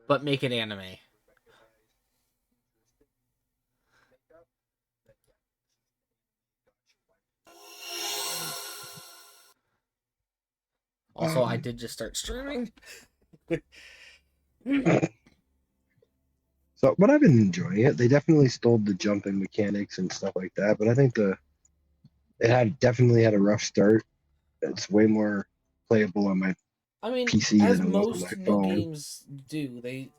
But make it anime. Also, I Um, did just start streaming. but I've been enjoying it. They definitely stole the jumping mechanics and stuff like that, but I think it had definitely had a rough start. It's way more playable on my I mean, PC as than it was on my most new phone. games do,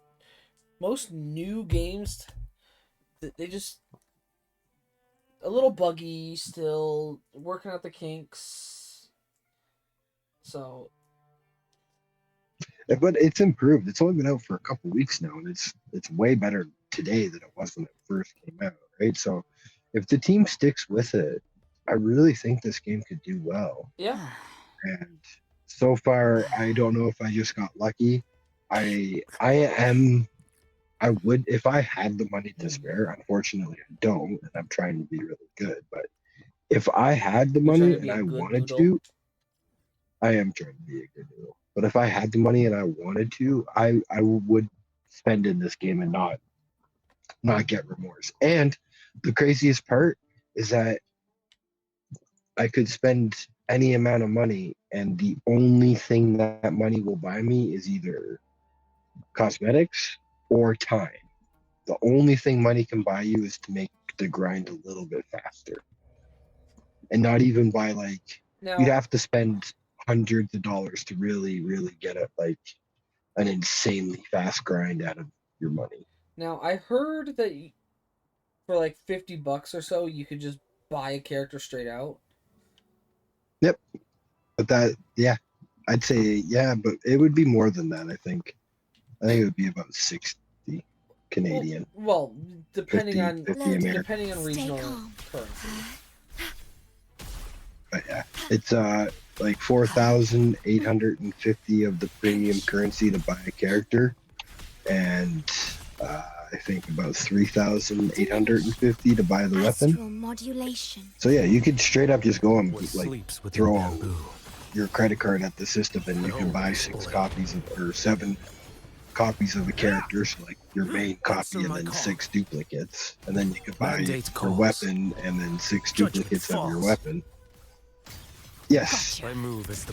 most new games they just a little buggy still, working out the kinks. So But it's improved. It's only been out for a couple weeks now, and it's way better today than it was when it first came out, right? So if the team sticks with it, I really think this game could do well. yeah, And so far, I don't know if I just got lucky. I am I would if I had the money to spare. Unfortunately, I don't, and I'm trying to be really good. But if I had the you're trying money to be and a I good wanted noodle. to, I am trying to be a good noodle. But if I had the money and I wanted to, I would spend in this game and not get remorse. And the craziest part is that I could spend any amount of money, and the only thing that money will buy me is either cosmetics or time. The only thing money can buy you is to make the grind a little bit faster. And not even by like, you'd Now, have to spend hundreds of dollars to really, really get like an insanely fast grind out of your money. I heard that for like $50 or so, you could just buy a character straight out. Yep. But yeah, I'd say, yeah, but it would be more than that, I think. I think it would be about 60 Canadian, Well, depending 50, on 50 American. regional currency. But yeah, it's like 4,850 of the premium currency to buy a character, and I think about 3,850 to buy the weapon. So yeah, you could straight up just go and like throw your credit card at the system, and you can buy 6 copies or 7 copies of a character, so like your main copy and then 6 duplicates, and then you could buy your weapon and then 6 duplicates of your weapon. Yes,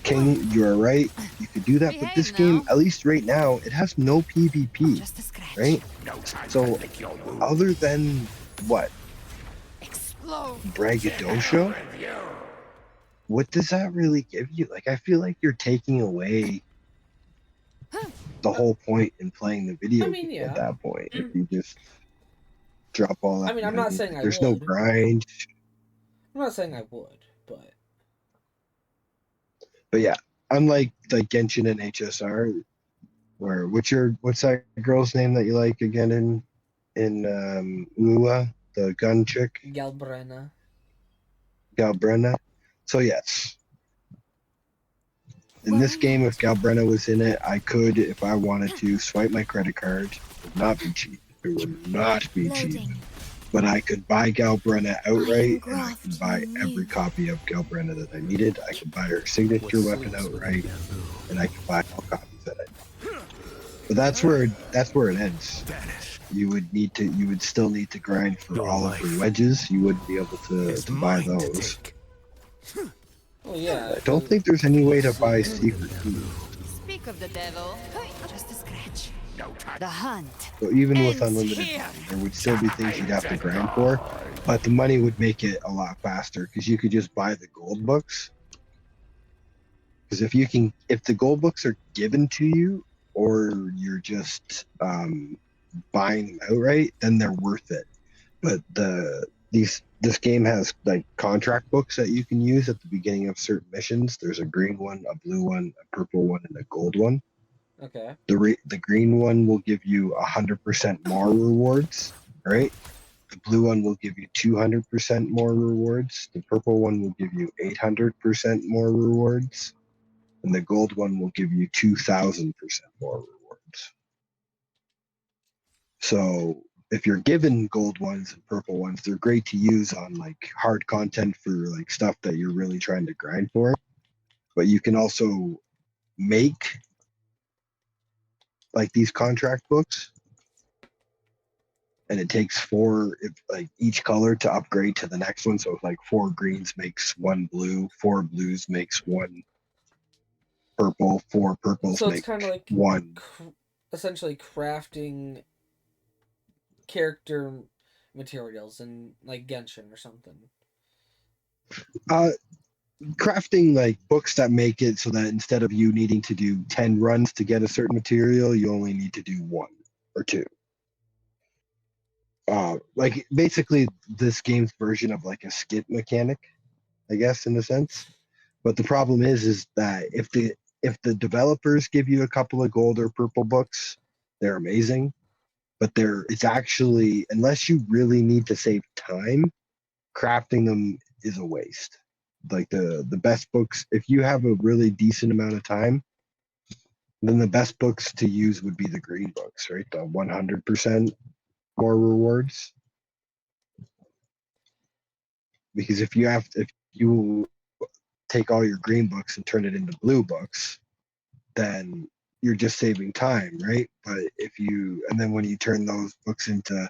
King, you are right. You could do that, but this game, at least right now, it has no PvP, right? So, other than what? Braggadocio? What does that really give you? Like, I feel like you're taking away the whole point in playing the video game at Yeah. that point. If you just drop all that I'm money, not saying like, I there's no would. grind. I'm not saying I would, but yeah, unlike like Genshin and HSR, where what's that girl's name that you like again in Lua, the gun chick, Galbrena. Galbrenna. So yes, in this game, if Galbrenna was in it, I could, if I wanted to, swipe my credit card. It would not be cheap. It would not be cheap. But I could buy Galbrenna outright, and I could buy every copy of Galbrenna that I needed. I could buy her signature weapon outright, and I could buy all copies that I need. But that's where it ends. You would still need to grind for all of the wedges. You wouldn't be able to buy those. Oh yeah. I don't think there's any way to buy secret keys. Speak of the devil, just a scratch. The hunt. So even with unlimited money, there would still be things you'd have to grind for, but the money would make it a lot faster because you could just buy the gold books. Because if the gold books are given to you, or you're just buying them outright, then they're worth it. But this game has like contract books that you can use at the beginning of certain missions. There's a green one, a blue one, a purple one, and a gold one. Okay. The green one will give you 100% more rewards, right? The blue one will give you 200% more rewards. The purple one will give you 800% more rewards. And the gold one will give you 2,000% more rewards. So if you're given gold ones and purple ones, they're great to use on like hard content for like stuff that you're really trying to grind for. But you can also make like these contract books, and it takes four, if like each color to upgrade to the next one. So if like 4 greens makes 1 blue, 4 blues makes 1 purple, 4 purples So it's make kind of like 1. essentially crafting character materials in like Genshin or something. Uh, Crafting like books that make it so that instead of you needing to do 10 runs to get a certain material, you only need to do 1 or 2. Like basically this game's version of like a skip mechanic, I guess, in a sense. But the problem is that if the developers give you a couple of gold or purple books, they're amazing. But it's actually, unless you really need to save time, crafting them is a waste. Like the best books, if you have a really decent amount of time, then the best books to use would be the green books, right? The 100% more rewards. Because if you take all your green books and turn it into blue books, then you're just saving time, right? But and then when you turn those books into,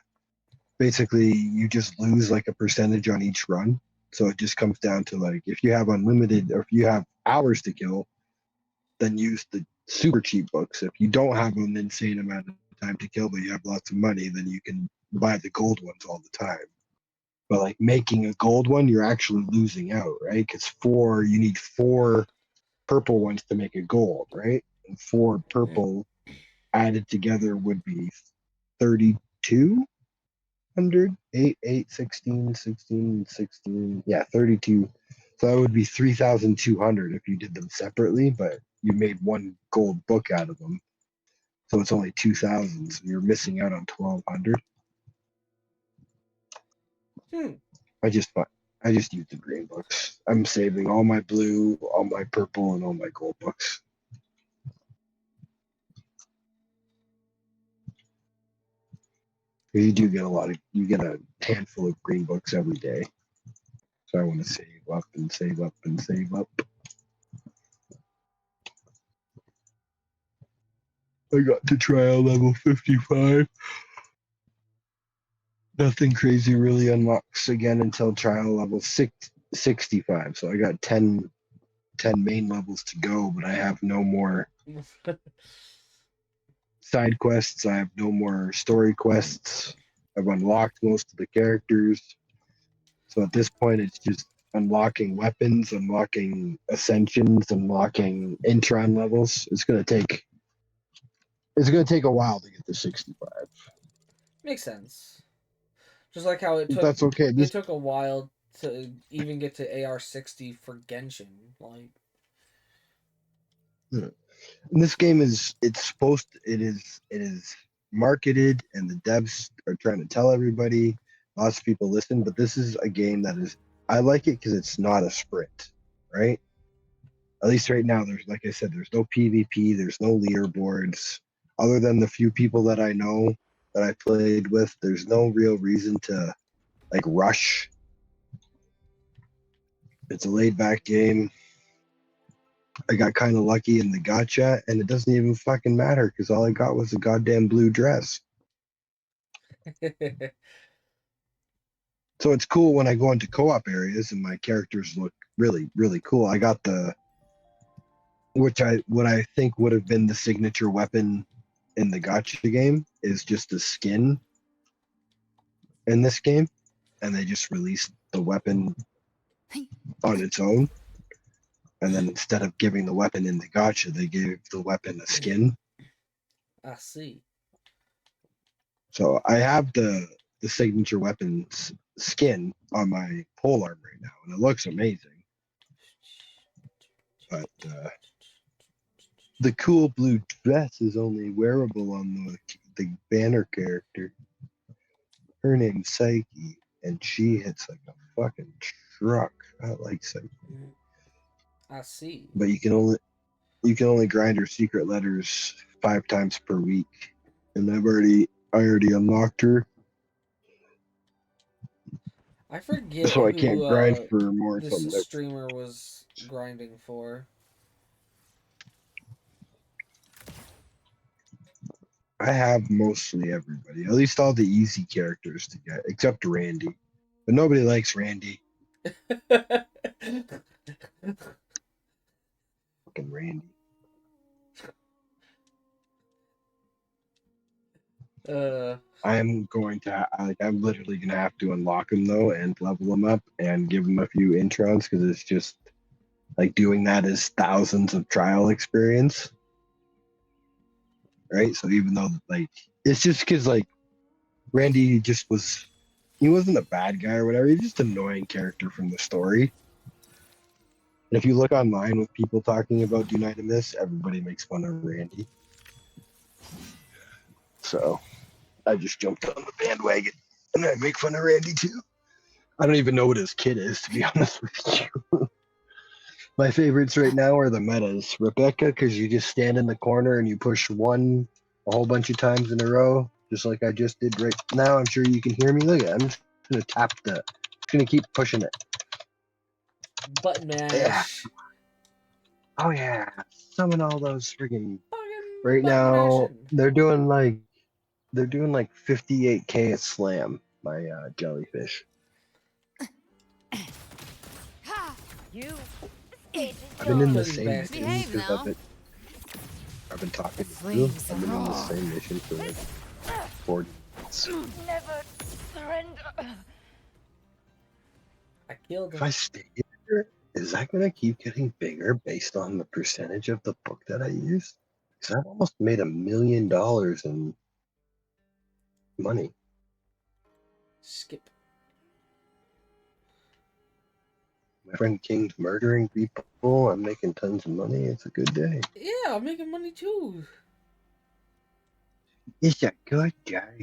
basically you just lose like a percentage on each run. So it just comes down to like, if you have unlimited or if you have hours to kill, then use the super cheap books. If you don't have an insane amount of time to kill, but you have lots of money, then you can buy the gold ones all the time. But like making a gold one, you're actually losing out, right? Because you need 4 purple ones to make a gold, right? And 4 purple added together would be 3,200, 8, 8, 16, 16, 16. Yeah, 32. So that would be 3,200 if you did them separately, but you made 1 gold book out of them. So it's only 2,000. So you're missing out on 1,200. I just use the green books. I'm saving all my blue, all my purple, and all my gold books. You do get you get a handful of green books every day. So I want to save up and save up and save up. I got to trial level 55. Nothing crazy really unlocks again until trial level 65. So I got 10 main levels to go, but I have no more side quests. I have no more story quests. I've unlocked most of the characters. So at this point, it's just unlocking weapons, unlocking ascensions, unlocking Intron levels. It's gonna take a while to get to 65. Makes sense. Just like how But that's okay. It took a while to even get to AR-60 for Genshin. Like, this game it is marketed, and the devs are trying to tell everybody. Lots of people listen, but this is a game I like it because it's not a sprint, right? At least right now, like I said, there's no PvP, there's no leaderboards. Other than the few people that I know that I played with, there's no real reason to like rush. It's a laid back game. I got kind of lucky in the gacha, and it doesn't even fucking matter because all I got was a goddamn blue dress. So it's cool when I go into co-op areas and my characters look really, really cool. I got what I think would have been the signature weapon in the gacha game is just a skin in this game, and they just released the weapon on its own. And then instead of giving the weapon in the gacha, they gave the weapon a skin. I see. So I have the signature weapons skin on my polearm right now, and it looks amazing. But the cool blue dress is only wearable on the banner character. Her name's Psyche, and she hits like a fucking truck. I like Psyche. I see. But you can only grind her secret letters 5 times per week, and I already unlocked her. I forget So I who can't grind for more this than streamer was grinding for. I have mostly everybody, at least all the easy characters to get, except Randy. But nobody likes Randy. Fucking Randy. I'm going to, I'm literally going to have to unlock him though and level him up and give him a few introns because it's just like doing that is thousands of trial experience. Right? So even though like, it's just because like Randy just was, he wasn't a bad guy or whatever. He's just an annoying character from the story. And if you look online with people talking about Do Night Miss, everybody makes fun of Randy. So I just jumped on the bandwagon and I make fun of Randy too. I don't even know what his kid is, to be honest with you. My favorites right now are the metas. Rebecca, because you just stand in the corner and you push one a whole bunch of times in a row, just like I just did right now. I'm sure you can hear me. Look at it. I'm just going to tap the, just going to keep pushing it. Button mash. Yeah. Oh yeah. Summon all those friggin' Fucking right button now. mashing. They're doing like 58K a slam, my jellyfish. You. I've been in the These same bastards. mission Behave because now. I've been talking to you. Flames I've been in the roar. same mission for like 40 minutes. Never surrender. I killed If him. I stay here, is that gonna keep getting bigger based on the percentage of the book that I use? Because I've almost made $1 million in money. Skip. My friend King's murdering people. I'm making tons of money. It's a good day. Yeah, I'm making money too. It's a good day.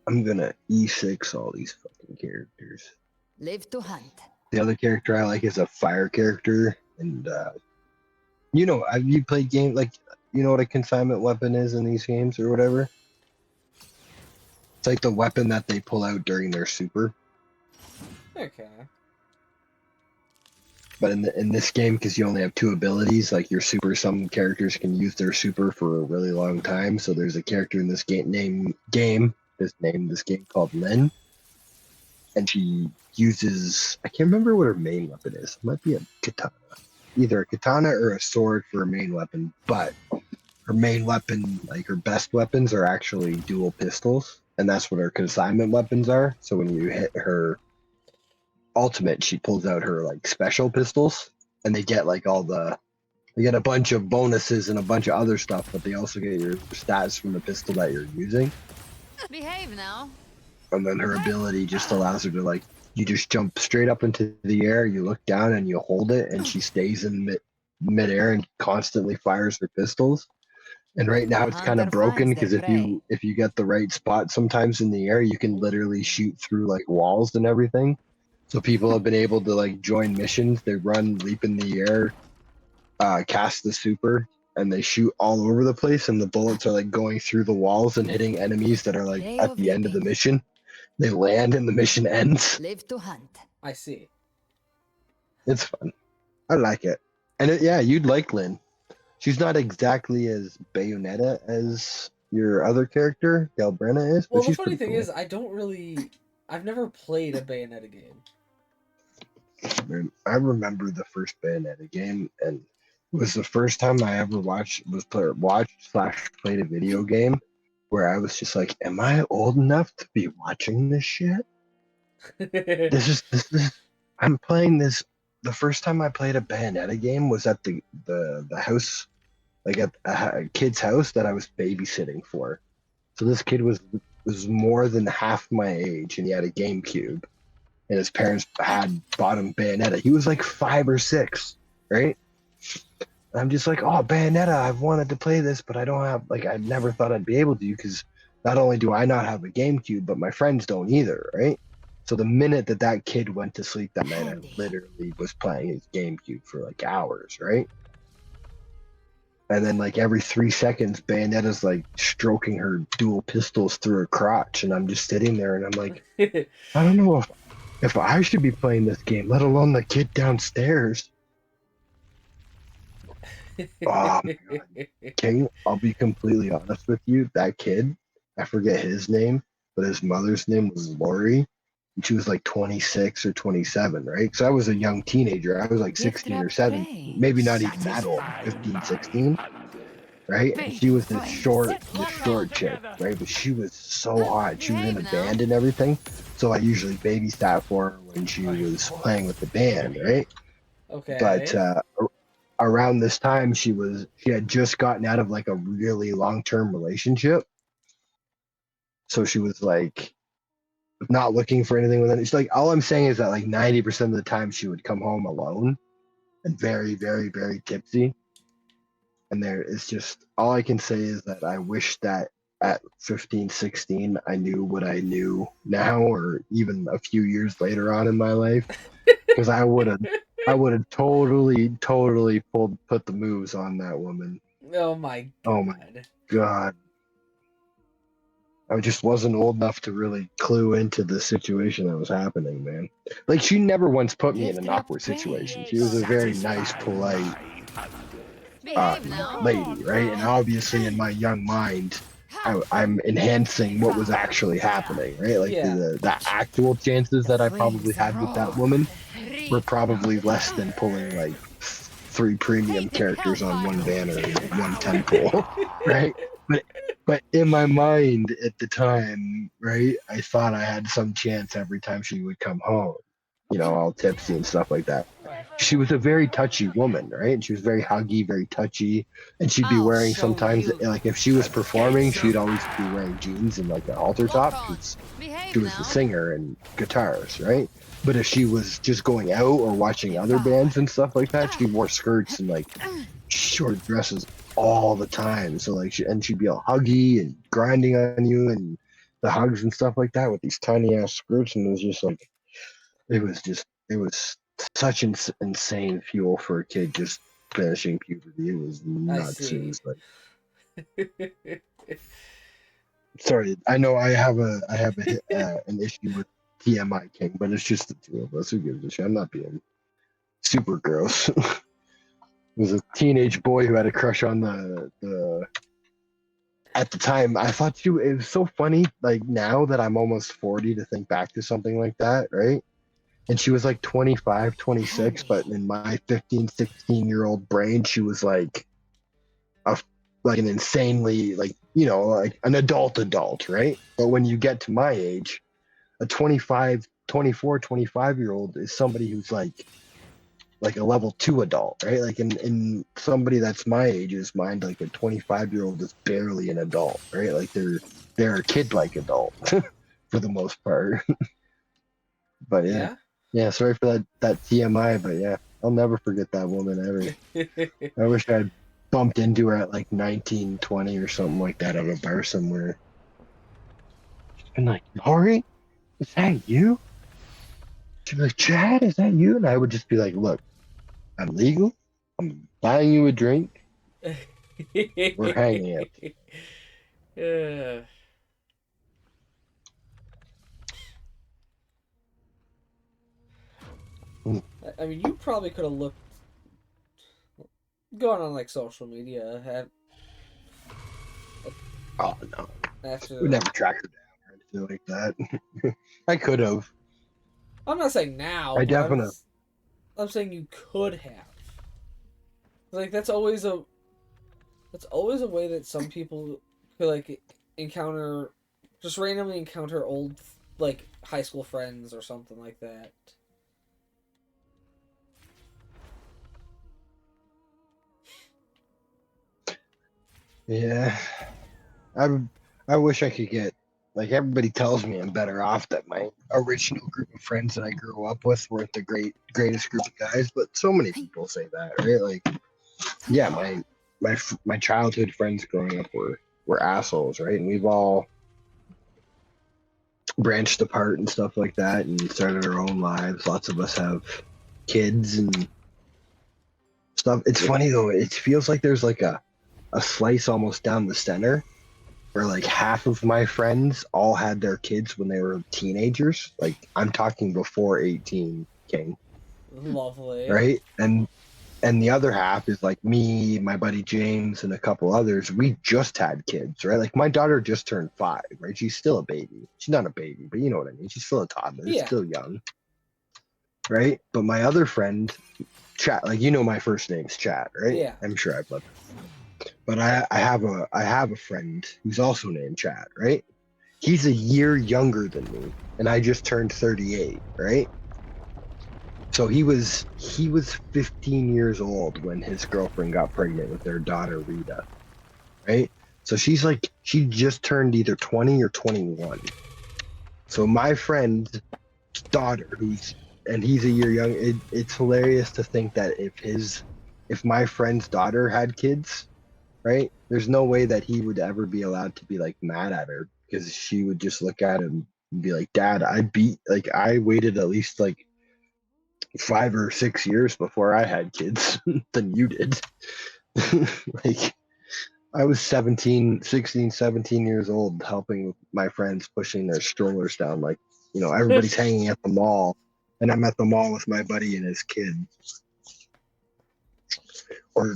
I'm gonna E6 all these fucking characters. Live to hunt. The other character I like is a fire character, and you know, have you played game like you know what a consignment weapon is in these games or whatever? It's like the weapon that they pull out during their super. Okay. But in this game, because you only have two abilities, like your super, some characters can use their super for a really long time. So there's a character in this game called Lynn, and she uses, I can't remember what her main weapon is. It might be a katana, either a katana or a sword for a main weapon. But her main weapon, like her best weapons, are actually dual pistols, and that's what her consignment weapons are. So when you hit her ultimate, she pulls out her like special pistols, and they get like they get a bunch of bonuses and a bunch of other stuff, but they also get your stats from the pistol that you're using. Behave now. And then her ability just allows her to like, you just jump straight up into the air, you look down and you hold it, and she stays in midair and constantly fires her pistols. And right now it's kind of Hunger broken finds because their if you get the right spot sometimes in the air, you can literally shoot through like walls and everything. So people have been able to like join missions. They run, leap in the air, cast the super, and they shoot all over the place. And the bullets are like going through the walls and hitting enemies that are like Day at of the end of the reaping. mission. They land and the mission ends. Live to hunt. I see. It's fun. I like it. And yeah, you'd like Lynn. She's not exactly as Bayonetta as your other character, Galbrena is, but Well, the she's funny pretty thing cool. is, I've never played a Bayonetta game. I remember the first Bayonetta game, and it was the first time I ever watched / played a video game where I was just like, "Am I old enough to be watching this shit? This is I'm playing this." The first time I played a Bayonetta game was at the house, like at a kid's house that I was babysitting for. So this kid was more than half my age, and he had a GameCube. And his parents had bought him Bayonetta. He was like 5 or 6, right? And I'm just like, oh, Bayonetta, I've wanted to play this, but I don't have, like, I never thought I'd be able to because not only do I not have a GameCube, but my friends don't either, right? So the minute that kid went to sleep that night, I literally was playing his GameCube for like hours, right? And then like every 3 seconds, Bayonetta's like stroking her dual pistols through her crotch, and I'm just sitting there, and I'm like, I don't know if I should be playing this game, let alone the kid downstairs. Oh my God. King, I'll be completely honest with you. That kid, I forget his name, but his mother's name was Lori. And she was like 26 or 27, right? So I was a young teenager. I was like 16 or 17, maybe not even that old, 15, 16, right? And she was the short chick, right? But she was so hot. She was in a band and everything. So I usually babysat for her when she was playing with the band, right? But Okay. around this time she had just gotten out of like a really long-term relationship, so she was like not looking for anything with it. It's like, all I'm saying is that like 90% of the time she would come home alone and very, very, very tipsy. And there is just, all I can say is that I wish that at 15, 16 I knew what I knew now, or even a few years later on in my life, because I would have totally put the moves on that woman. Oh my Oh my God. God. I just wasn't old enough to really clue into the situation that was happening, man. Like, she never once put me in an awkward situation. She was a very nice, polite lady, right? And obviously, in my young mind, I'm enhancing what was actually happening, right? Like Yeah. the actual chances that I probably had with that woman were probably less than pulling like 3 premium characters on one banner and one temple, right? But but in my mind at the time, right, I thought I had some chance every time she would come home, all tipsy and stuff like that. She was a very touchy woman, right? And she was very huggy, very touchy, and she'd be I'll wearing show sometimes, you. like, if she was performing, she'd always be wearing jeans and like an halter Lock top on. because she Behave was the now. singer and guitars, right? But if she was just going out or watching other Devour. bands and stuff like that, she wore skirts and like short dresses all the time. So like, she'd be all huggy and grinding on you, and the hugs and stuff like that with these tiny ass skirts, and it was just like, it was such insane fuel for a kid just finishing puberty. It was I nuts. It see. was like, sorry, I know an issue with TMI King, but it's just the two of us. Who gives a shit? I'm not being super gross. Was a teenage boy who had a crush on the at the time. I thought it was so funny, like, now that I'm almost 40, to think back to something like that, right? And she was like 25, 26, but in my 15, 16-year-old brain, she was like a like an insanely, like, like an adult, right? But when you get to my age, a 25, 24, 25-year-old is somebody who's like a level 2 adult, right? Like, in somebody that's my age's mind, like a 25-year-old is barely an adult, right? Like, they're a kid like adult for the most part. But yeah. Yeah. Yeah, sorry for that TMI, but yeah, I'll never forget that woman ever. I wish I'd bumped into her at like 19, 20 or something like that at a bar somewhere. And like, Lori, is that you? She'd be like, Chad, is that you? And I would just be like, look, I'm legal. I'm buying you a drink. We're hanging out. Uh, I mean, you probably could have looked going on like social media Oh no, after we like. never track her down or anything like that. I could have. I'm not saying now, I but definitely. I'm saying you could have. Like that's always a way that some people could like encounter, just randomly encounter old like high school friends or something like that. Yeah, I I wish I could get, like, everybody tells me I'm better off that my original group of friends that I grew up with weren't the greatest group of guys, but so many people say that, right? Like, yeah, my childhood friends growing up were assholes, right? And we've all branched apart and stuff like that and started our own lives. Lots of us have kids and stuff. It's funny though, it feels like there's like a slice almost down the center where like half of my friends all had their kids when they were teenagers. Like I'm talking before 18, King, Lovely. right? And the other half is like me, my buddy James, and a couple others. We just had kids, right? Like my daughter just turned 5, right? She's still a baby. She's not a baby, but you know what I mean. She's still a toddler, Yeah. still young, right? But my other friend, Chat, like you know, my first name's Chat, right? Yeah. I'm sure I've let. But I have a friend who's also named Chat, right? He's a year younger than me, and I just turned 38, right? So he was 15 years old when his girlfriend got pregnant with their daughter Rita, right? So she just turned either 20 or 21. So my friend's daughter, he's a year young, it's hilarious to think that if my friend's daughter had kids, right? There's no way that he would ever be allowed to be like mad at her because she would just look at him and be like, Dad, I waited at least like 5 or 6 years before I had kids than you did. Like I was 17, 16, 17 years old helping with my friends pushing their strollers down. Like, everybody's hanging at the mall and I'm at the mall with my buddy and his kid. Or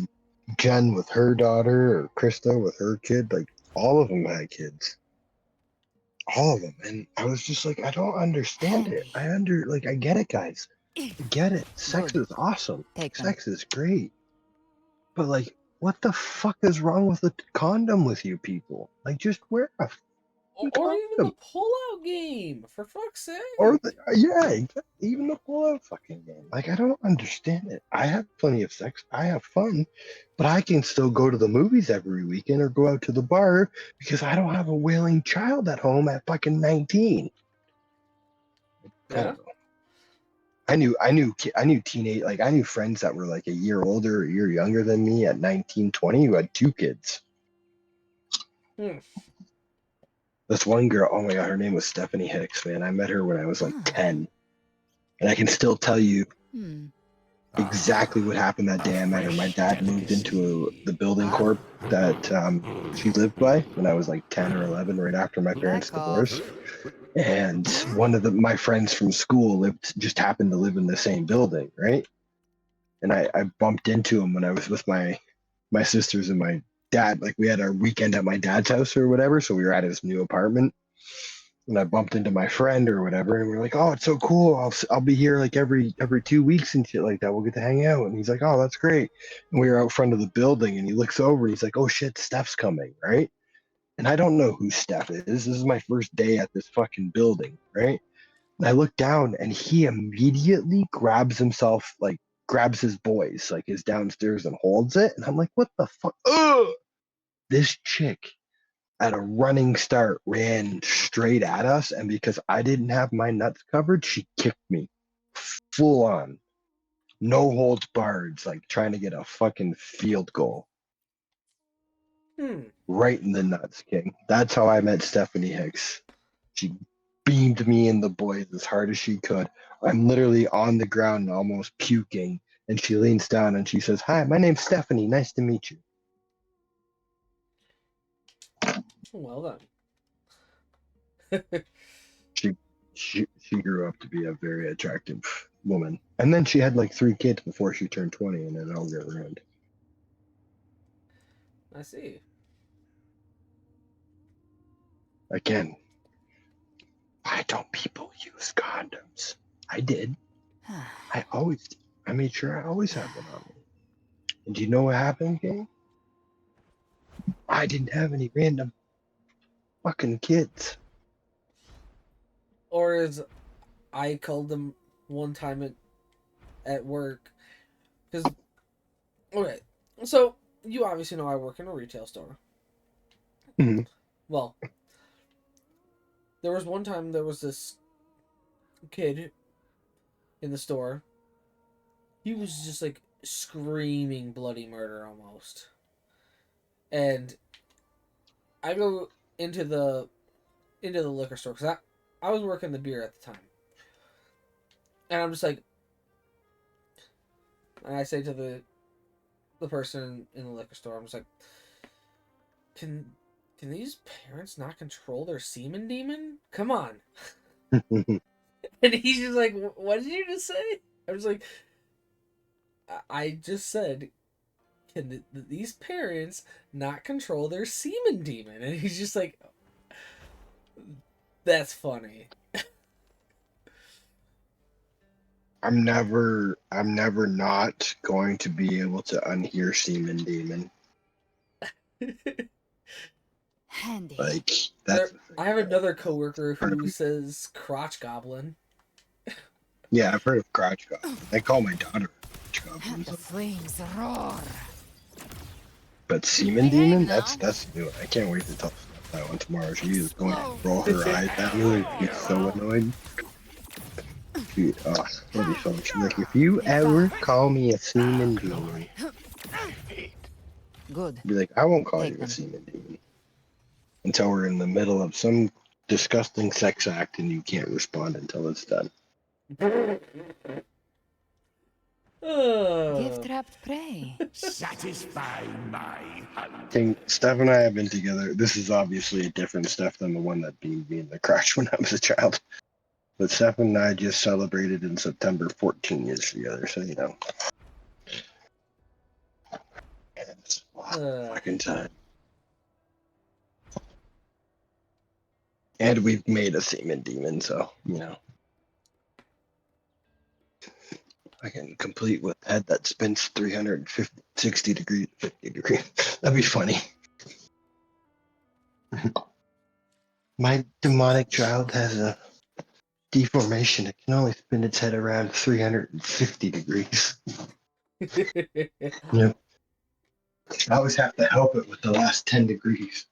Jen with her daughter or Krista with her kid. Like all of them had kids. All of them. And I was just like, I don't understand it. I get it, guys. I get it. Sex Good. is awesome. Take them. Sex is great. But like, what the fuck is wrong with a condom with you people? Like, just wear a Or even the condom. pull-out game, for fuck's sake. Or even the pull-out fucking game. Like, I don't understand it. I have plenty of sex. I have fun, but I can still go to the movies every weekend or go out to the bar because I don't have a wailing child at home at fucking 19. I Yeah. don't know. I knew teenage, like I knew friends that were like a year older, a year younger than me at 19, 20 who had 2 kids. Hmm. This one girl, oh my God, her name was Stephanie Hicks, man. I met her when I was like 10. And I can still tell you exactly what happened that day I met her. My dad moved into the building corp that she lived by when I was like 10 or 11, right after my parents' Back off. divorce. And one of my friends from school just happened to live in the same building, right? And I bumped into him when I was with my sisters and my dad. Like we had our weekend at my dad's house or whatever, so we were at his new apartment. And I bumped into my friend or whatever, and we are like, "Oh, it's so cool! I'll be here like every 2 weeks and shit like that. We'll get to hang out." And he's like, "Oh, that's great." And we were out front of the building, and he looks over, and he's like, "Oh shit, Steph's coming, right?" And I don't know who Steph is. This is my first day at this fucking building, right? And I look down, and he immediately grabs his boys, like his downstairs, and holds it. And I'm like, "What the fuck?" Ugh! This chick at a running start ran straight at us, and because I didn't have my nuts covered, she kicked me full on, no holds barred, like trying to get a fucking field goal right in the nuts, King. That's how I met Stephanie Hicks. She beamed me and the boys as hard as she could. I'm literally on the ground almost puking, and she leans down and she says, "Hi, my name's Stephanie. Nice to meet you." Well done. She grew up to be a very attractive woman, and then she had like 3 kids before she turned 20, and then it all got ruined. I see. Again, why don't people use condoms? I did. I made sure I always had one on me. And do you know what happened, gang? I didn't have any random fucking kids. Or as I called them one time at work, because okay, so you obviously know I work in a retail store. Mhm. Well, there was one time there was this kid in the store. He was just like screaming bloody murder almost. And I go into the liquor store because I was working the beer at the time. And I'm just like, and I say to the person in the liquor store, I'm just like, can these parents not control their semen demon? Come on. And he's just like, what did you just say? I was like, I just said, can these parents not control their semen demon? And he's just like, that's funny. I'm never not going to be able to unhear Semen Demon. Handy. Like that's. I have another coworker who says crotch goblin. Yeah, I've heard of crotch goblin. I call my daughter crotch goblin. The flames roar. But Semen Demon, that's new. I can't wait to tell Steph that one tomorrow. She's going to roll her eyes at me. She's so annoyed. It'll be fun. She's like, if you ever call me a Semen Demon, Good. I'll be like, I won't call you a Semen Demon until we're in the middle of some disgusting sex act and you can't respond until it's done. Gift-wrapped prey. Satisfy my hunt. King, Steph and I have been together. This is obviously a different Steph than the one that beat me in the crotch when I was a child. But Steph and I just celebrated in September 14 years together, so you know. It's a lot of fucking time. And we've made a semen demon, so, you know. I can complete with head that spins 360 degrees, 50 degrees. That'd be funny. My demonic child has a deformation. It can only spin its head around 350 degrees. Yep. I always have to help it with the last 10 degrees.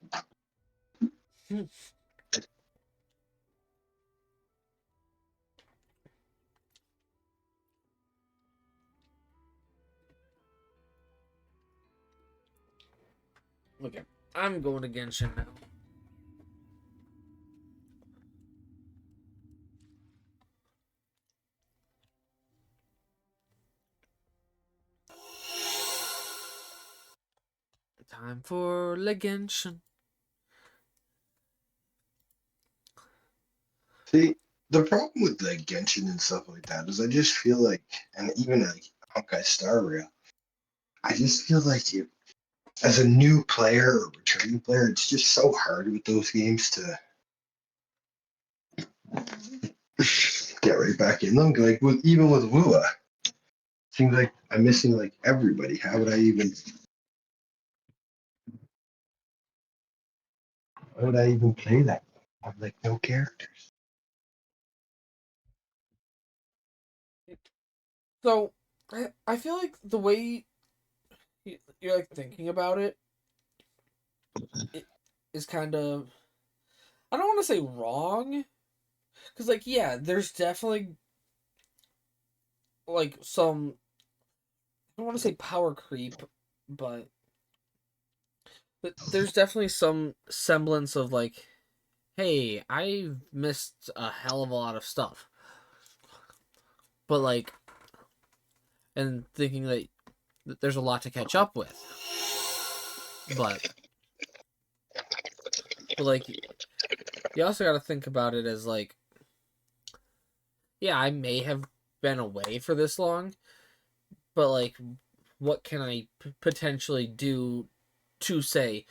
Okay, I'm going to Genshin now. Time for Legenshin. See, the problem with like Genshin and stuff like that is I just feel like, and even like Honkai Star Rail, I just feel like you, as a new player or returning player, it's just so hard with those games to get right back in them. Like even with Wua, seems like I'm missing like everybody. How would I even play that? I have like no characters. So, I feel like the way you're like thinking about it is kind of, I don't want to say wrong, because like yeah, there's definitely like some, I don't want to say power creep, but there's definitely some semblance of like, hey, I've missed a hell of a lot of stuff, but like, and thinking that there's a lot to catch up with, but like, you also got to think about it as like, yeah, I may have been away for this long, but like, what can I potentially do to say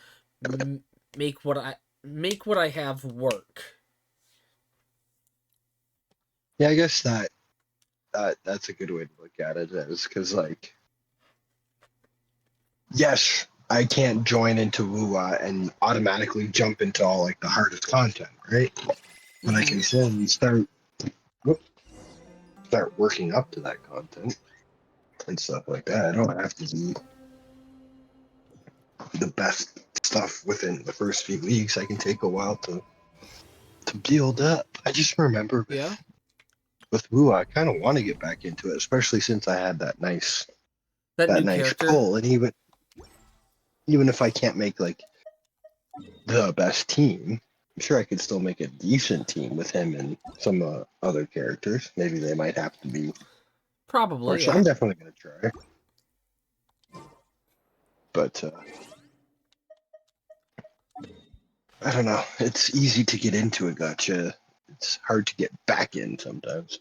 make what I have work? Yeah, I guess that's a good way to look at it, is because like, yes, I can't join into Wua and automatically jump into all like the hardest content, right? But I can slowly start working up to that content and stuff like that. I don't have to be the best stuff within the first few weeks. I can take a while to build up. I just remember with Wua, I kind of want to get back into it, especially since I had that nice new nice character. pull, and even if I can't make like the best team, I'm sure I could still make a decent team with him and some other characters. Maybe they might have to be. Probably, So yeah. I'm definitely gonna try. But I don't know. It's easy to get into a gacha. It's hard to get back in sometimes.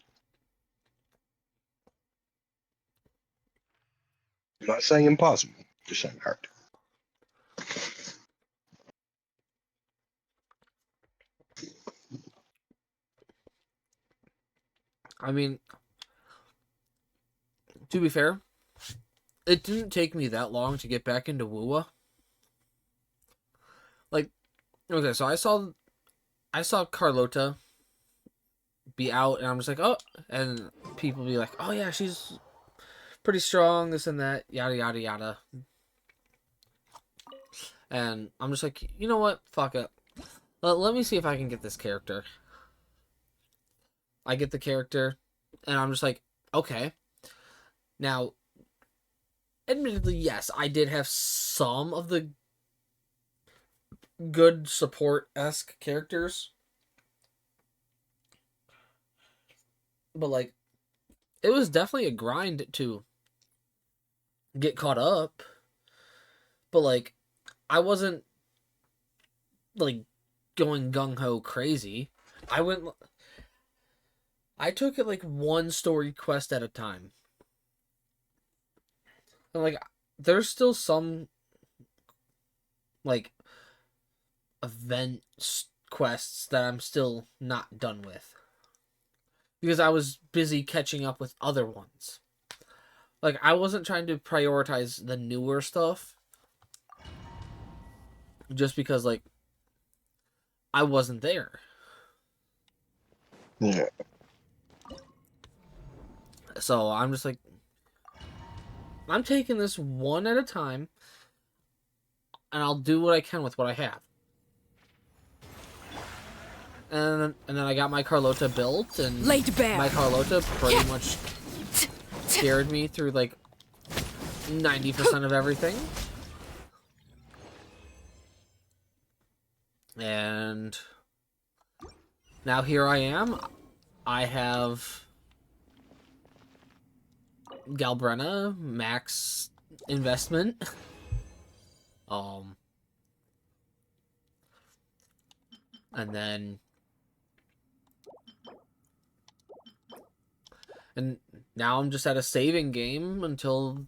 I'm not saying impossible, just saying hard. I mean, to be fair, it didn't take me that long to get back into WUA. Like, okay, so I saw Carlota be out, and I'm just like, oh, and people be like, oh yeah, she's pretty strong, this and that, yada yada yada. And I'm just like, you know what? Fuck it. Let me see if I can get this character. I get the character, and I'm just like, okay. Now, admittedly, yes, I did have some of the good support-esque characters. But, like, it was definitely a grind to get caught up. But, like, I wasn't, like, going gung-ho crazy. I took it, like, one story quest at a time. And, like, there's still some, like, event quests that I'm still not done with. Because I was busy catching up with other ones. Like, I wasn't trying to prioritize the newer stuff. Just because, like, I wasn't there. Yeah. So I'm just like, I'm taking this one at a time, and I'll do what I can with what I have. And then I got my Carlota built, and my Carlota pretty much scared me through like 90% of everything. And now here I am. I have Galbrenna, max investment. And then now I'm just at a saving game until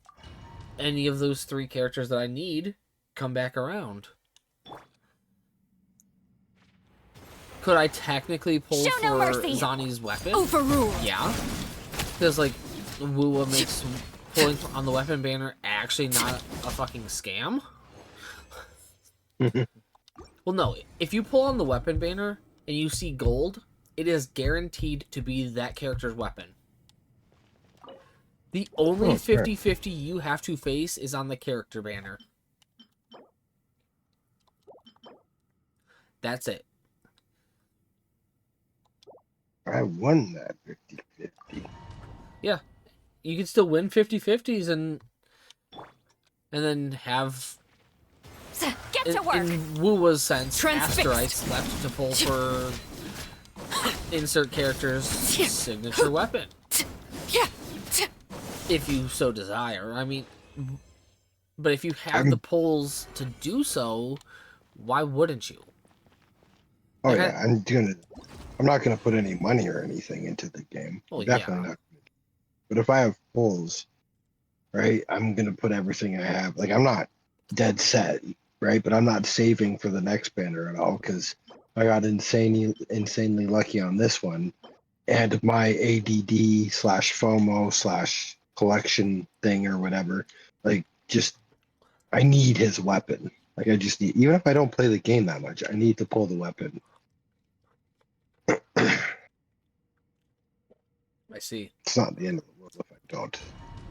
any of those three characters that I need come back around. Could I technically pull for Zani's weapon? Overruled. Yeah. Because, like, Wuwa makes pulling on the weapon banner actually not a fucking scam? Well, no. If you pull on the weapon banner and you see gold, it is guaranteed to be that character's weapon. The only 50-50 you have to face is on the character banner. That's it. I won that 50-50. Yeah. You can still win 50-50s and then have... Get to work. In Wuwa's sense, after I slept to pull for insert character's signature weapon. If you so desire. I mean, but if you have the pulls to do so, why wouldn't you? Oh, like yeah, I'm not gonna put any money or anything into the game. Well, Definitely not. But if I have pulls, right, I'm gonna put everything I have. Like, I'm not dead set, right? But I'm not saving for the next banner at all because I got insanely lucky on this one, and my ADD/FOMO/ collection thing or whatever. Like, just I need his weapon. Like, I just need, even if I don't play the game that much, I need to pull the weapon. I see. It's not the end of the world if I don't.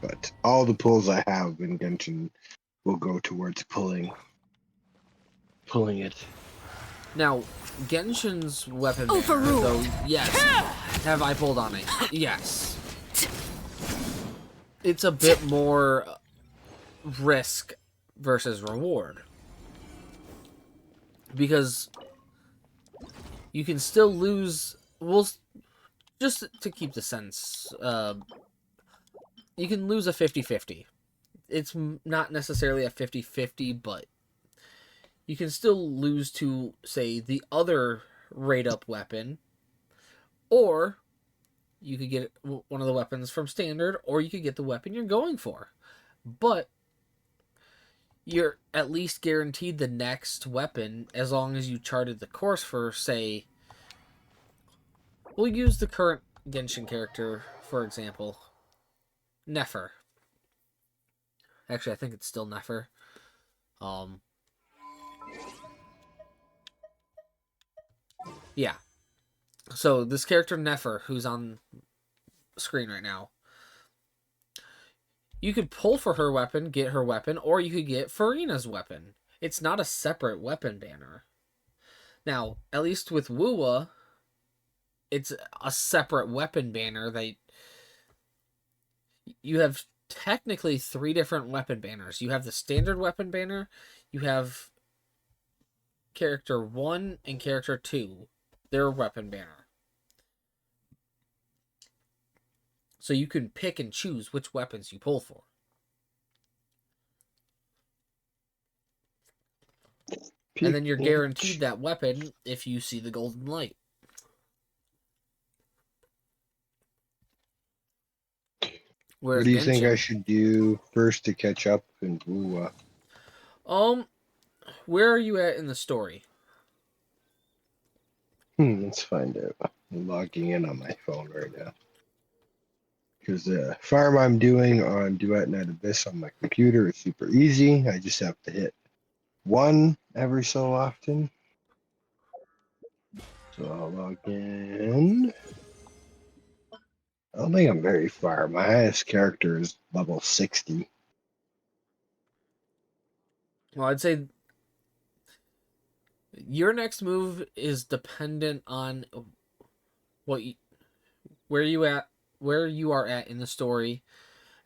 But all the pulls I have in Genshin will go towards pulling it. Now, Genshin's weapon banner, though, yes. Have I pulled on it? Yes. It's a bit more risk versus reward. Because you can still lose... Well, just to keep the sense, you can lose a 50-50. It's not necessarily a 50-50, but you can still lose to, say, the other rate up weapon, or you could get one of the weapons from standard, or you could get the weapon you're going for. But you're at least guaranteed the next weapon as long as you charted the course for, say, we'll use the current Genshin character, for example, Nefer. Actually, I think it's still Nefer. Yeah. So this character Nefer, who's on screen right now, you could pull for her weapon, get her weapon, or you could get Farina's weapon. It's not a separate weapon banner. Now, at least with Wuwa, it's a separate weapon banner that you have technically 3 different weapon banners. You have the standard weapon banner, you have character 1 and character 2, their weapon banner. So you can pick and choose which weapons you pull for. And then you're guaranteed that weapon if you see the golden light. Whereas what do you think I should do first to catch up in Wuwa? Where are you at in the story? Let's find out. I'm logging in on my phone right now. Because the farm I'm doing on Duet Net Abyss on my computer is super easy. I just have to hit 1 every so often. So I'll log in. I don't think I'm very far. My highest character is level 60. Well, I'd say your next move is dependent on where you are at in the story,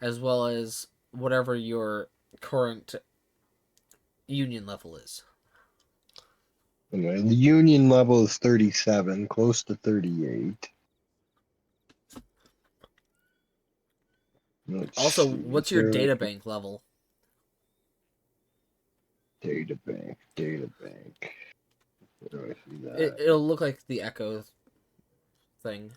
as well as whatever your current union level is. Anyway, the union level is 37, close to 38. Also, what's your databank level? Databank. Where do I see that? It'll look like the Echo thing.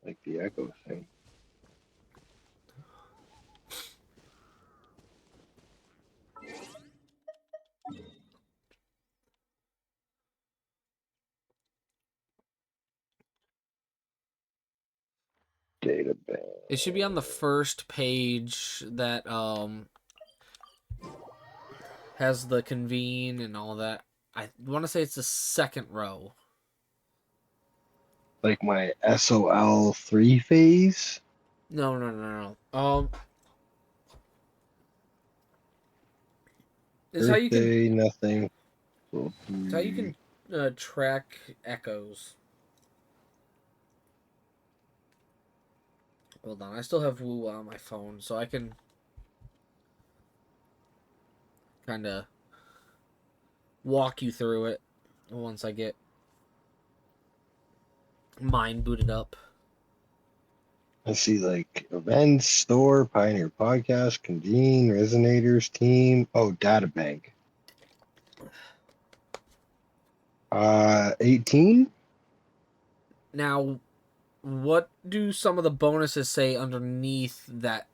Like the Echo thing. Database. It should be on the first page that has the convene and all that. I want to say it's the second row. Like my SOL 3 phase? No. It's Birthday, nothing. It's how you can track echoes. Hold on, I still have Woo on my phone, so I can kind of walk you through it once I get mine booted up. I see like events, store, Pioneer Podcast, Convene, Resonators, Team. Oh, Databank. 18? Now, what do some of the bonuses say underneath that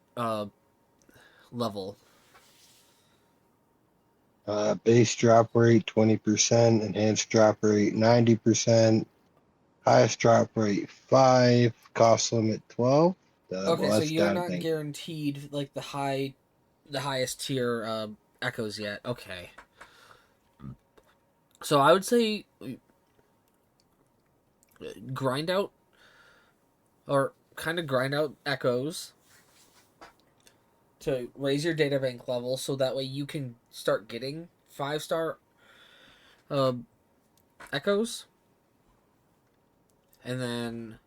level? Base drop rate 20%, enhanced drop rate 90%, highest drop rate 5, cost limit 12. Okay, so you're not guaranteed like the highest tier echoes yet. Okay. So I would say grind out echoes to raise your databank level so that way you can start getting 5-star echoes. And then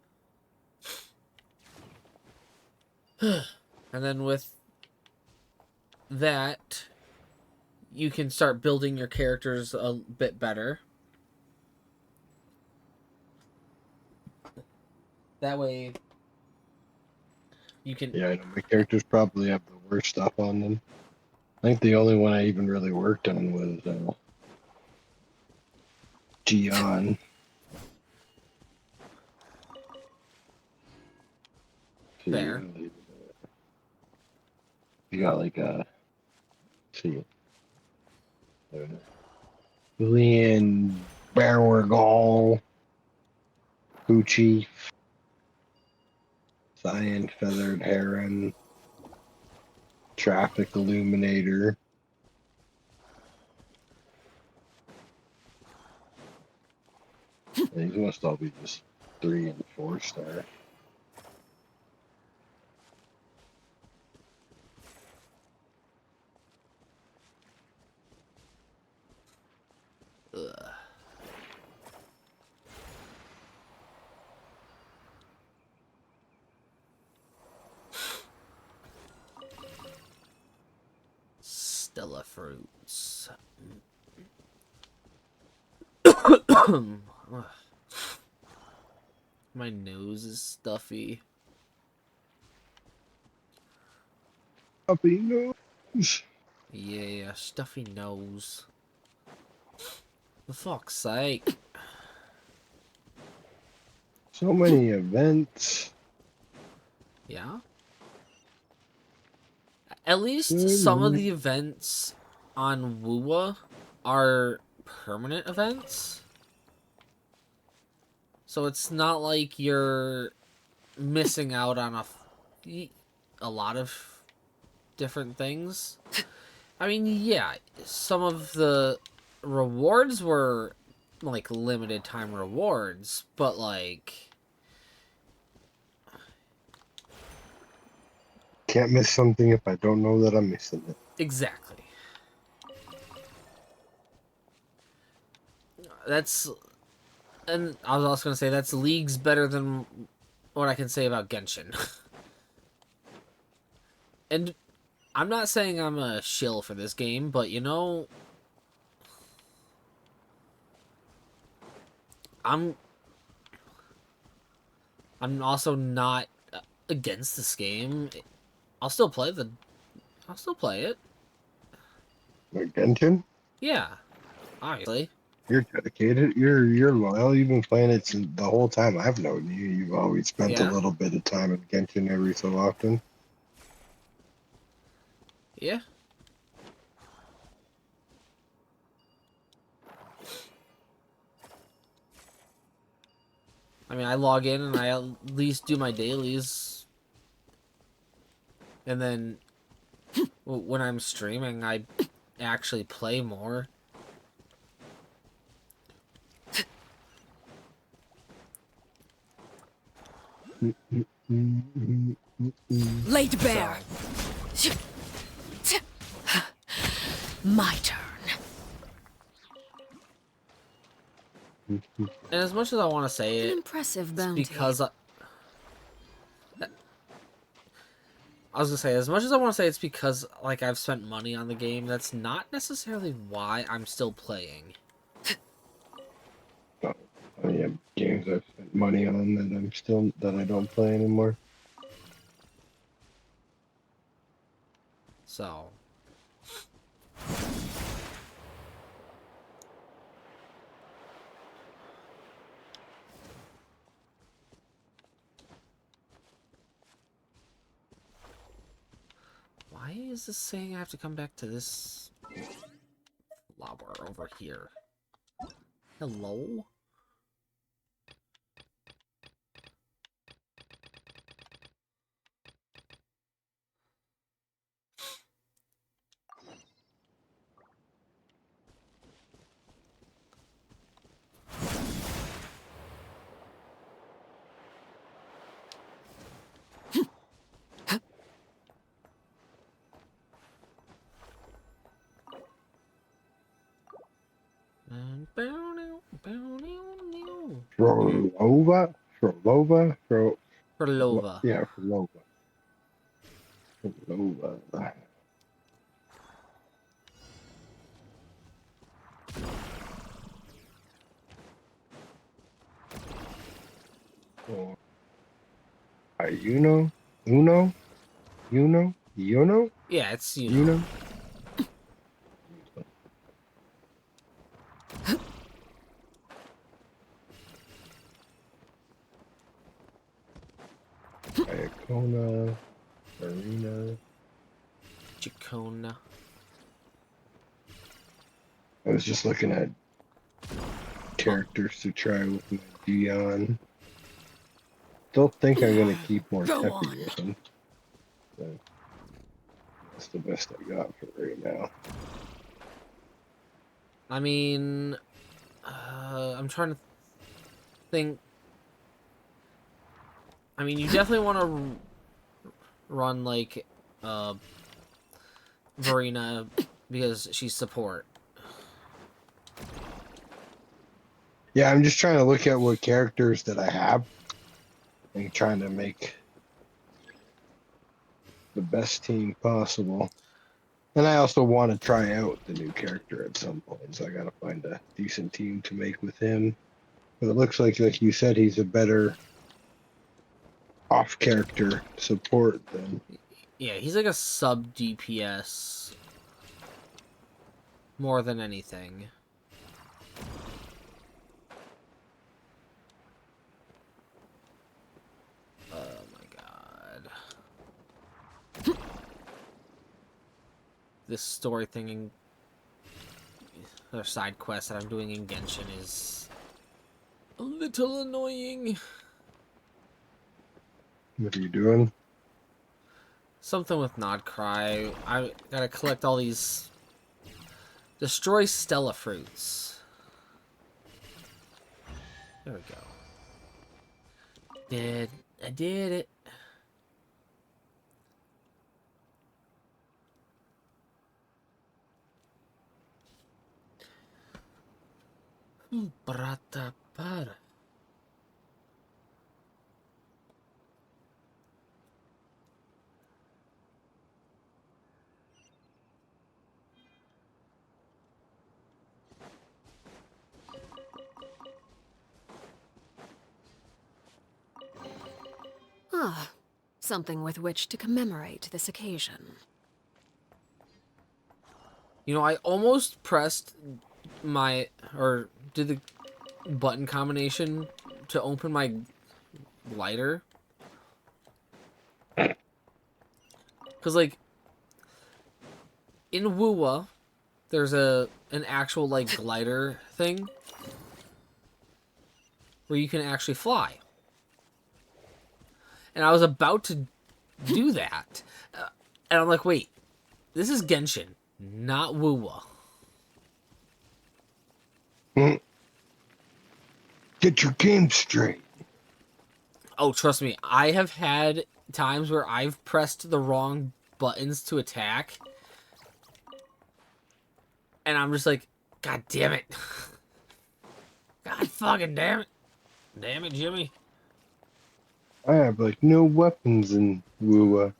with that you can start building your characters a bit better. That way you can... Yeah, I know my characters probably have the more stuff on them. I think the only one I even really worked on was Gion. Fair. You got like a see Julian Barragall, Poochie, Cyan Feathered Heron, Traffic Illuminator. These must all be just 3 and 4 star. Ugh. Stella fruits. My nose is stuffy. Puppy nose. Yeah, stuffy nose. For fuck's sake. So many events. Yeah? At least some of the events on Woowa are permanent events. So it's not like you're missing out on a lot of different things. I mean, yeah, some of the rewards were like limited time rewards, but like Can't miss something if I don't know that I'm missing it. exactly. That's and I was also gonna say that's leagues better than what I can say about Genshin. And I'm not saying I'm a shill for this game, but you know, I'm also not against this game. I'll still play it. Like Genshin? Yeah, obviously. You're dedicated. You're loyal. You've been playing it since the whole time I've known you. You've always spent a Yeah. little bit of time in Genshin every so often. Yeah. I mean, I log in and I at least do my dailies. And then when I'm streaming, I actually play more. Laid bare. My turn. And as much as I want to say An it, impressive it's bounty. because I was gonna say, as much as I want to say it's because, like, I've spent money on the game, that's not necessarily why I'm still playing. I have games I've spent money on that I don't play anymore. So. Why is this saying I have to come back to this flower over here? Hello? Frolova? Frolova? Perlova. Yeah, Frolova. Frolova. Oh, Uno? Uno? Uno? Uno? Yeah, it's You know? Iacona, Arena. Chacona. I was just looking at characters to try with my Dion. Still think I'm gonna keep more Go Teppy on. with him. So that's the best I got for right now. I mean, I'm trying to think. I mean, you definitely want to run like Verena because she's support. Yeah, I'm just trying to look at what characters that I have and trying to make the best team possible. And I also want to try out the new character at some point, so I gotta find a decent team to make with him. But it looks like you said, he's a better off character support than. Yeah, he's like a sub DPS more than anything. Oh my god. This story thing in or side quest that I'm doing in Genshin is a little annoying. What are you doing? Something with Nodcry. I gotta collect all these. Destroy Stella fruits. There we go. I did it. Brata para. Ah, something with which to commemorate this occasion. You know, I almost pressed my or did the button combination to open my lighter. Cause like in Wuwa, there's an actual like glider thing where you can actually fly. And I was about to do that. And I'm like, wait, this is Genshin, not Wuwa. Get your game straight. Oh, trust me, I have had times where I've pressed the wrong buttons to attack. And I'm just like, God damn it. God fucking damn it. Damn it, Jimmy. I have like no weapons in Wua.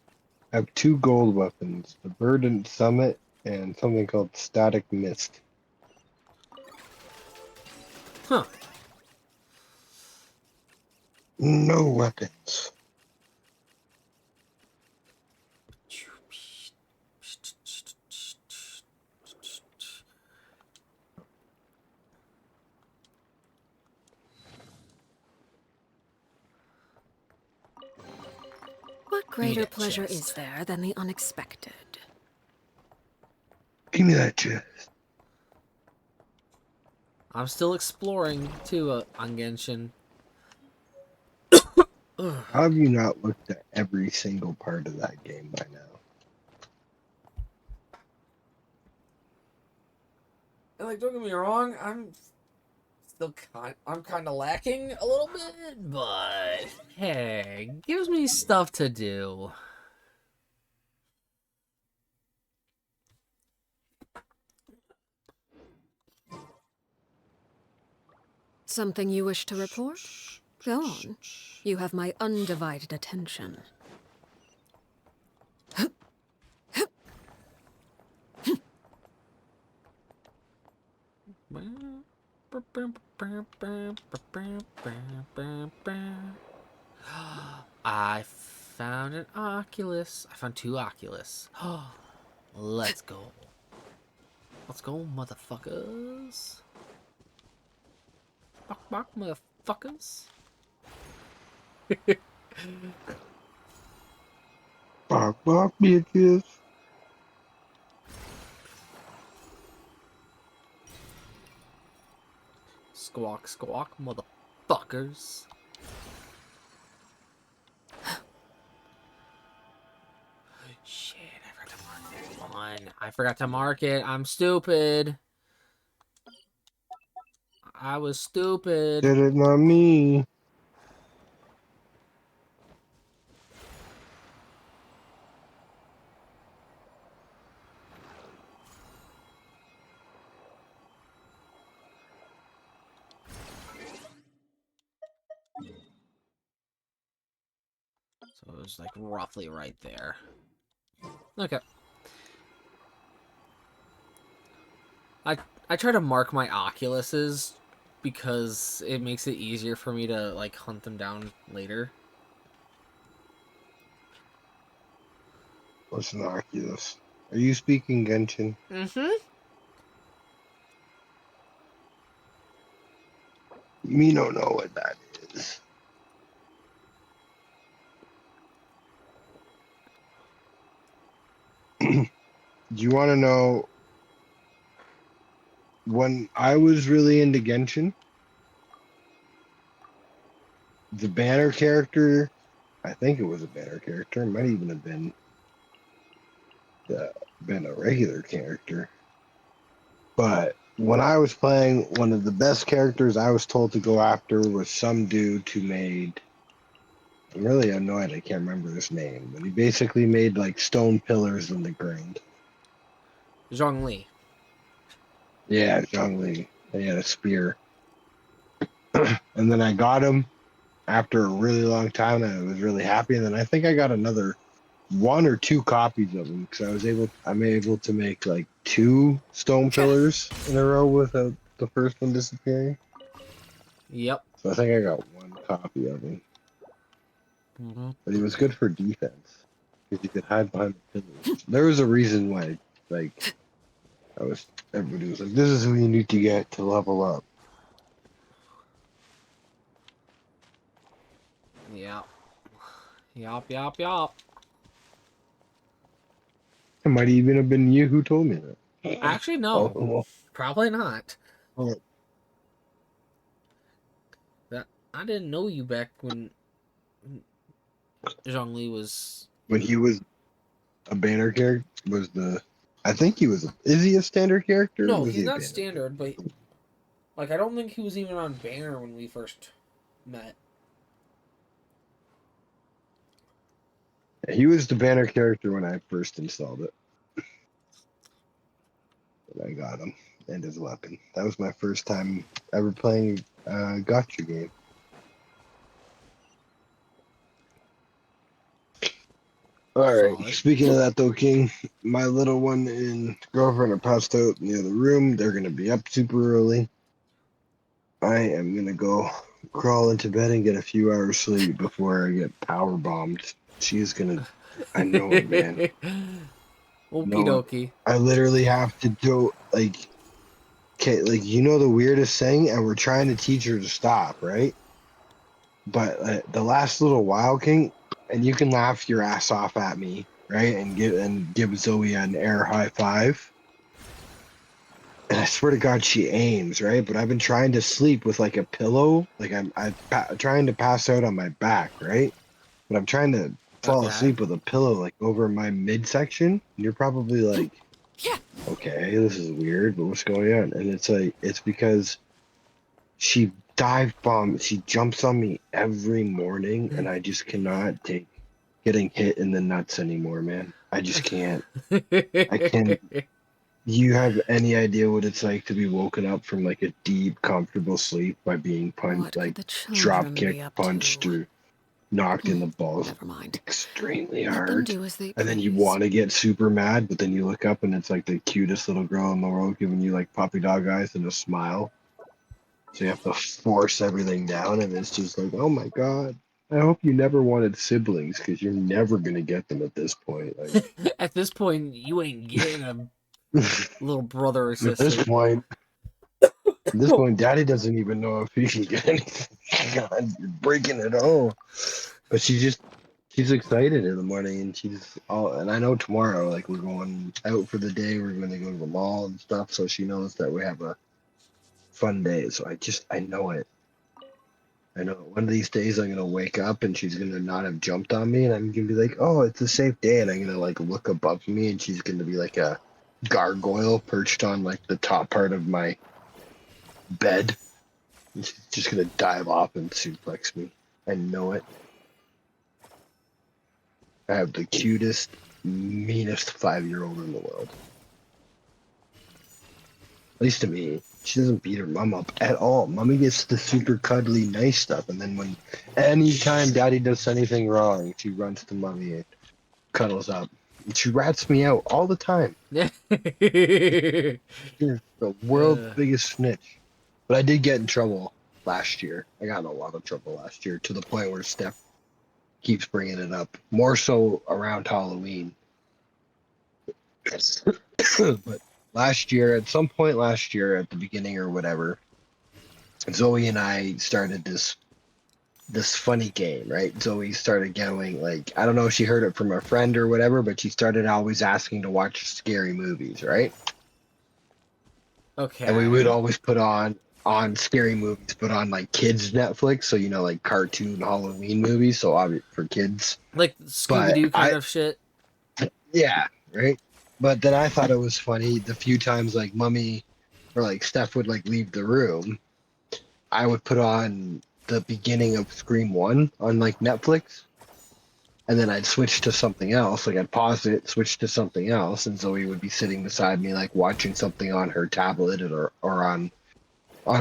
I have 2 gold weapons, the Verdant Summit and something called Static Mist. Huh. No weapons. What greater that pleasure chest. is there than the unexpected? Give me that chest. I'm still exploring, too, on Genshin. How have you not looked at every single part of that game by now? And, like, don't get me wrong, I'm kind of lacking a little bit, but hey, gives me stuff to do. Something you wish to report? Go on. You have my undivided attention. I found an Oculus. I found 2 Oculus. Let's go. Let's go, motherfuckers. Fuck, motherfuckers. Bark, bark, bitches. Squawk, squawk, motherfuckers. Shit, I forgot to mark that one. I forgot to mark it. I'm stupid. I was stupid. Did it not me? So it was like roughly right there. Okay. I try to mark my Oculuses because it makes it easier for me to like hunt them down later. What's an Oculus? Are you speaking Genshin? Mm-hmm. Me don't know what that is. Do you want to know when I was really into Genshin? The banner character, I think it was a banner character. It might even have been a regular character. But when I was playing, one of the best characters I was told to go after was some dude who made. I'm really annoyed I can't remember his name, but he basically made like stone pillars in the ground. Zhongli. Yeah, Zhongli. He had a spear. And then I got him after a really long time, and I was really happy. And then I think I got another one or two copies of him because I'm able to make like two stone pillars in a row without the first one disappearing. Yep. So I think I got one copy of him. But he was good for defense because you could hide behind the pillars. There was a reason why, like, everybody was like, "This is who you need to get to level up." Yep. Yep. It might even have been you who told me that. Actually, no. Oh, Probably not. well, That I didn't know you back when Zhongli was. when he was a banner character, I think he was. Is he a standard character? Or No, was he's he a not banner standard, but character? like I don't think he was even on banner when we first met. He was the banner character when I first installed it. And I got him and his weapon. That was my first time ever playing a gotcha game. All right. Solid. Speaking of that, though, King, my little one and girlfriend are passed out in the other room. They're gonna be up super early. I am gonna go crawl into bed and get a few hours sleep before I get power bombed. She's gonna. I know it, man. Okie No, dokie. I literally have to do like, okay, like you know the weirdest thing, and we're trying to teach her to stop, right? But the last little while, King, and you can laugh your ass off at me, right? And give Zoe an air high five. And I swear to God, she aims, right? But I've been trying to sleep with like a pillow, like trying to pass out on my back, right? But I'm trying to fall Okay. asleep with a pillow like over my midsection. And you're probably like, okay, this is weird, but what's going on? And it's like, it's because she she jumps on me every morning, and I just cannot take getting hit in the nuts anymore, man. I just can't. I can. You have any idea what it's like to be woken up from like a deep, comfortable sleep by being punched, What could like the drop children kick, be up punched, to? or knocked in the balls Never mind. extremely Let them hard? do as they And then you please. want to get super mad, but then you look up and it's like the cutest little girl in the world giving you like puppy dog eyes and a smile. So you have to force everything down, and it's just like, oh my God. I hope you never wanted siblings because you're never gonna get them at this point. Like At this point, you ain't getting a at little brother or this sister. point, Daddy doesn't even know if he can get anything. God, you're breaking it all. But she's excited in the morning, and she's all. And I know tomorrow, like we're going out for the day. We're going to go to the mall and stuff. So she knows that we have a fun day. So I know it. I know one of these days I'm gonna wake up and she's gonna not have jumped on me, and I'm gonna be like, "Oh, it's a safe day," and I'm gonna like look above me, and she's gonna be like a gargoyle perched on like the top part of my bed, and she's just gonna dive off and suplex me. I know it. I have the cutest, meanest 5-year-old in the world. At least to me. She doesn't beat her mom up at all. Mommy gets the super cuddly, nice stuff, and then when anytime Daddy does anything wrong, she runs to Mommy and cuddles up. And she rats me out all the time. She's the world's biggest snitch. But I did get in trouble last year. I got in a lot of trouble last year to the point where Steph keeps bringing it up. More so around Halloween. But last year, at some point last year, at the beginning or whatever, Zoe and I started this funny game, right? Zoe started going like, I don't know if she heard it from a friend or whatever, but she started always asking to watch scary movies, right? Okay. And we would always put on scary movies, put on like kids Netflix, so like cartoon Halloween movies, so obvious for kids. Like Scooby But Doo kind of shit. yeah, right. But then I thought it was funny the few times like Mummy or like Steph would like leave the room, I would put on the beginning of Scream 1 on like Netflix, and then I'd switch to something else. Like I'd pause it, switch to something else, and Zoe would be sitting beside me, like watching something on her tablet or on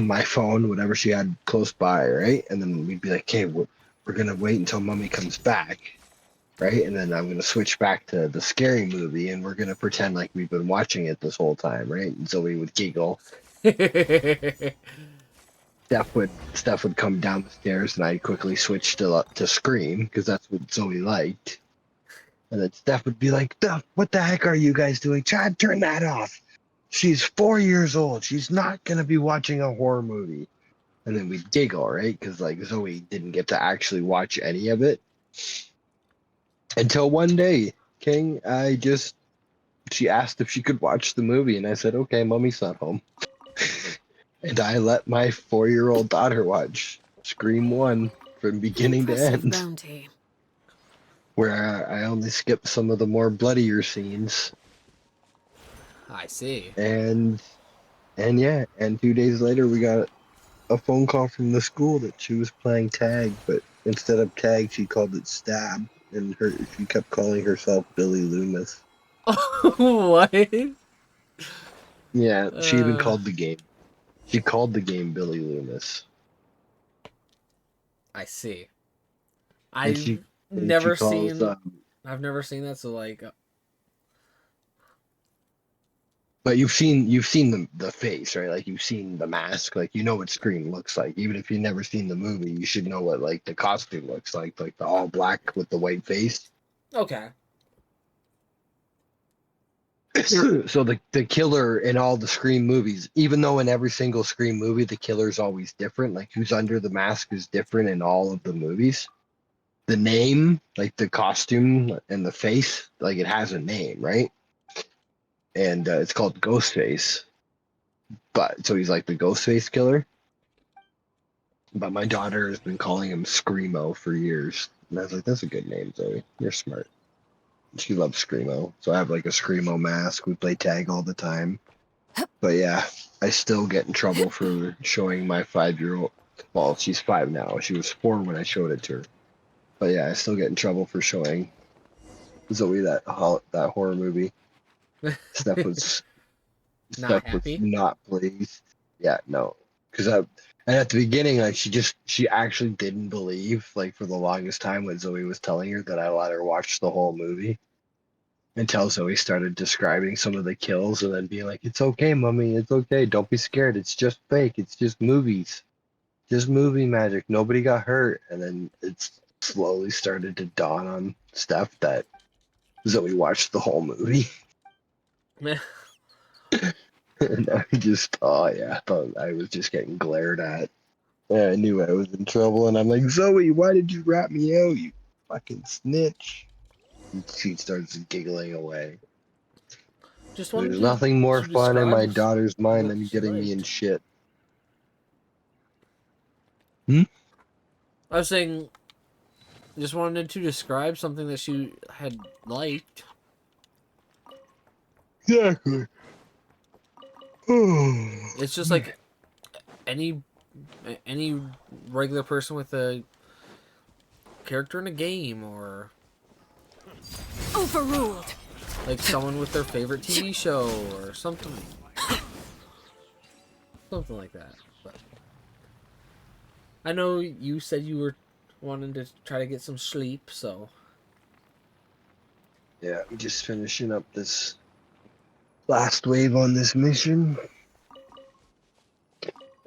my phone, whatever she had close by, right? And then we'd be like, okay, we're gonna wait until Mummy comes back, right? And then I'm gonna switch back to the scary movie, and we're gonna pretend like we've been watching it this whole time, right? And Zoe would giggle. Steph would come down the stairs, and I'd quickly switch to Scream because that's what Zoe liked. And then Steph would be like, "What the heck are you guys doing? Chad, turn that off. She's 4 years old. She's not gonna be watching a horror movie." And then we'd giggle, right? Because like Zoe didn't get to actually watch any of it until one day, King. She asked if she could watch the movie, and I said, "Okay, Mummy's not home." And I let my 4-year-old daughter watch Scream 1 from beginning to Impressive end, bounty. where I only skipped some of the more bloodier scenes. I see. And yeah, and 2 days later we got a phone call from the school that she was playing tag, but instead of tag, she called it stab, and she kept calling herself Billy Loomis. What? Yeah, she even called the game. She called the game Billy Loomis. I see. And I've she never calls seen. I've never seen that. So like, but you've seen the face, right? Like you've seen the mask, like you know what Scream looks like. Even if you've never seen the movie, you should know what like the costume looks like the all black with the white face. okay. So the killer in all the Scream movies, even though in every single Scream movie the killer's always different, like who's under the mask is different in all of the movies. The name, like the costume and the face, like it has a name, right? And it's called Ghostface. But so he's like the Ghostface killer. But my daughter has been calling him Screamo for years. And I was like, that's a good name, Zoe. You're smart. She loves Screamo. So I have like a Screamo mask. We play tag all the time. But yeah, I still get in trouble for showing my 5-year-old. Well, she's 5 now. She was 4 when I showed it to her. But yeah, I still get in trouble for showing Zoe that horror movie. Steph was Not Steph was happy. not pleased. Yeah, no, because and at the beginning, like she actually didn't believe, like for the longest time when Zoe was telling her that I let her watch the whole movie until Zoe started describing some of the kills and then being like, "It's okay, Mummy, it's okay. Don't be scared. It's just fake. It's just movies, just movie magic. Nobody got hurt." And then slowly started to dawn on Steph that Zoe watched the whole movie. And I just, oh yeah, I thought I was just getting glared at. And I knew I was in trouble, and I'm like, Zoe, why did you rat me out, you fucking snitch? And she starts giggling away. Just wanted There's nothing more to fun in my describe daughter's mind what than she getting me in liked. shit. I was saying, just wanted to describe something that she had liked. Exactly. It's just like any regular person with a character in a game, or Overruled. like someone with their favorite TV show or something like that. But I know you said you were wanting to try to get some sleep, so Yeah, I'm just finishing up this last wave on this mission.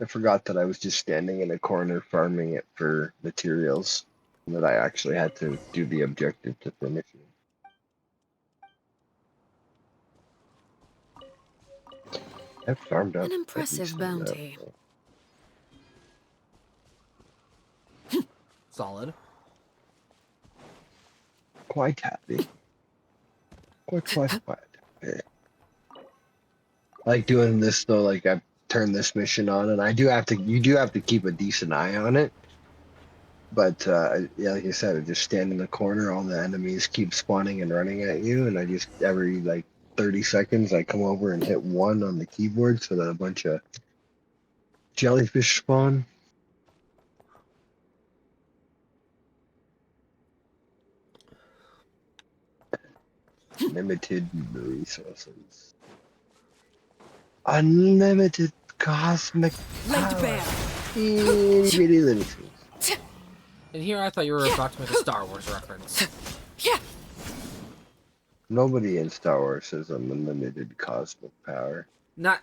I forgot that I was just standing in a corner farming it for materials, and that I actually had to do the objective to finish it. I've farmed up An a impressive decent amount, bounty. so solid. quite happy. Quite happy. I like doing this though, like I've turned this mission on, and you do have to keep a decent eye on it. But yeah, like I said, I just stand in the corner, all the enemies keep spawning and running at you, and I just every like 30 seconds I come over and hit 1 on the keyboard so that a bunch of jellyfish spawn. Limited resources. Unlimited cosmic Laid power. bare. Itty little things. And here I thought you were about to make a Star Wars reference. Nobody in Star Wars has unlimited cosmic power. Not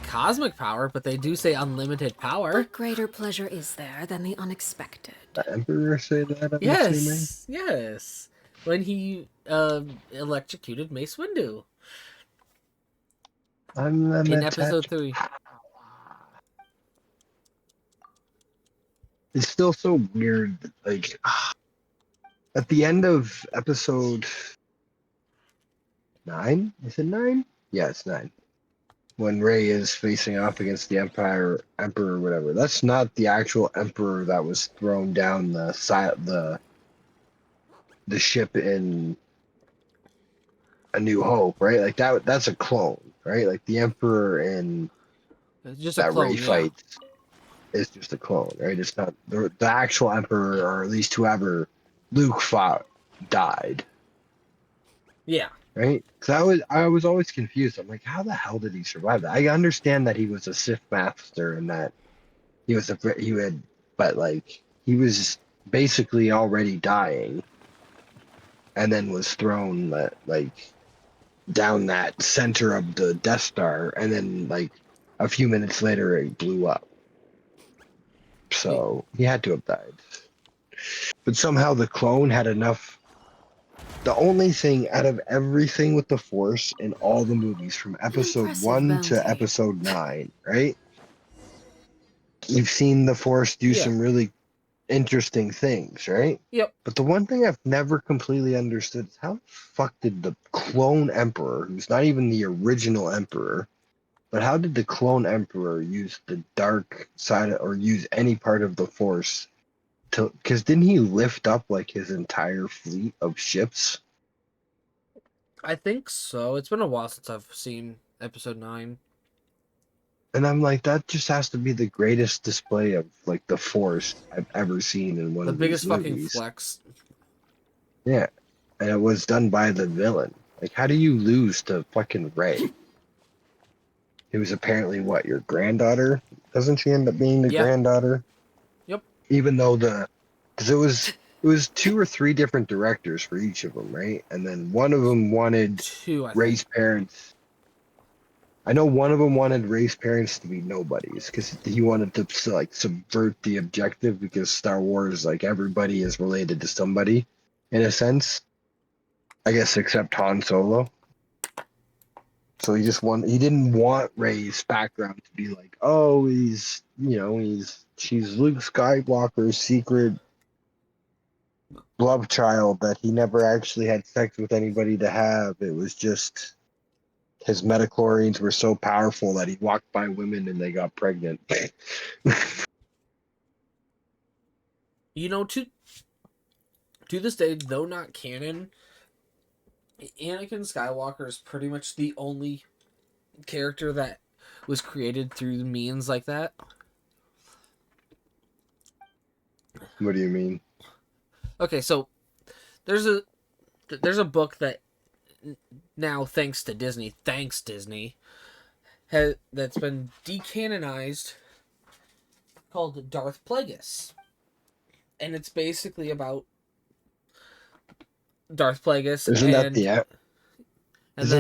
cosmic power, but they do say unlimited power. What greater pleasure is there than the unexpected? The Emperor say that, I'm assuming? Yes. When he electrocuted Mace Windu Unlimited. in Episode 3. It's still so weird. Like, at the end of Episode 9? Is it 9? Yeah, it's 9. When Rey is facing off against the Emperor, or whatever. That's not the actual Emperor that was thrown down the ship in A New Hope, right? Like that's a clone, right? Like the Emperor in It's just a that clone, Rey yeah. fights is just a clone, right? It's not the actual Emperor, or at least whoever Luke fought died. Yeah. Right? Because I was always confused. I'm like, how the hell did he survive that? I understand that he was a Sith master and that he was but like he was basically already dying, and then was thrown like down that center of the Death Star, and then like a few minutes later it blew up. So he had to have died. But somehow the clone had enough. The only thing out of everything with the Force in all the movies from episode 1 to bounty. episode 9, right? You've seen the Force do some really interesting things, right? Yep. But the one thing I've never completely understood is how the fuck did the clone Emperor, who's not even the original Emperor, but how did the clone Emperor use the dark side or use any part of the Force to? Because didn't he lift up like his entire fleet of ships? I think so. It's been a while since I've seen Episode 9. And I'm like, that just has to be the greatest display of like the Force I've ever seen in one The of these biggest fucking movies. flex. Yeah, and it was done by the villain. Like, how do you lose to fucking Rey? It was apparently what, your granddaughter? Doesn't she end up being the granddaughter? Yep. Even though because it was 2 or 3 different directors for each of them, right? And then one of them wanted Two, I Rey's think. parents. I know one of them wanted Rey's parents to be nobodies because he wanted to like subvert the objective because Star Wars, like everybody is related to somebody in a sense. I guess except Han Solo. So he didn't want Rey's background to be like, oh, she's Luke Skywalker's secret love child that he never actually had sex with anybody to have. It was just his metachlorians were so powerful that he walked by women and they got pregnant. You know, to this day, though not canon, Anakin Skywalker is pretty much the only character that was created through means like that. What do you mean? Okay, so there's a book that now, thanks Disney, that's been decanonized called Darth Plagueis, and it's basically about Darth Plagueis. Isn't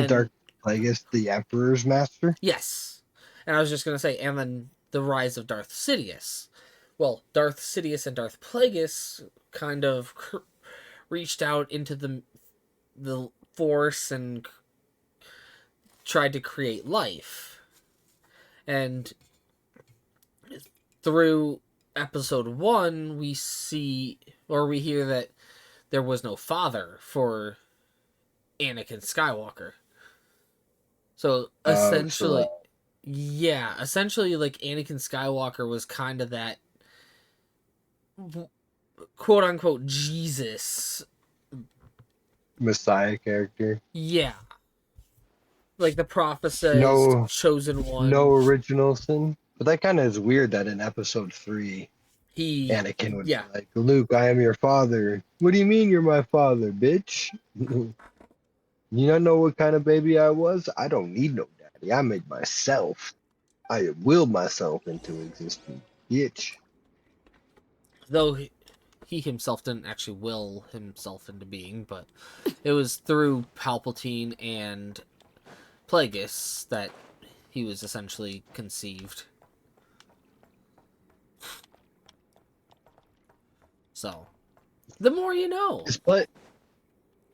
Darth Plagueis the Emperor's master? Yes, and I was just gonna say, and then the rise of Darth Sidious. Well, Darth Sidious and Darth Plagueis kind of reached out into the Force and tried to create life. And through episode 1, we hear that there was no father for Anakin Skywalker. So essentially, essentially, like, Anakin Skywalker was kind of that quote unquote Jesus Messiah character. Yeah. Like the prophesized chosen one. No original sin. But that kind of is weird that in episode 3, Anakin would be like, Luke, I am your father. What do you mean you're my father, bitch? You don't know what kind of baby I was? I don't need no daddy. I made myself. I willed myself into existence, bitch. Though he himself didn't actually will himself into being, but it was through Palpatine and Plagueis that he was essentially conceived. So, the more you know.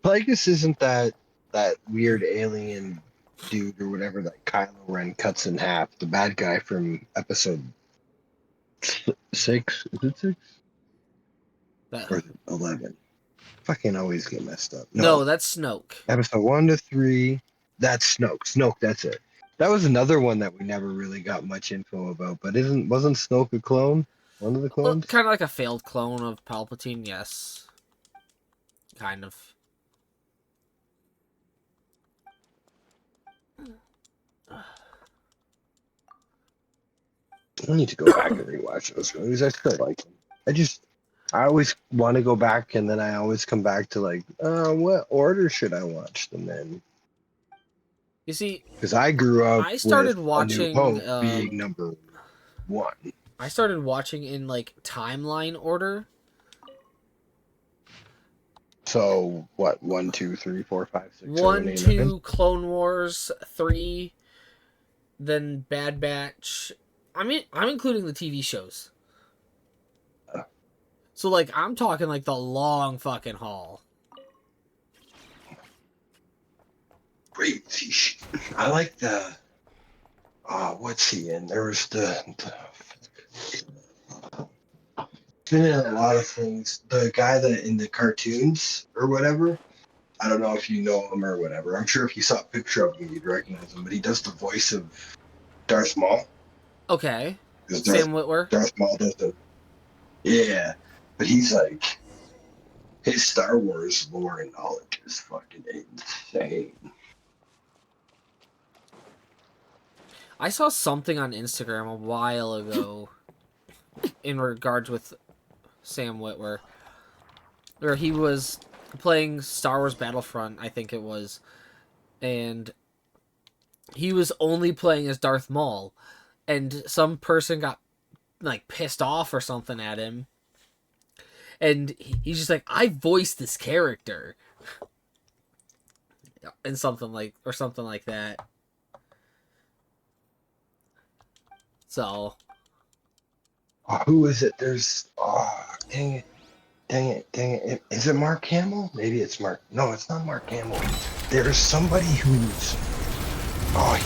Plagueis isn't that weird alien dude or whatever that Kylo Ren cuts in half. The bad guy from episode 6. Is it 6? Or is it 11? Fucking always get messed up. No, that's Snoke. Episode 1 to 3. That's Snoke. Snoke, that's it. That was another one that we never really got much info about. But wasn't Snoke a clone? One of the clones? Kind of like a failed clone of Palpatine, yes. Kind of. I need to go back and rewatch those movies. I still like them. I always want to go back, and then I always come back to like, what order should I watch them in? You see, because I grew up. I started with watching A New Hope being number 1. I started watching in like timeline order. So what? 1, 2, 3, 4, 5, 6, 1, 7, 8, 2, 9? Clone Wars, 3, then Bad Batch. I mean, I'm including the TV shows. So like, I'm talking like the long fucking haul. Crazy shit. I like the. What's he in? There was been in a lot of things. The guy that in the cartoons or whatever. I don't know if you know him or whatever. I'm sure if you saw a picture of him, you'd recognize him. But he does the voice of Darth Maul. Okay. Sam Witwer. Darth Maul does the. Yeah, but he's like, his Star Wars lore and knowledge is fucking insane. I saw something on Instagram a while ago in regards with Sam Witwer, where he was playing Star Wars Battlefront, I think it was, and he was only playing as Darth Maul, and some person got like pissed off or something at him, and he's just like, I voiced this character, and something like that. So Oh, who is it? There's dang it, dang it, dang it. Is it Mark Hamill? Maybe it's Mark. No, it's not Mark Hamill. There's somebody who's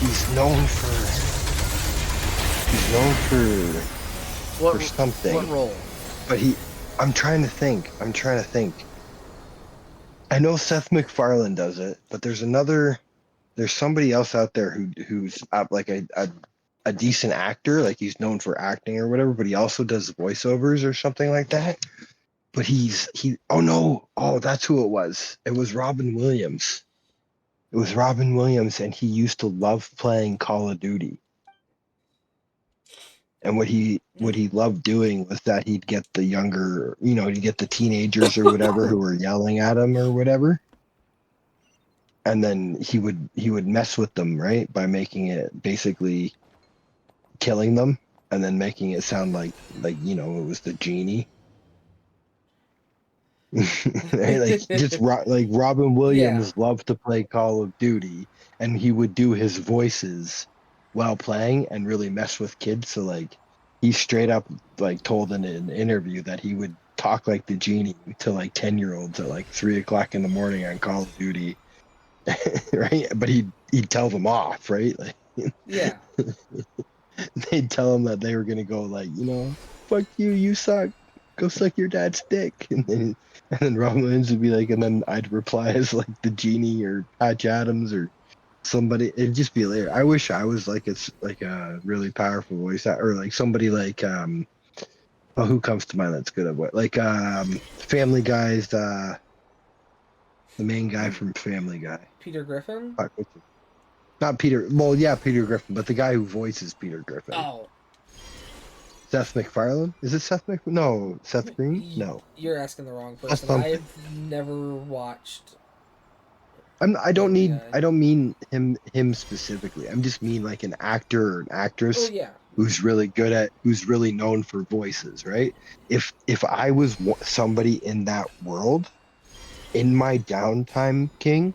he's known for what something. role? But I'm trying to think. I know Seth MacFarlane does it, but there's somebody else out there who's like a decent actor, like he's known for acting or whatever, but he also does voiceovers or something like that. But oh no, oh, that's who it was. It was Robin Williams. It was Robin Williams, and he used to love playing Call of Duty. And what he loved doing was that he'd get the younger, he'd get the teenagers or whatever who were yelling at him or whatever, and then he would mess with them, right, by making it basically killing them and then making it sound like it was the genie. Right? Like just like Robin Yeah. Williams loved to play Call of Duty, and he would do his voices while playing and really mess with kids. So like he straight up like told in an interview that he would talk like the genie to like 10-year-olds at like 3 o'clock in the morning on Call of Duty. Right? But he'd tell them off, right? Like Yeah. they'd tell him that they were gonna go like, fuck you, you suck. Go suck your dad's dick. And then Robin Williams would be like, and then I'd reply as like the genie or Patch Adams or somebody. It'd just be hilarious. I wish I was like it's like a really powerful voice or like somebody like who comes to mind that's good at what like Family Guy's the main guy from Family Guy. Peter Griffin? Fuck, not Peter. Well, yeah, Peter Griffin, but the guy who voices Peter Griffin. Oh. Seth MacFarlane? Is it Seth Mac? No, Seth Green? No, You're asking the wrong that's person. something. I've never watched I don't Family need. Guy. I don't mean him specifically. I'm just mean like an actor or an Oh actress yeah. who's really good at, who's really known for voices, right? If I was somebody in that world, in my downtime, King,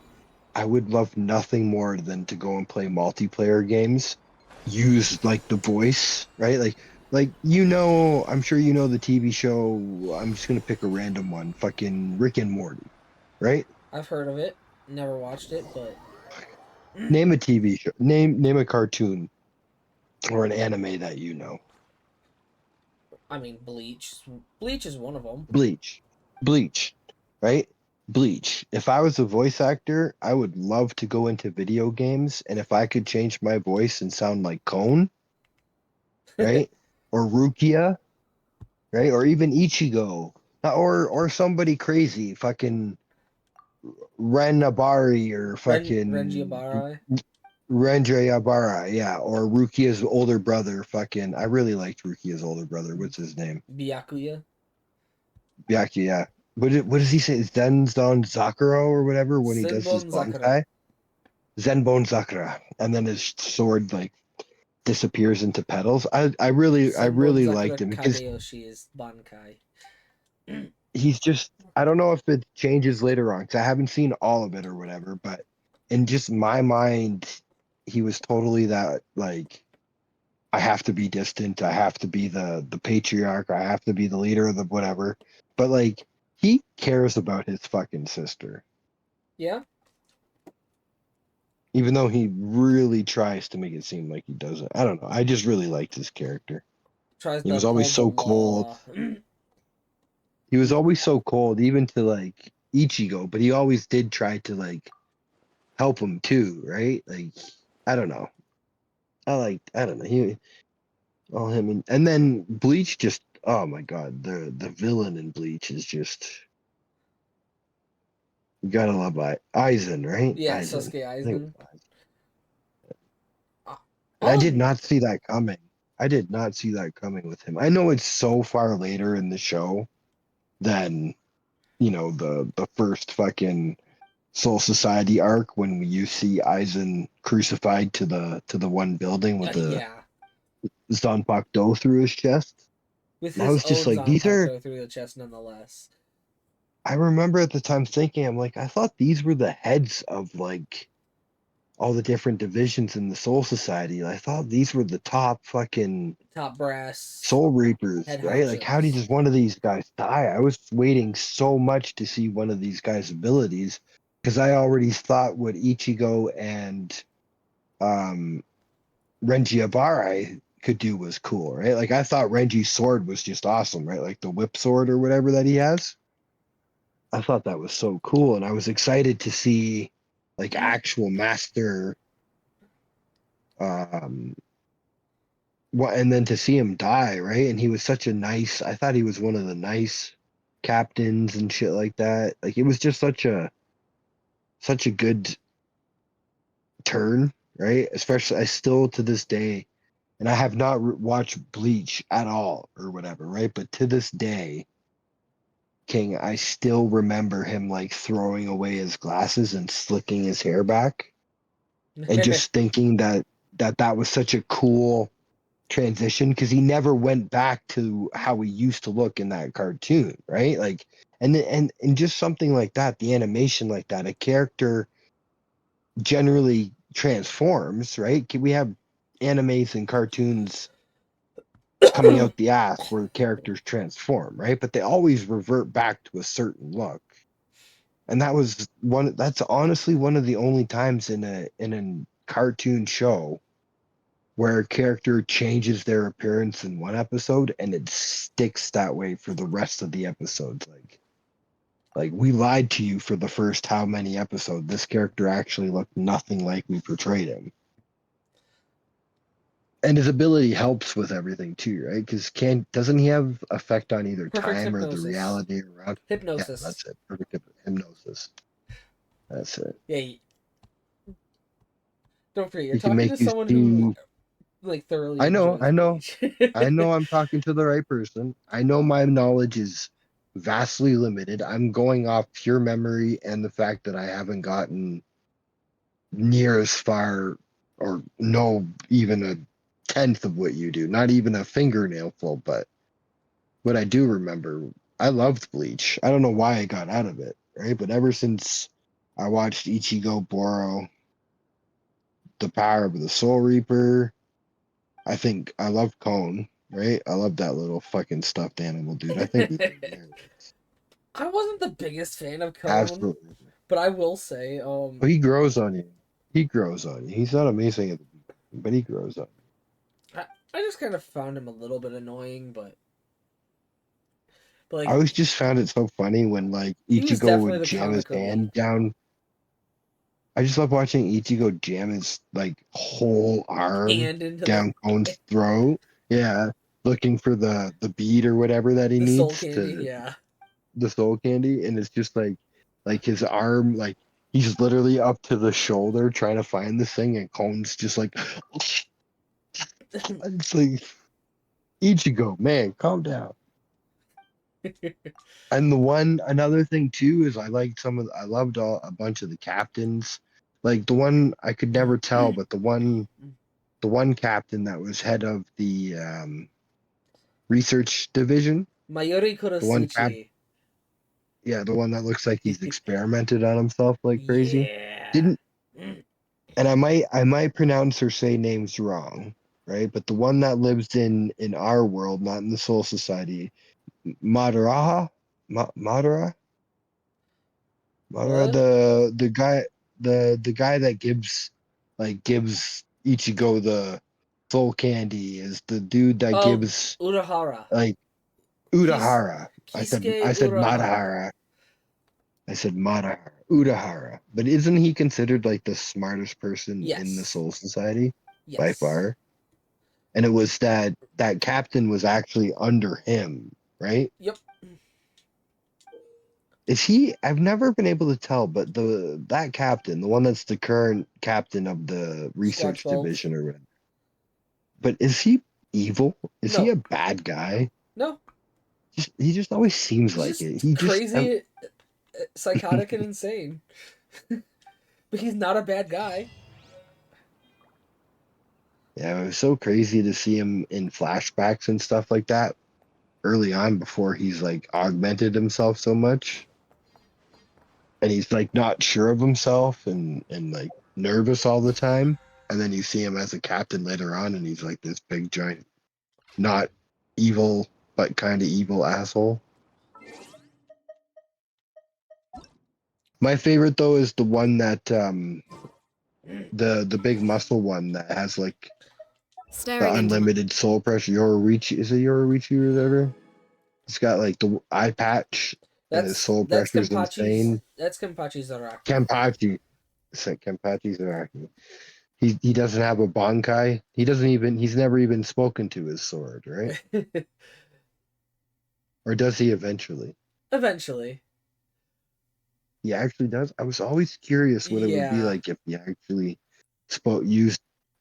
I would love nothing more than to go and play multiplayer games, use like the voice, right? Like I'm sure you know the TV show. I'm just gonna pick a random one, fucking Rick and Morty, right? I've heard of it. Never watched it, but Name a TV show. Name a cartoon or an anime that you know. I mean Bleach. Bleach is one of them. Bleach, Bleach, right? Bleach. If I was a voice actor, I would love to go into video games, and if I could change my voice and sound like Cone, right? Or Rukia, right? Or even Ichigo, or somebody crazy, fucking Ren Abari or Renji fucking Abara. Rendre Abara, yeah, or Rukia's older brother, fucking. I really liked Rukia's older brother. What's his name? Byakuya. Byaki, yeah. What does he say? Zenzon Zakuro or whatever when he does his Senbon Zakura. bankai? Zenbone Zakura, and then his sword like disappears into petals. I really Senbon liked Zakura him because Kageyoshi is Bankai. he's just, I don't know if it changes later on because I haven't seen all of it or whatever, but in just my mind, he was totally that like I have to be distant, I have to be the patriarch, I have to be the leader of the whatever. But like he cares about his fucking sister. Yeah. Even though he really tries to make it seem like he doesn't. I don't know. I just really liked his character. Tries He to was always uphold the so cold. law. He was always so cold, even to like Ichigo, but he always did try to like help him too, right? Like, I don't know. I don't know. All him and then Bleach just, oh my god, the villain in Bleach is just, you gotta love Aizen, right? Yeah, Aizen. Sasuke I think it Aizen. was Aizen. Uh, And I did Um, not see that coming. I did not see that coming with him. I know it's so far later in the show than, the first fucking Soul Society arc when you see Aizen crucified to the one building with the yeah, Zanpakuto through his chest. with And I his was just own like, these are, Zanpakuto through the chest, nonetheless. I remember at the time thinking, I'm like, I thought these were the heads of like all the different divisions in the Soul Society. I thought these were the top fucking Top brass Soul Reapers, head right? Like, how did honchos. just one of these guys die? I was waiting so much to see one of these guys' abilities because I already thought what Ichigo and um, Renji Abarai could do was cool, right? Like, I thought Renji's sword was just awesome, right? Like the whip sword or whatever that he has. I thought that was so cool, and I was excited to see like actual master um what and then to see him die, right? And he was such a nice I thought he was one of the nice captains and shit like that. Like it was just such a good turn, right? Especially I still to this day and I have not watched Bleach at all or whatever, right? But to this day, King, I still remember him like throwing away his glasses and slicking his hair back and just thinking that was such a cool transition because he never went back to how he used to look in that cartoon, right? Like, and just something like that, the animation like that, a character generally transforms, right? We have animes and cartoons coming out the ass where characters transform, right? But they always revert back to a certain look. And that's honestly one of the only times in a cartoon show where a character changes their appearance in one episode and it sticks that way for the rest of the episodes. Like we lied to you for the first how many episodes. This character actually looked nothing like we portrayed him. And his ability helps with everything too, right? Because doesn't he have effect on either Perfect time or the hypnosis. reality around? Yeah, Hypnosis. that's it. Perfect hypnosis. That's it. Yeah. Don't forget, you're He can talking to make you someone who see. like thoroughly I know, enjoys I know, Bleach. I know. I'm talking to the right person. I know my knowledge is vastly limited. I'm going off pure memory and the fact that I haven't gotten near as far or know even a tenth of what you do. Not even a fingernail full, but what I do remember, I loved Bleach. I don't know why I got out of it, right? But ever since I watched Ichigo borrow the power of the Soul Reaper, I think I love Cone, right? I love that little fucking stuffed animal dude. I think he's hilarious. I wasn't the biggest fan of Cone, Absolutely. but I will say, But he grows on you. He grows on you. He's not amazing at the beginning, but he grows on you. I just kind of found him a little bit annoying, but I like always just found it so funny when like he was Ichigo definitely would the jam his comic relief. hand down. I just love watching Ichigo jam his like whole arm Hand into down Kone's throat. Yeah, looking for the bead or whatever that he the soul needs candy, to yeah. the soul candy, and it's just like his arm like he's literally up to the shoulder trying to find this thing, and Kone's just like it's like Ichigo, man, calm down. And another thing too is I loved a bunch of the captains. Like the one I could never tell, but the one captain that was head of the research division, Mayuri the one cap, Kurosuchi. yeah, the one that looks like he's experimented on himself like crazy. Yeah. Didn't and I might pronounce or say names wrong, right? But the one that lives in our world, not in the Soul Society, Madara, Madara. What? The guy that gives Ichigo the soul candy is the dude that Oh, gives Urahara. like Kis Urahara. Kisuke I said Urahara. Madara. I said Madara. Urahara. But isn't he considered like the smartest person in the Yes. Soul Society by Yes. far? And it was that captain was actually under him, right? Yep. Is he? I've never been able to tell, but that captain, the one that's the current captain of the Squad research 12. division or whatever, but is he evil? Is he No. a bad guy? No. He just always seems He's like it. just crazy, psychotic, and insane. But he's not a bad guy. Yeah, it was so crazy to see him in flashbacks and stuff like that early on before he's like augmented himself so much, and he's like not sure of himself and like nervous all the time, and then you see him as a captain later on, and he's like this big giant, not evil but kind of evil asshole. My favorite though is the one that the big muscle one that has like the Staring into my... unlimited soul pressure. Yororichi, is it Yororichi or whatever? He's got like the eye patch and his soul That's pressure is Kenpachi's. insane. That's Kenpachi's Zaraki. Kenpachi, Kenpachi's Iraqi. He doesn't have a bankai. He doesn't even. He's never even spoken to his sword, right? Or does he eventually? Eventually. He actually does. I was always curious what it would be Yeah. like if he actually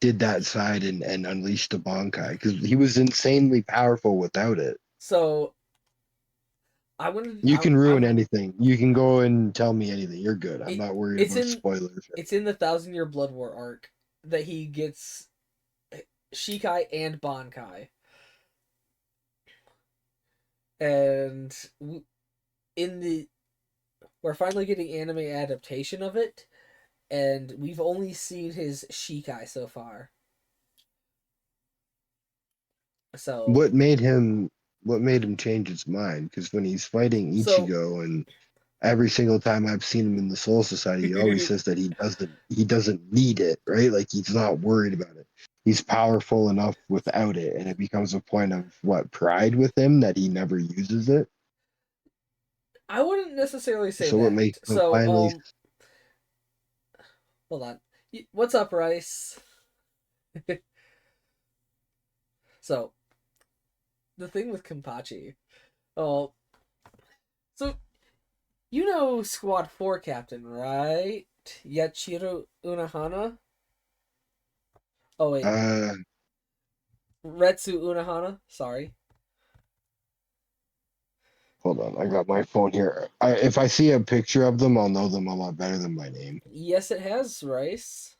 did that side and unleashed the bankai, because he was insanely powerful without it. So I wanted. You can ruin anything. You can go and tell me anything. You're good. I'm not worried It's about in. spoilers. It's in the 1,000-Year Blood War arc that he gets Shikai and Bankai, and in the we're finally getting anime adaptation of it, and we've only seen his Shikai so far. So What made him change his mind? Because when he's fighting So- Ichigo, and every single time I've seen him in the Soul Society, he always says that he doesn't need it, right? Like he's not worried about it. He's powerful enough without it, and it becomes a point of pride with him that he never uses it. I wouldn't necessarily say So that. what makes him So finally? hold on. What's up, Rice? So the thing with Kenpachi, oh, so you know Squad 4 Captain, right? Yachiro Unahana? Oh, wait. Retsu Unahana? Sorry. Hold on, I got my phone here. If I see a picture of them, I'll know them a lot better than my name. Yes, it has, Rice.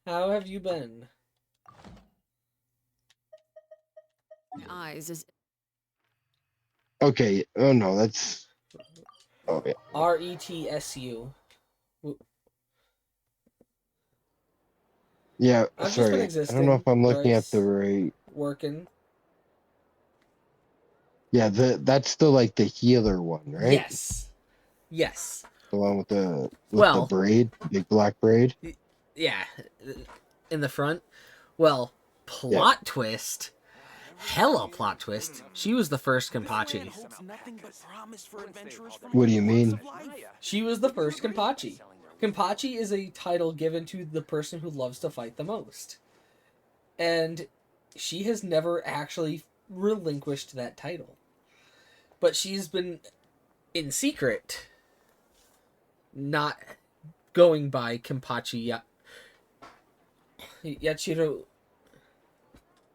How have you been? My eyes is... Okay. Oh no, that's. Oh yeah. Retsu. Yeah. I've just been Sorry. I don't know existing, if I'm looking at Rice. the right. Working. Yeah, that's the the healer one, right? Yes. Yes. The one with the Well, braid, big black braid. yeah. In the front. Well, Yeah. plot twist. Hella plot twist. She was the first Kenpachi. What do you mean? She was the first Kenpachi. Kenpachi is a title given to the person who loves to fight the most. And she has never actually relinquished that title. But she's been in secret, not going by Kenpachi Yachiro.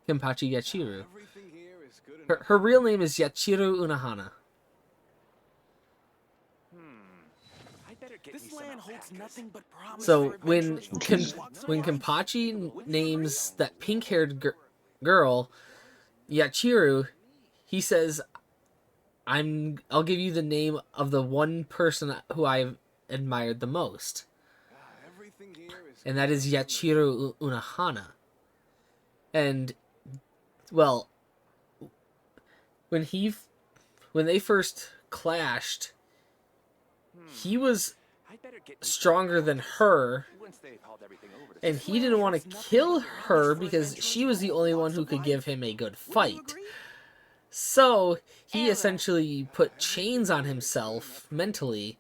Kenpachi Yachiro. Her real name is Yachiro Unahana. So when Kenpachi names that pink-haired girl Yachiru, he says, I'll give you the name of the one person who I've admired the most. And that is Yachiro Unahana. And well, when they first clashed, he was stronger than her, and he didn't want to kill her because she was the only one who could give him a good fight. So he essentially put chains on himself mentally,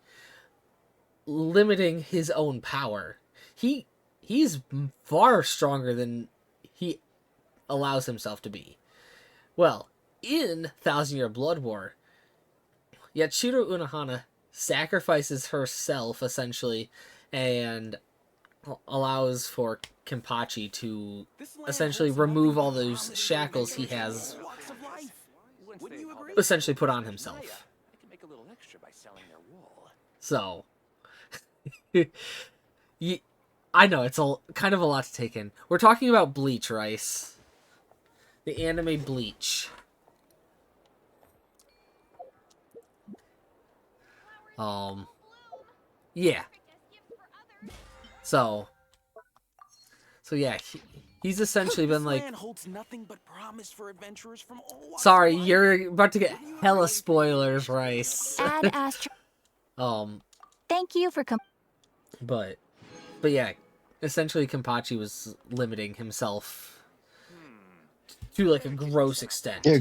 limiting his own power. He's far stronger than he allows himself to be. Well, in 1,000-Year Blood War, Yachiro Unahana sacrifices herself, essentially, and allows for Kenpachi to essentially remove all those shackles he has essentially put on himself. So, I know, it's kind of a lot to take in. We're talking about Bleach, Rice. The anime Bleach. Yeah. So, So yeah, he's essentially been like, land holds nothing but promise for adventurers from all walks sorry, of life. you're about to get Wouldn't you hella agree? spoilers, Rice. Ad Astra. Thank you for But yeah, essentially Kenpachi was limiting himself to like a gross extent. Yeah,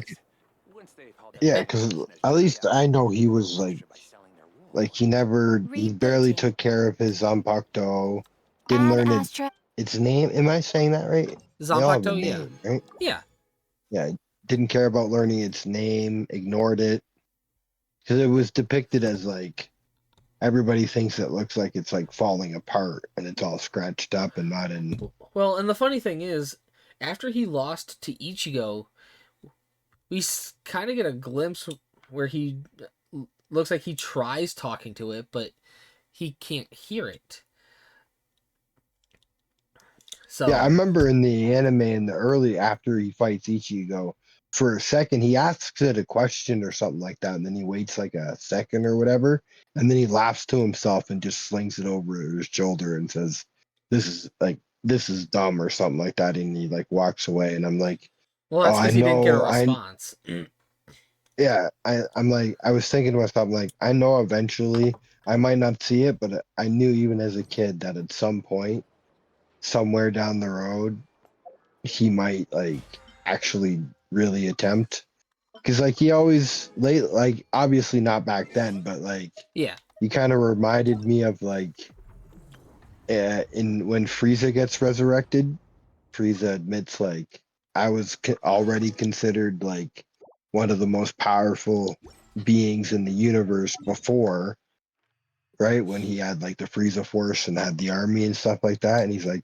Once they've held yeah, their because business at least down, I know he was by selling their wool. he barely Rebooting. took care of his Zanpakuto. Didn't Ad learn Astra. its name. Am I saying that right? They all have a Zanpakuto, yeah. name, right? Yeah. Yeah, didn't care about learning its name, ignored it. Because it was depicted as like everybody thinks it looks like it's like falling apart and it's all scratched up and not in. Well, and the funny thing is, after he lost to Ichigo, we kind of get a glimpse where he looks like he tries talking to it, but he can't hear it. So Yeah, I remember in the anime in the early after he fights Ichigo, for a second he asks it a question or something like that, and then he waits like a second or whatever, and then he laughs to himself and just slings it over his shoulder and says, this is dumb" or something like that, and he like walks away, and I'm like, well, oh, that's I because he didn't get a know, response. I'm like, I was thinking to myself, I'm like, I know eventually I might not see it, but I knew even as a kid that at some point, somewhere down the road, he might like actually really attempt. Because like he always late, like obviously not back then, but like Yeah. he kind of reminded me of like in when Frieza gets resurrected, Frieza admits like I was already considered like one of the most powerful beings in the universe before, right? When he had like the Frieza Force and had the army and stuff like that. And he's like,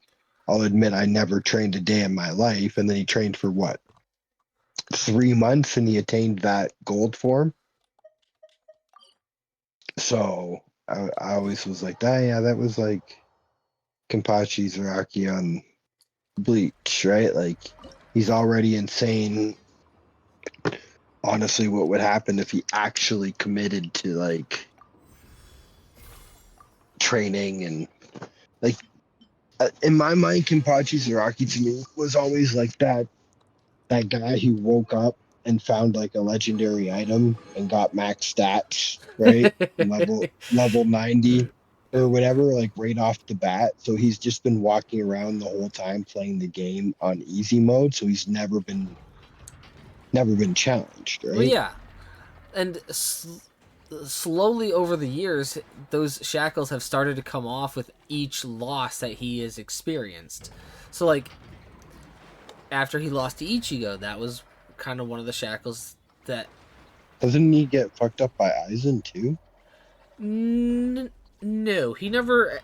I'll admit I never trained a day in my life. And then he trained for what, 3 months, and he attained that gold form. So I always was like, ah, yeah, that was like Kenpachi Zaraki on Bleach, right? Like he's already insane. Honestly, what would happen if he actually committed to like training and like in my mind, Kenpachi Zaraki to me was always like that guy who woke up and found like a legendary item and got max stats, right? Level 90 or whatever, like right off the bat. So he's just been walking around the whole time playing the game on easy mode. So he's never been challenged, Well, right? yeah. And slowly over the years, those shackles have started to come off with each loss that he has experienced. So, like, after he lost to Ichigo, that was kind of one of the shackles that... Doesn't he get fucked up by Aizen too? No, he never...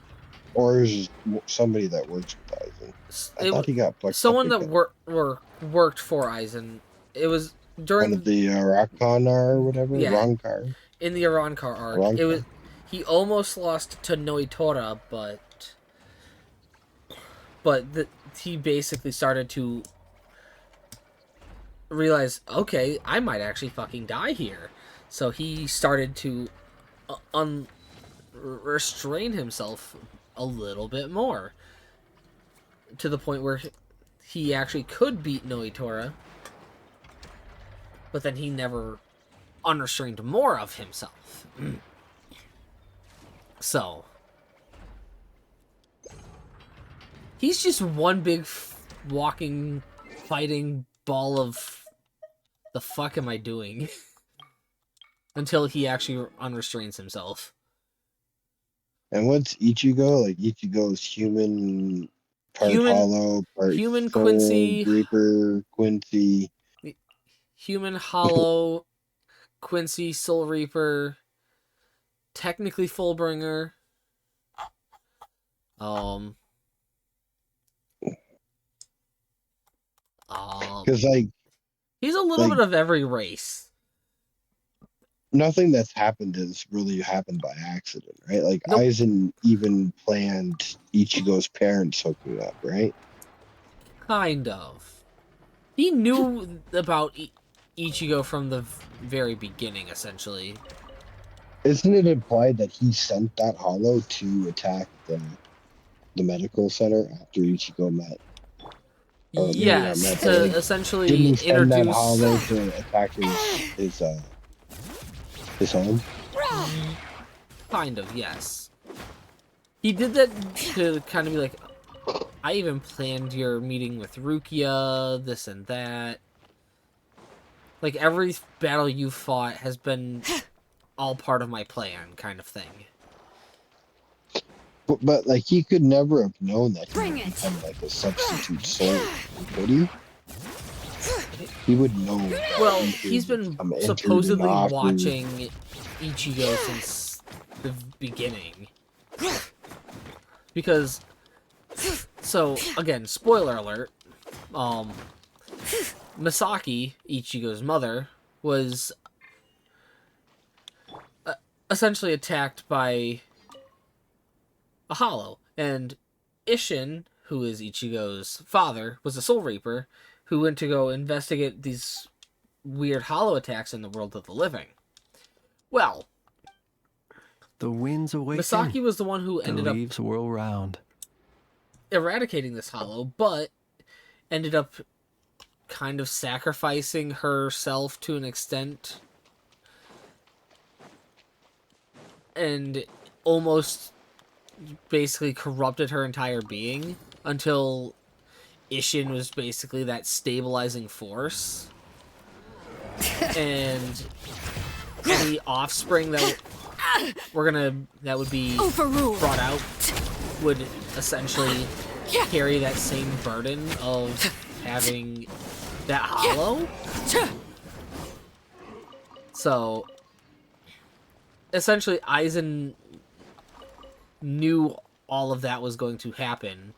Or is somebody that works with Aizen? I thought he got fucked up someone that again. worked for Aizen. It was One during... of the Rakkar or whatever? Yeah. Rankar? In the Arankar arc. Arankar. It was... He almost lost to Noitora, but he basically started to realize, okay, I might actually fucking die here. So he started to restrain himself a little bit more, to the point where he actually could beat Noitora, but then he never unrestrained more of himself. So he's just one big walking, fighting ball of the fuck am I doing? Until he actually unrestrains himself. And what's Ichigo? Like Ichigo's human, part Human- hollow, part human soul, Quincy. Reaper, Quincy. Human, hollow, Quincy, Soul Reaper, technically Fullbringer. Because like he's a little bit of every race. nothing that's happened has really happened by accident, right? Like Nope. Aizen even planned Ichigo's parents hooking up, right? Kind of. He knew about Ichigo from the very beginning, essentially. Isn't it implied that he sent that hollow to attack the medical center after Ichigo met Oh, maybe not Yes, Matt, but, to like, essentially didn't he spend that introduce. holiday to attack his home? Kind of, yes. He did that to kind of be like, I even planned your meeting with Rukia, this and that. Like, every battle you fought has been all part of my plan, kind of thing. But like, he could never have known that he would become like a substitute soul, could he? He would know that Well, he he's would been become entered supposedly and offered. watching Ichigo since the beginning. Because, so, again, spoiler alert, Misaki, Ichigo's mother, was essentially attacked by a hollow, and Ishin, who is Ichigo's father, was a Soul Reaper who went to go investigate these weird hollow attacks in the world of the living. Well, the winds awaken. Misaki was the one who ended up leaves whirl round, eradicating this hollow, but ended up kind of sacrificing herself to an extent and almost basically corrupted her entire being until Ishin was basically that stabilizing force. And any offspring that would be brought out would essentially carry that same burden of having that hollow. So essentially Aizen knew all of that was going to happen,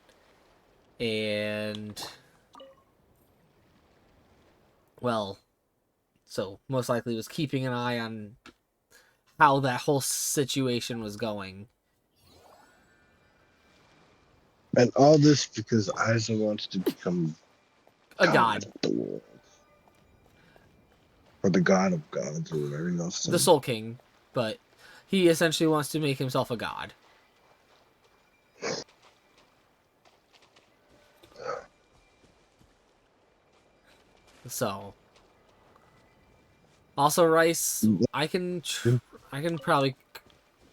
and well, so most likely was keeping an eye on how that whole situation was going. And all this because Aizen wants to become A god. of the world. Or the god of gods, or whatever you else say. The Soul King, but he essentially wants to make himself a god. So, also Rice, I can probably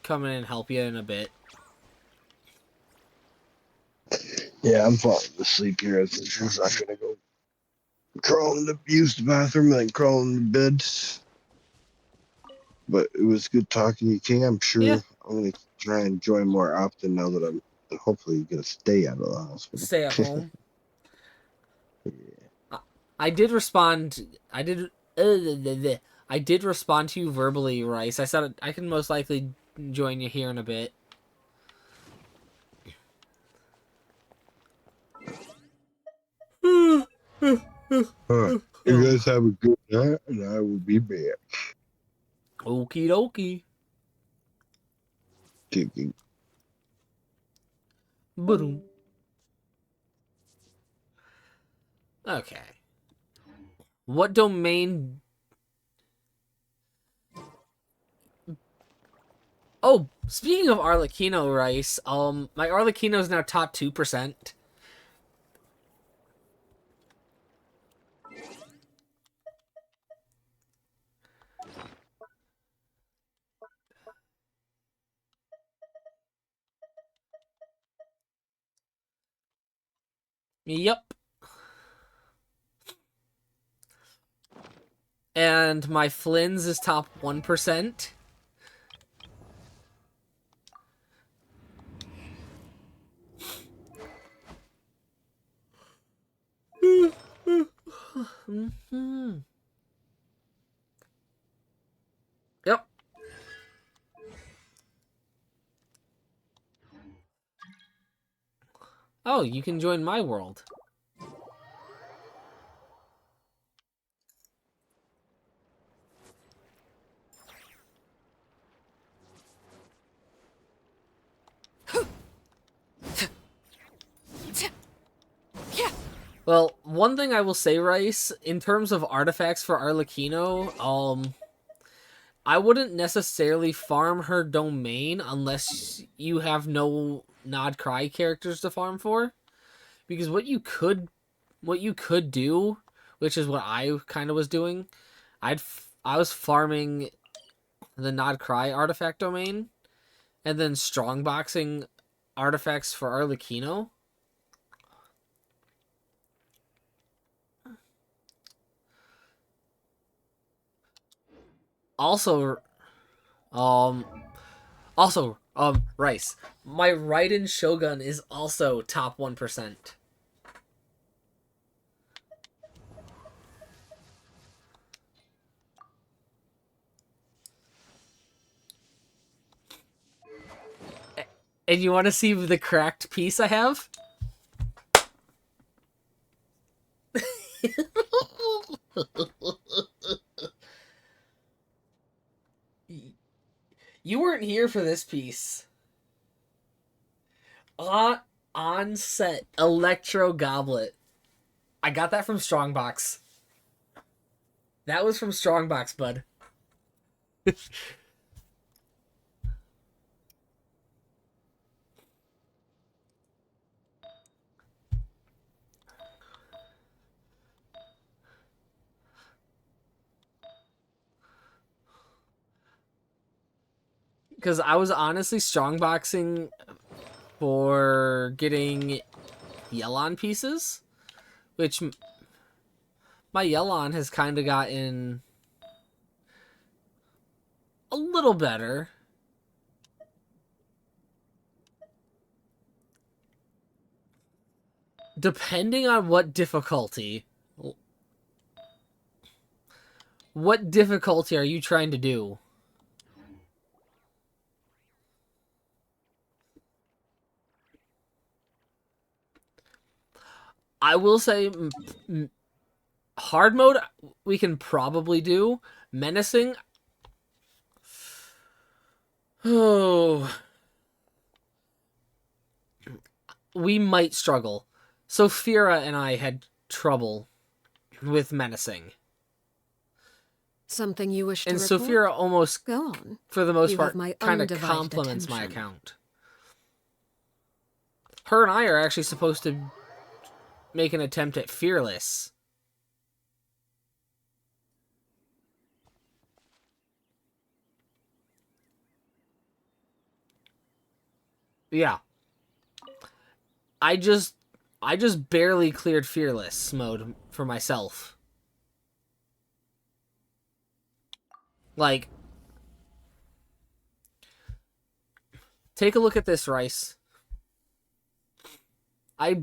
come in and help you in a bit. Yeah, I'm falling asleep here. I'm not gonna go crawl in use the bathroom and then crawl in bed. But it was good talking to you, King. I'm sure Yeah. I'm gonna try and join more often now that I'm hopefully gonna stay out of the hospital. Stay at home. Yeah. I did respond. I did respond to you verbally, Rice. I said I can most likely join you here in a bit. You guys have a good night, and I will be back. Okie dokie. Kicking. Boom. Okay. What domain? Oh, speaking of Arlecchino, Rice, my Arlecchino is now top 2%. Yep. And my Flynn's is top 1%. Yep. Oh, you can join my world. Well, one thing I will say, Rice, in terms of artifacts for Arlecchino, I wouldn't necessarily farm her domain unless you have no Nod Cry characters to farm for. Because what you could what you could do, which is what I kind of was doing, I was farming the Nod Cry artifact domain, and then strongboxing artifacts for Arlecchino. Also, Rice. My Raiden Shogun is also top 1%. And you want to see the cracked piece I have? You weren't here for this piece. On set, Electro Goblet. I got that from Strongbox. That was from Strongbox, bud. Because I was honestly strongboxing for getting Yellon pieces, which my Yellon has kind of gotten a little better. Depending on what difficulty. What difficulty are you trying to do? I will say hard mode we can probably do. Menacing. Oh. We might struggle. Sophira and I had trouble with menacing. Something you wish to and report? Sophira almost, Go on. for the most You part, have my kind of undivided compliments my attention. account. Her and I are actually supposed to make an attempt at Fearless. Yeah. I just barely cleared Fearless mode for myself. Like, take a look at this, Rice. I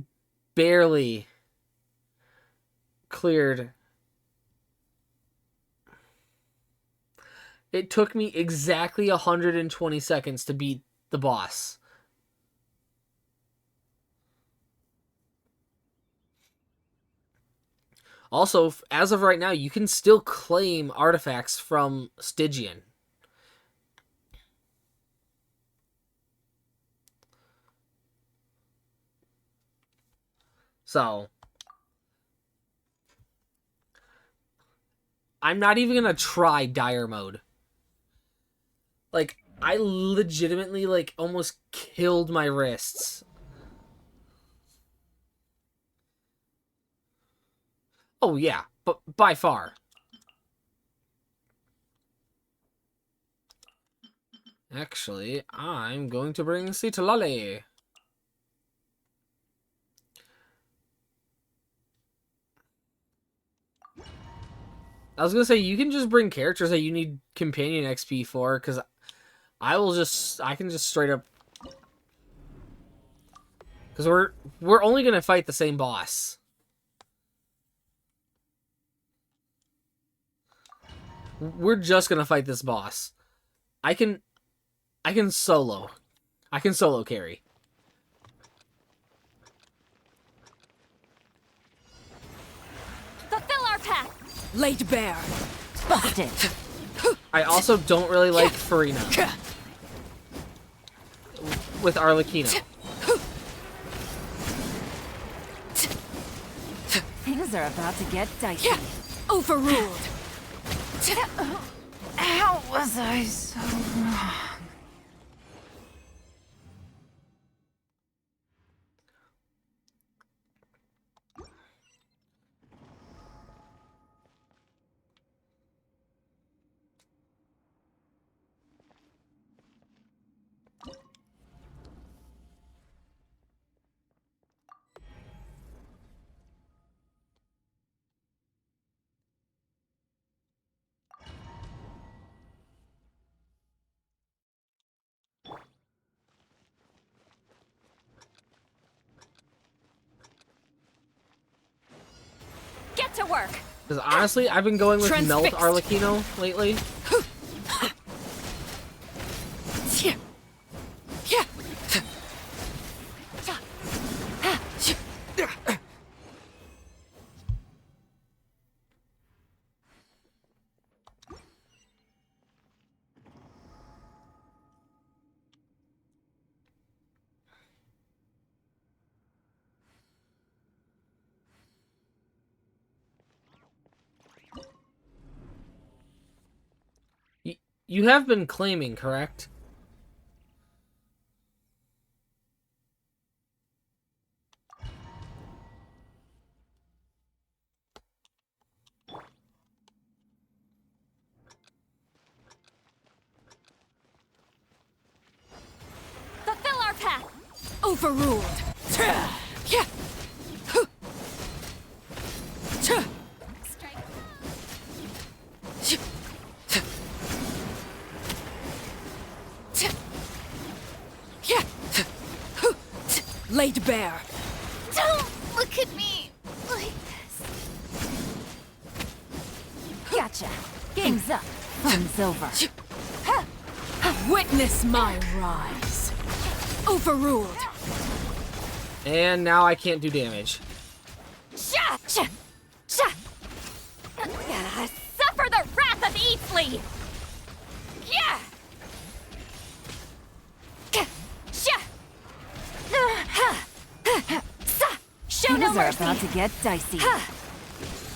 barely cleared. It took me exactly 120 seconds to beat the boss. Also, as of right now, you can still claim artifacts from Stygian. So, I'm not even gonna try dire mode. Like, I legitimately, like, almost killed my wrists. Oh, yeah, but by far. Actually, I'm going to bring Citalale. I was gonna say, you can just bring characters that you need companion XP for, because I can just straight up... Because we're only gonna fight the same boss. We're just gonna fight this boss. I can solo. I can solo carry. Fulfill our path! Laid bare. Busted. I also don't really like Farina with Arlecchino. Things are about to get dicey. Overruled. How was I so wrong? work. Because honestly, I've been going with Melt Transfixed. Arlecchino lately. You have been claiming, correct? Fulfill our path. Overruled. Strike. Laid bare. Don't look at me like this. Gotcha. Game's up. Fun's over. Witness my rise. Overruled. And now I can't do damage. Sha! Sha! Sha! Suffer the wrath of Eatley! Yeah! Sha! Show no mercy! Things are about to get dicey.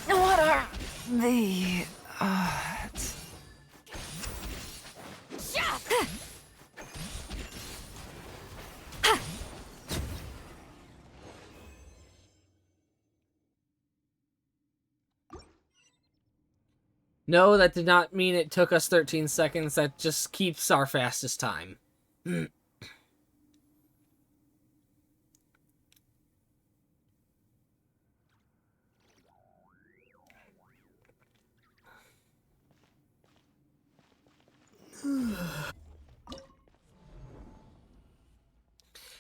What are the odds? Sha! No, that did not mean it took us 13 seconds. That just keeps our fastest time.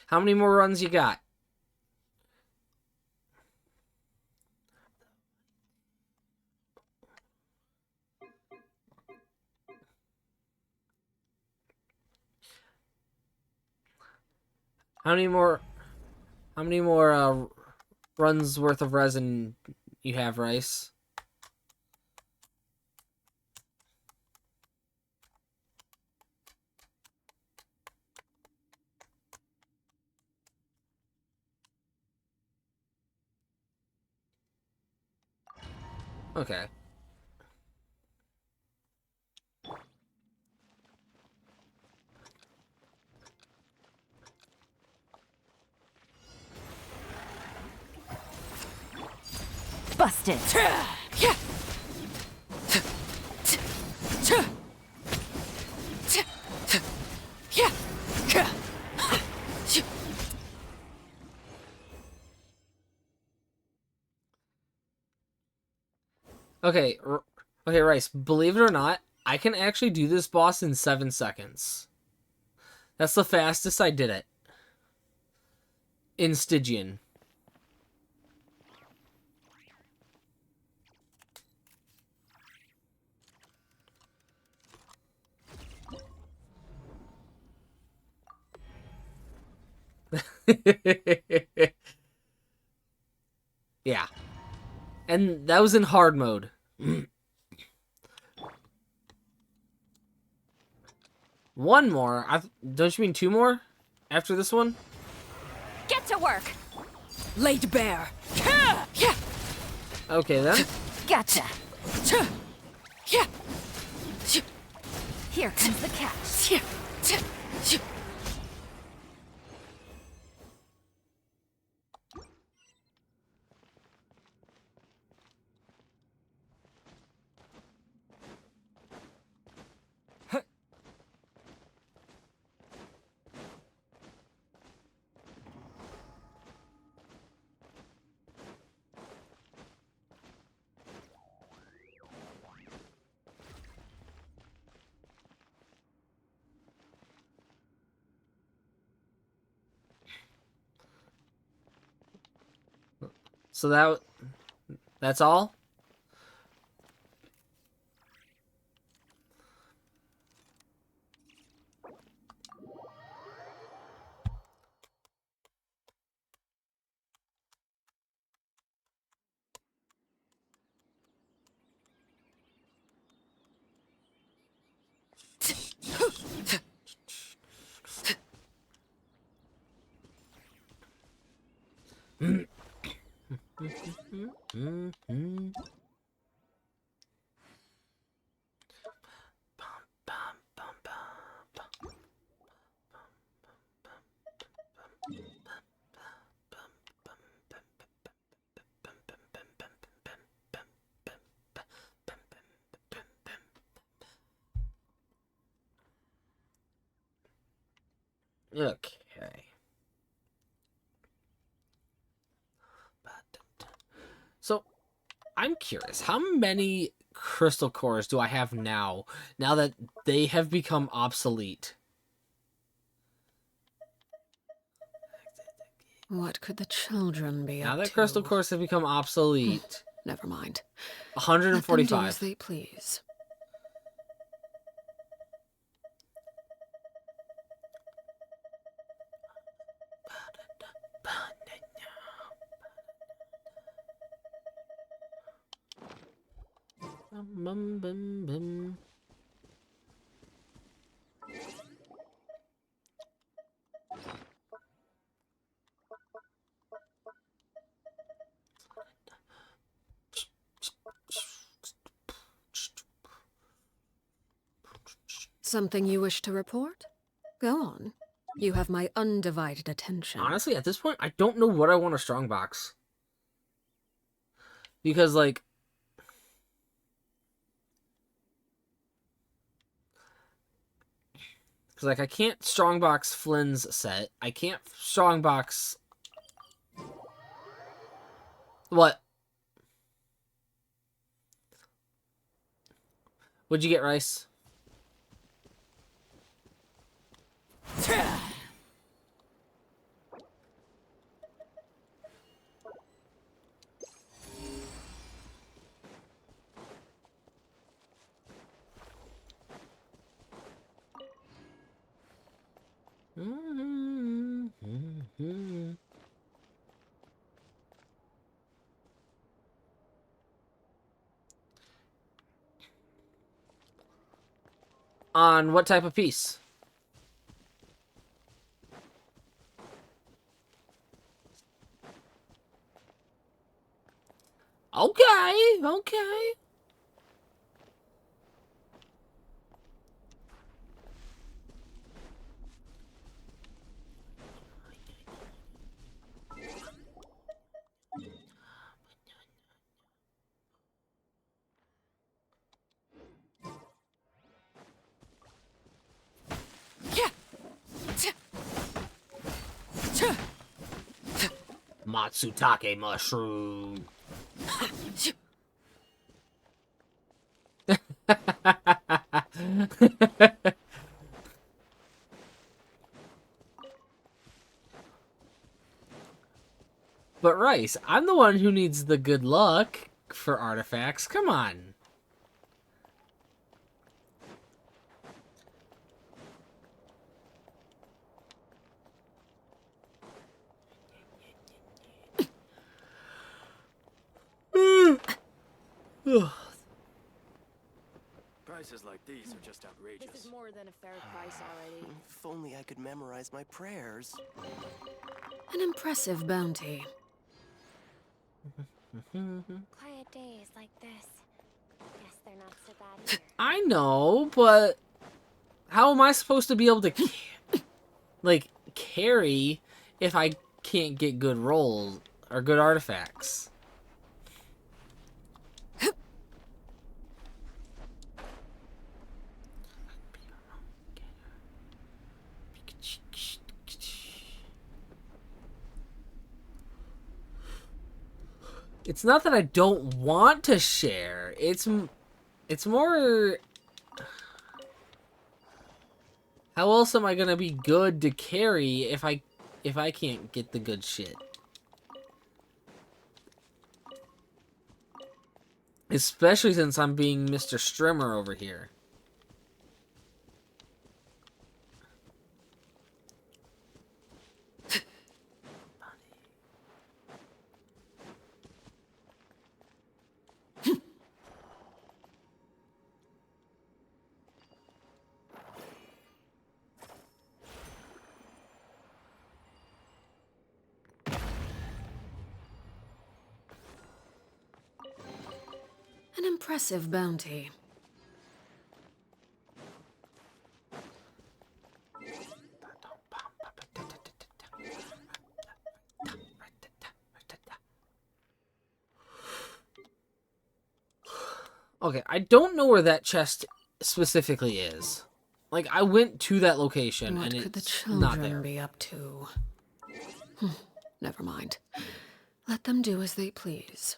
How many more runs you got? How many more runs worth of resin you have, Rice? Okay. Busted. Okay, okay, Rice, believe it or not, I can actually do this boss in 7 seconds. That's the fastest I did it. In Stygian. Yeah. And that was in hard mode. One more? Don't you mean 2 more? After this one? Get to work. Laid bare. Okay, then. Gotcha. Here comes the catch. So that's all? Okay. So, I'm curious, how many crystal cores do I have now that they have become obsolete? What could the children be Now up that to? crystal cores have become obsolete, Never mind. Let them do as 145. they please. Bum, bum, bum. Something you wish to report? Go on. You have my undivided attention. Honestly, at this point, I don't know what I want a strongbox. Because, like... Because, like, I can't strongbox Flynn's set. I can't strongbox... What? What'd you get, Rice? On what type of piece? Okay, okay. Matsutake mushroom. But Rice, I'm the one who needs the good luck for artifacts. Come on. Prices like these are just outrageous. This is more than a fair price already. If only I could memorize my prayers. An impressive bounty. Quiet days like this. Guess they're not so bad either. I know, but how am I supposed to be able to, like, carry if I can't get good rolls or good artifacts? It's not that I don't want to share. It's more... How else am I gonna be good to carry if I can't get the good shit? Especially since I'm being Mr. Strimmer over here. impressive bounty. Okay, I don't know where that chest specifically is. Like, I went to that location, What and could the it's not there. children be up to? Never mind. Let them do as they please.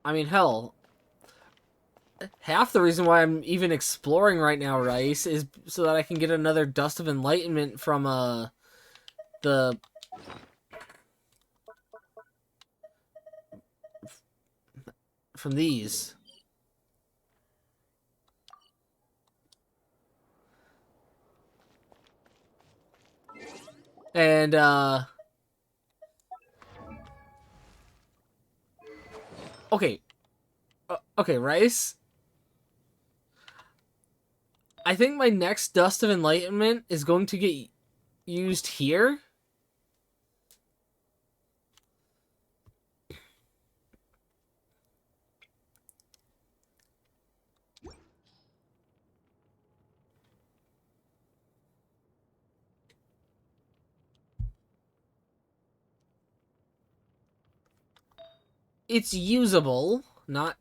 I mean, hell, half the reason why I'm even exploring right now, Rice, is so that I can get another Dust of Enlightenment from the from these. And okay. Okay, Rice. I think my next Dust of Enlightenment is going to get used here. It's usable, not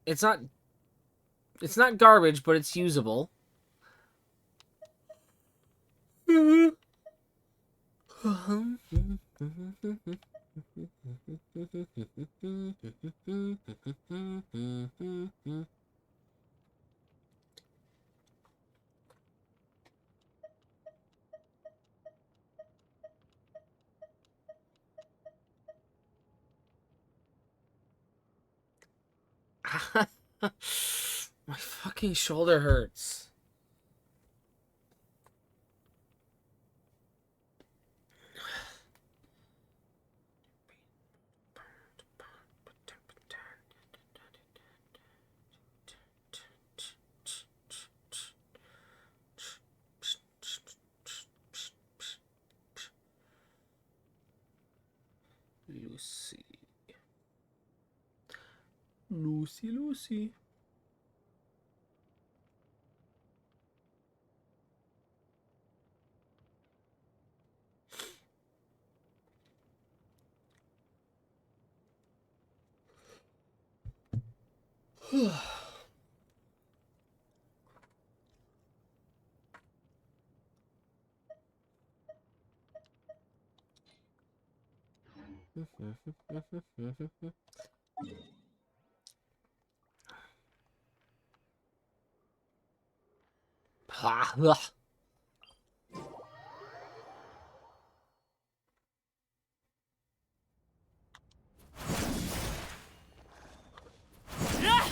it's not garbage, but it's usable. My fucking shoulder hurts. Lucy. Lucy, Lucy.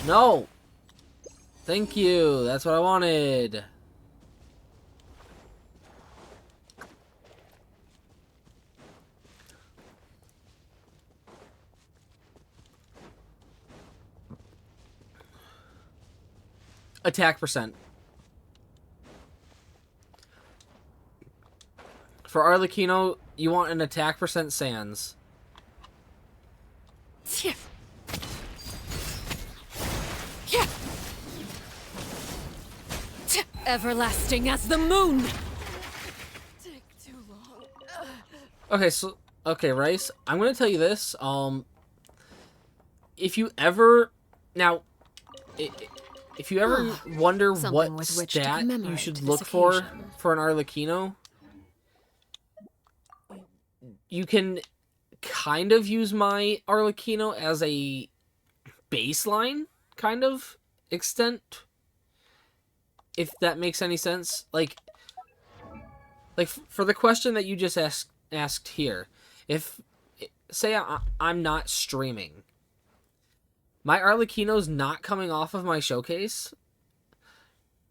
No! Thank you, that's what I wanted. Attack percent. For Arlecchino, you want an attack percent Sans. Everlasting as the moon! Okay, so okay, Rice, I'm gonna tell you this. If you ever if you ever wonder what with which to stat you commemorate should this look occasion. for an Arlecchino, you can kind of use my Arlecchino as a baseline kind of extent, if that makes any sense. Like for the question that you just asked here, if say I'm not streaming, my Arlecchino's not coming off of my showcase,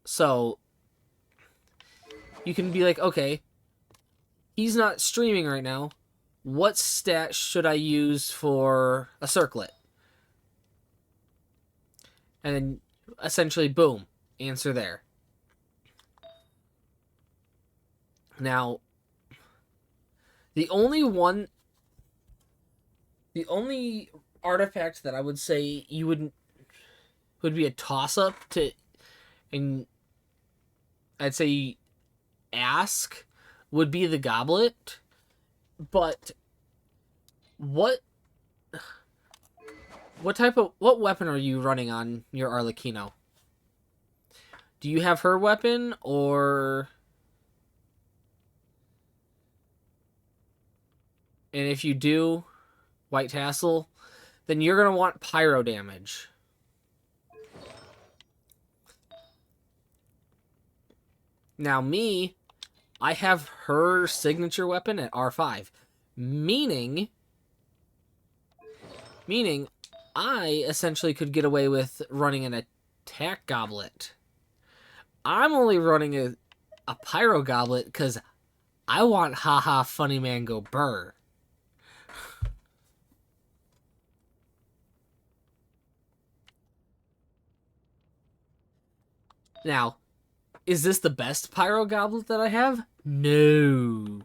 so you can be like, okay, he's not streaming right now. What stat should I use for a circlet? And then essentially, boom, answer there. Now, the only artifact that I would say you would be a toss-up to, and I'd say ask, would be the goblet. But what weapon are you running on your Arlecchino? Do you have her weapon, or... And if you do, White Tassel, then you're going to want pyro damage. Now me, I have her signature weapon at R5, meaning I essentially could get away with running an attack goblet. I'm only running a pyro goblet because I want haha funny man go burr. Now, is this the best pyro goblet that I have? No.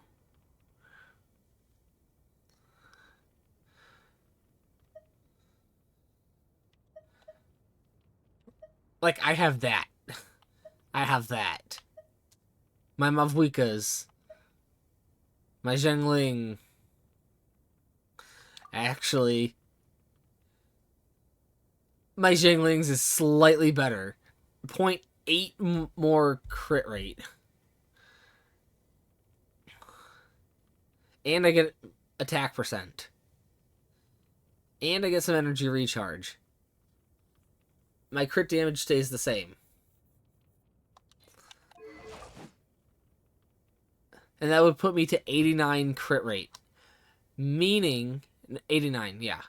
Like, I have that. I have that. My Mavwikas. My Zhengling. Actually, my Zhenglings is slightly better. 0.8 more crit rate. And I get attack percent. And I get some energy recharge. My crit damage stays the same. And that would put me to 89 crit rate. Meaning... 89, yeah.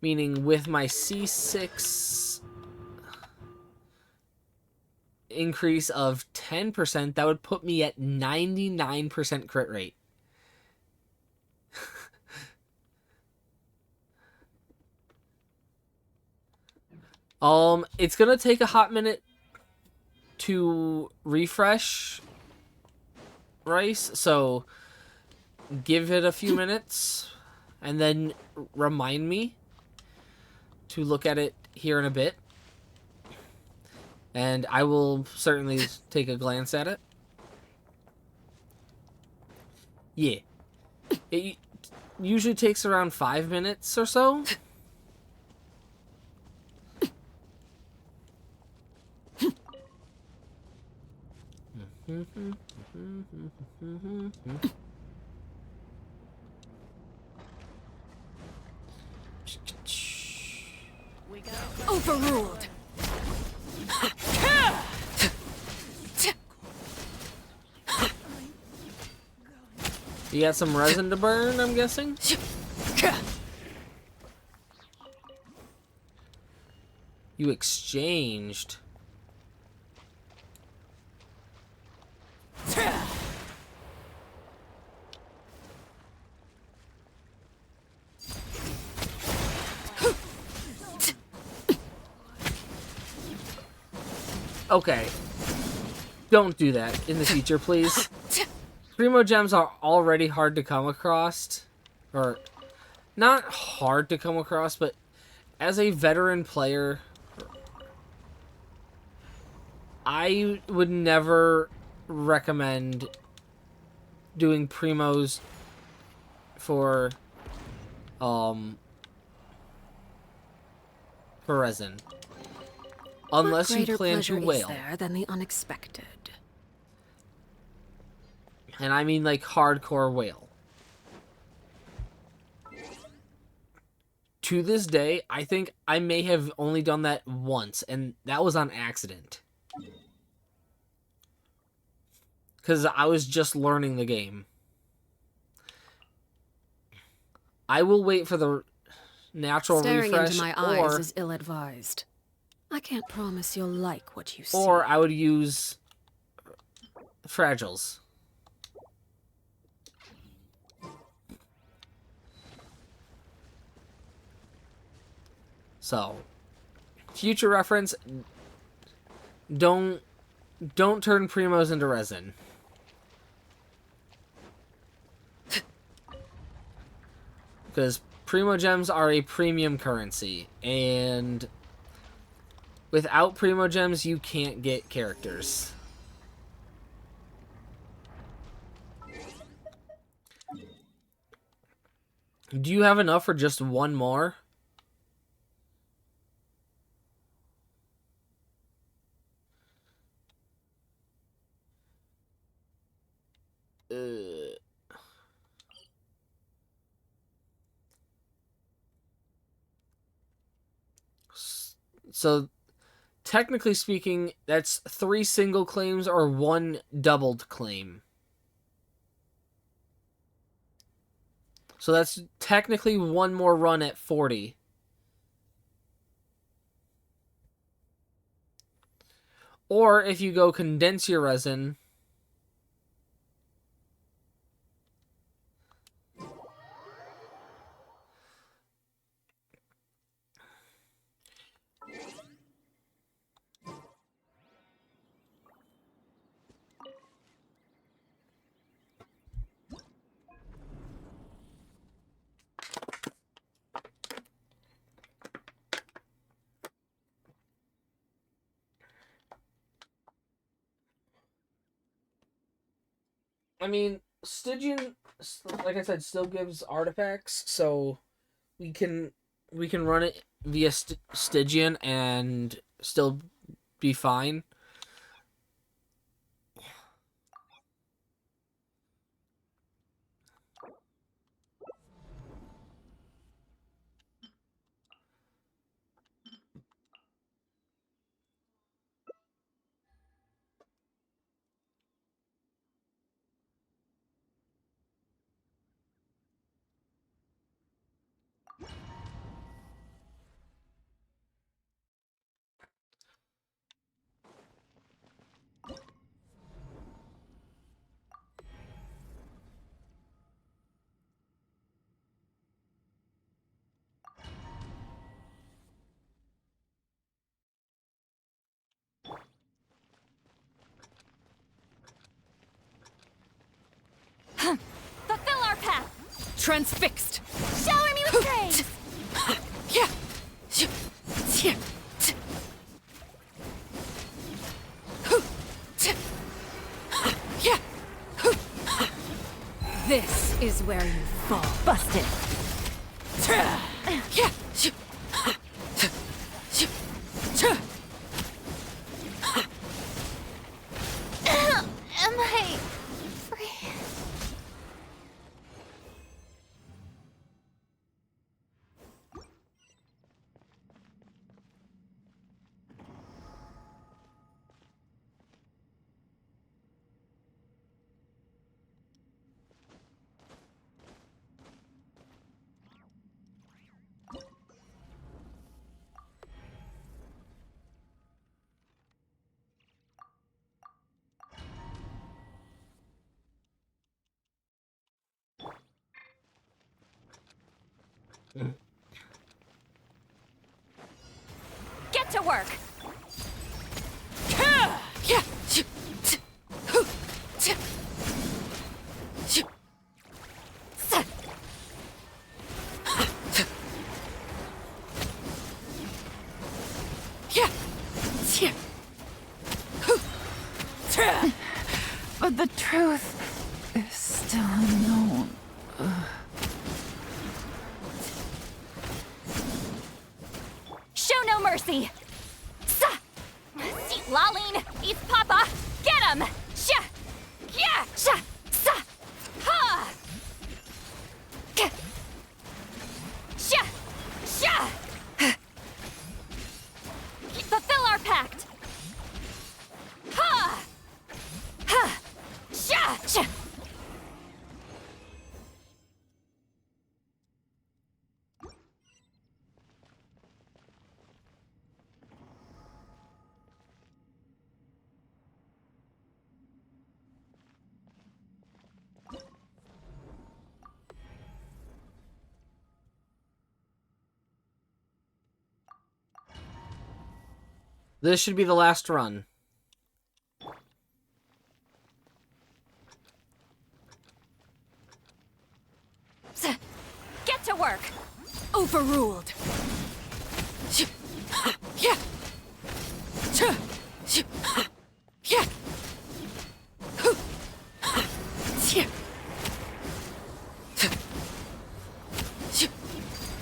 Meaning with my C6 increase of 10%, that would put me at 99% crit rate. It's gonna take a hot minute to refresh Rice, so give it a few minutes and then remind me to look at it here in a bit, and I will certainly take a glance at it. Yeah, it usually takes around 5 minutes or so. Overruled. You got some resin to burn, I'm guessing? You exchanged. Okay. Don't do that in the future, please. Primo gems are already hard to come across. Or, not hard to come across, but as a veteran player, I would never recommend doing primos for resin. Unless you plan to whale. What greater pleasure is there than the unexpected? And I mean like hardcore whale. to this day, I think I may have only done that once, and that was on accident. Because I was just learning the game. I will wait for the natural Staring refresh, into my eyes is ill-advised. I can't promise you'll like what you see. or I would use Fragiles. So, future reference, don't turn primos into resin. Because primo gems are a premium currency, and without primo gems, you can't get characters. Do you have enough for just one more? So, technically speaking, that's 3 single claims or 1 doubled claim. So that's technically 1 more run at 40. Or if you go condense your resin, I mean, Stygian, like I said, still gives artifacts, so we can run it via Stygian and still be fine. Fulfill our path! Transfixed! Shower me with praise! This is where you fall. Busted! Am I free? Get to work! But the truth is still unknown. Show no mercy! Sa! See, Laline! Eats Papa! Get him! Sha! Yeah! Sha! Sa! Ha! K! Sha! Sha! This should be the last run. Get to work! Overruled! Yeah! Yeah!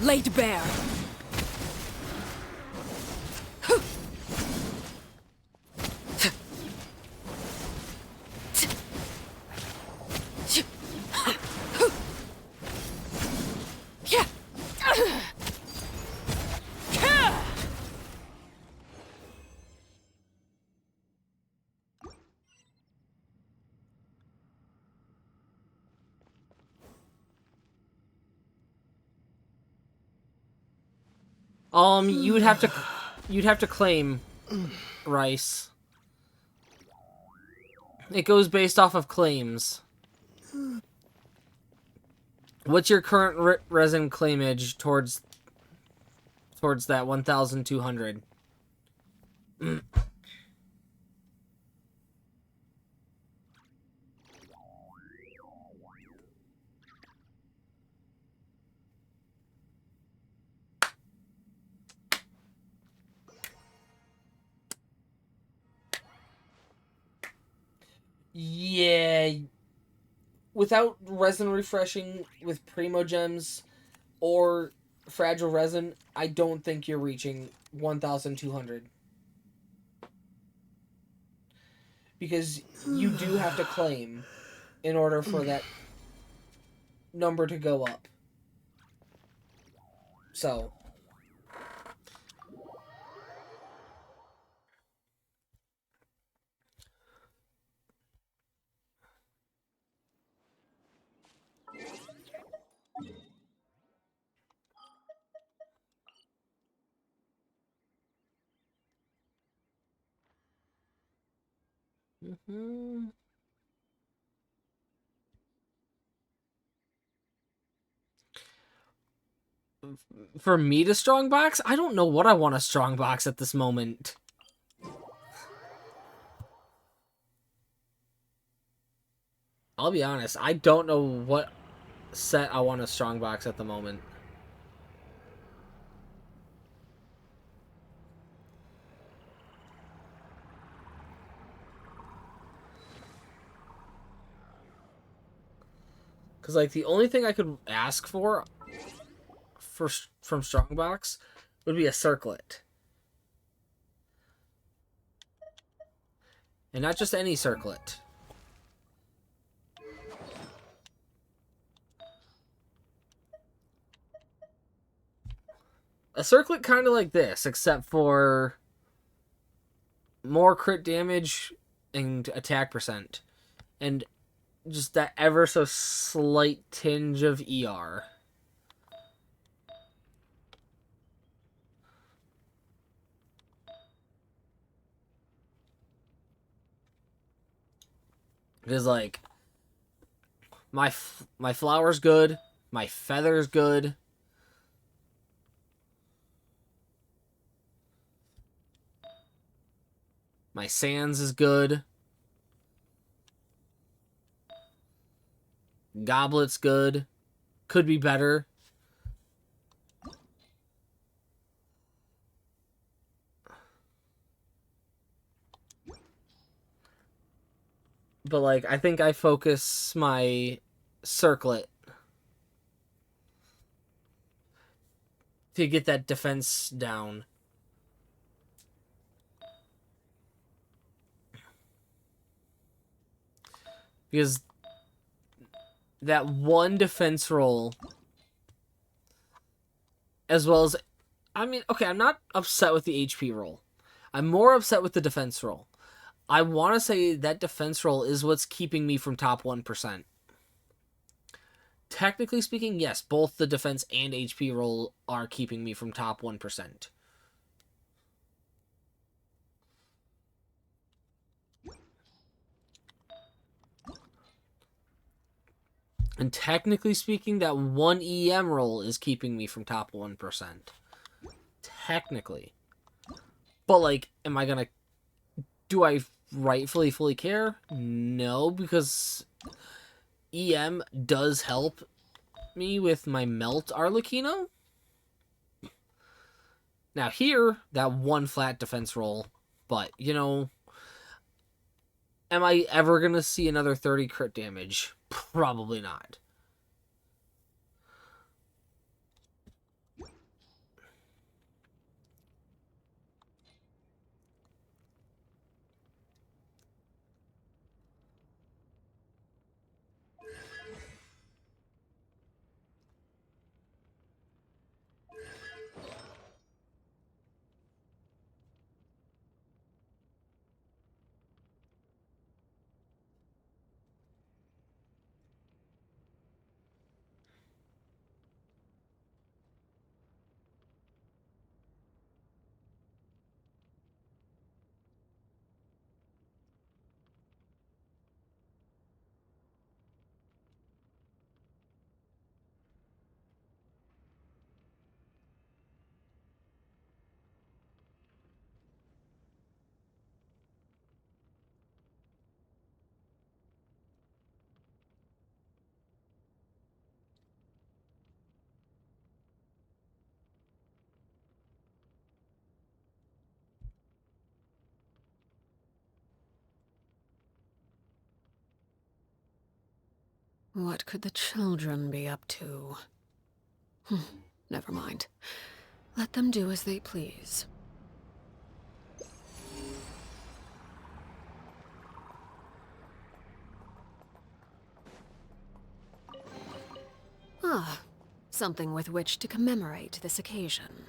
Laid bare! You'd have to claim Rice. It goes based off of claims. What's your current resin claimage towards that 1,200? Yeah, without resin refreshing with Primo Gems or Fragile Resin, I don't think you're reaching 1,200. Because you do have to claim in order for that number to go up. So... For me to strongbox, I don't know what I want to strongbox at this moment. I'll be honest, I don't know what set I want to strongbox at the moment. Because, like, the only thing I could ask for from Strongbox would be a circlet. And not just any circlet. A circlet kind of like this, except for more crit damage and attack percent. And just that ever so slight tinge of ER. Because, like, my flower's good, my feather's good. My sands is good. Goblet's good. Could be better. But, like, I think I focus my circlet to get that defense down. Because that one defense roll, as well as... I mean, okay, I'm not upset with the HP roll. I'm more upset with the defense roll. I want to say that defense roll is what's keeping me from top 1%. Technically speaking, yes, both the defense and HP roll are keeping me from top 1%. And technically speaking, that one EM roll is keeping me from top 1%. Technically. But, like, do I rightfully fully care? No, because EM does help me with my Melt Arlecchino. Now here, that one flat defense roll, but, you know, am I ever going to see another 30 crit damage? Probably not. What could the children be up to? Never mind. Let them do as they please. Ah, something with which to commemorate this occasion.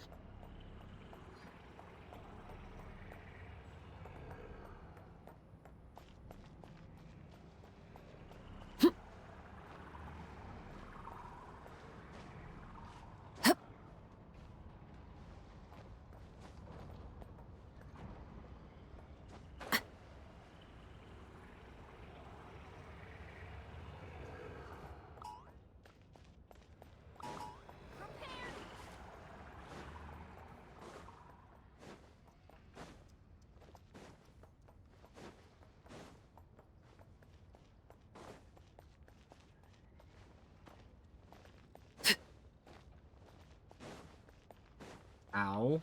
Ow.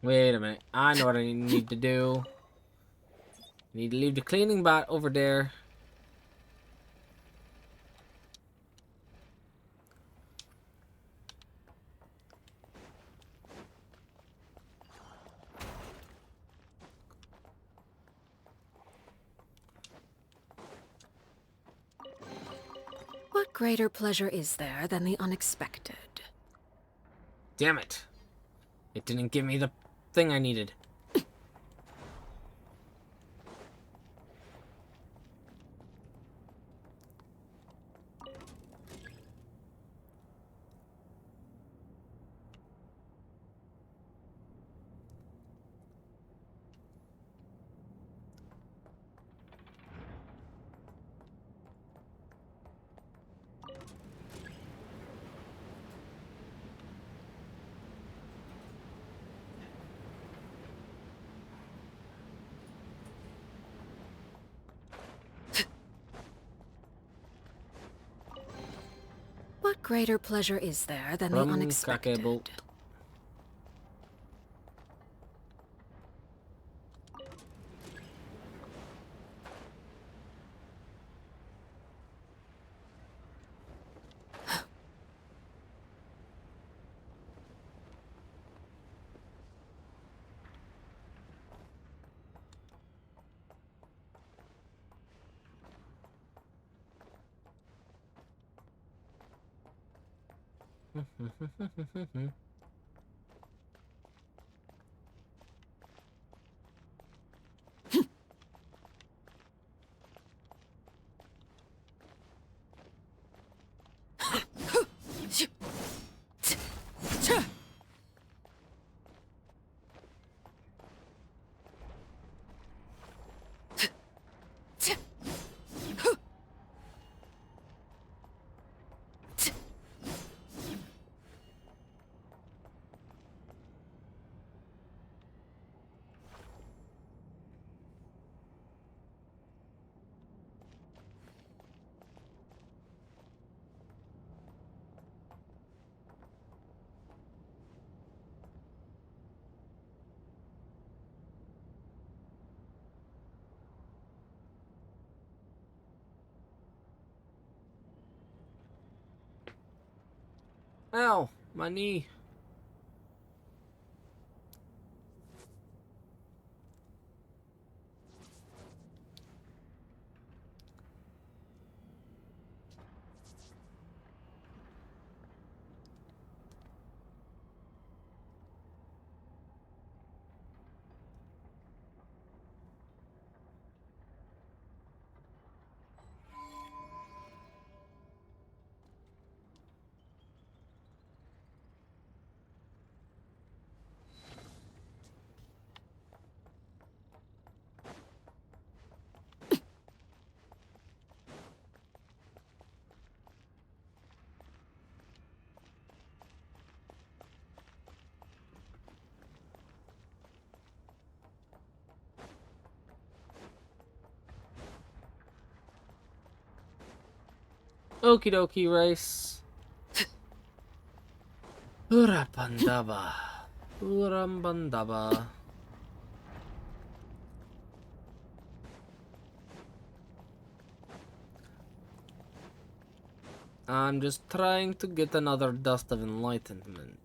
Wait a minute. I know what I need to do. Need to leave the cleaning bot over there. greater pleasure is there than the unexpected? Damn it. It didn't give me the thing I needed. What greater pleasure is there than the unexpected? Kakebolt. Ow, my knee. Okie dokie, rice. Urapandaba. Urambandaba. I'm just trying to get another dust of enlightenment.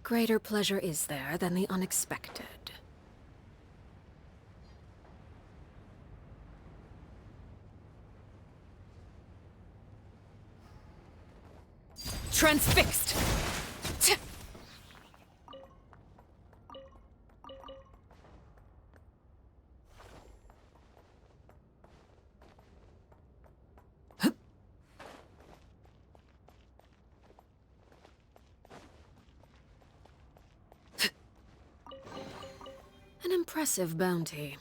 greater pleasure is there than the unexpected? Transfixed! An impressive bounty.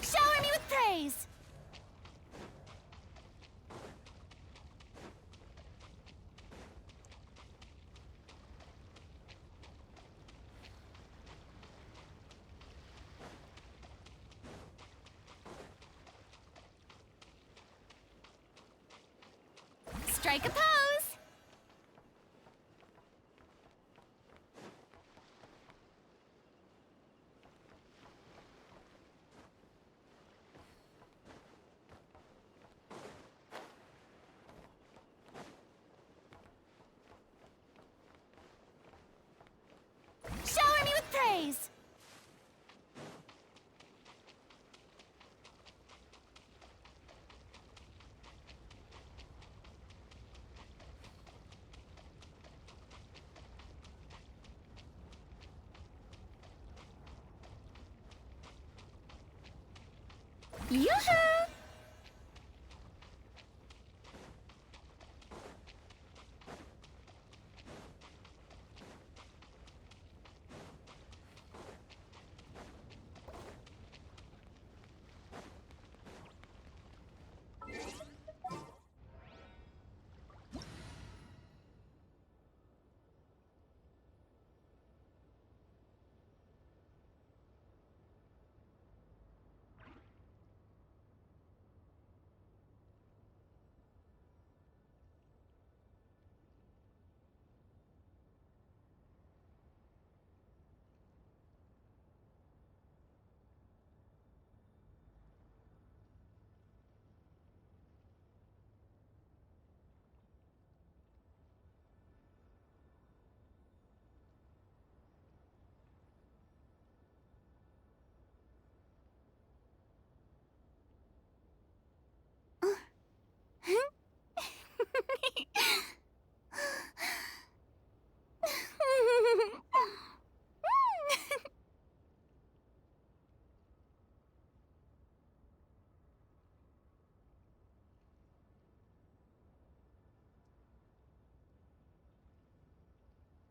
Shower me with praise! Strike a pose! Shower me with praise! Yoo-hoo!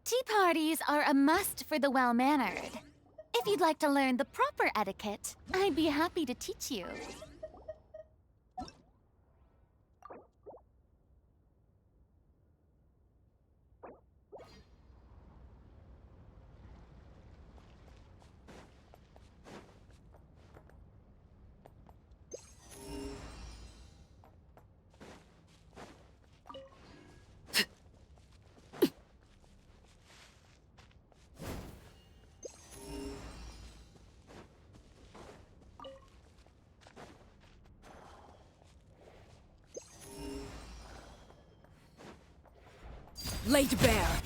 Tea parties are a must for the well-mannered. If you'd like to learn the proper etiquette, I'd be happy to teach you. laid bare.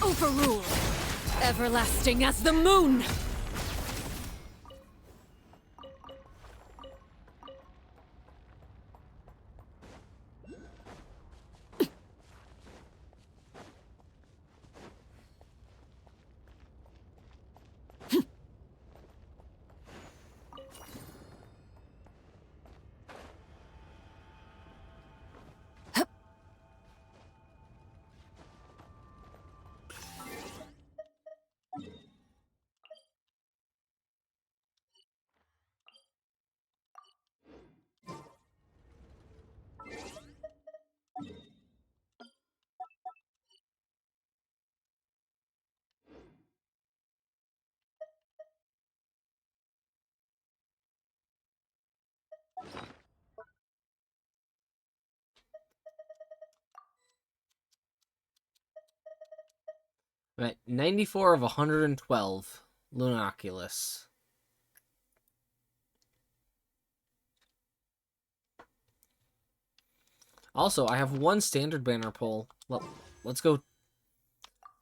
Overruled. Everlasting as the moon. I'm at 94 of 112. Lunoculus. Also, I have one standard banner pull. Well, let's go.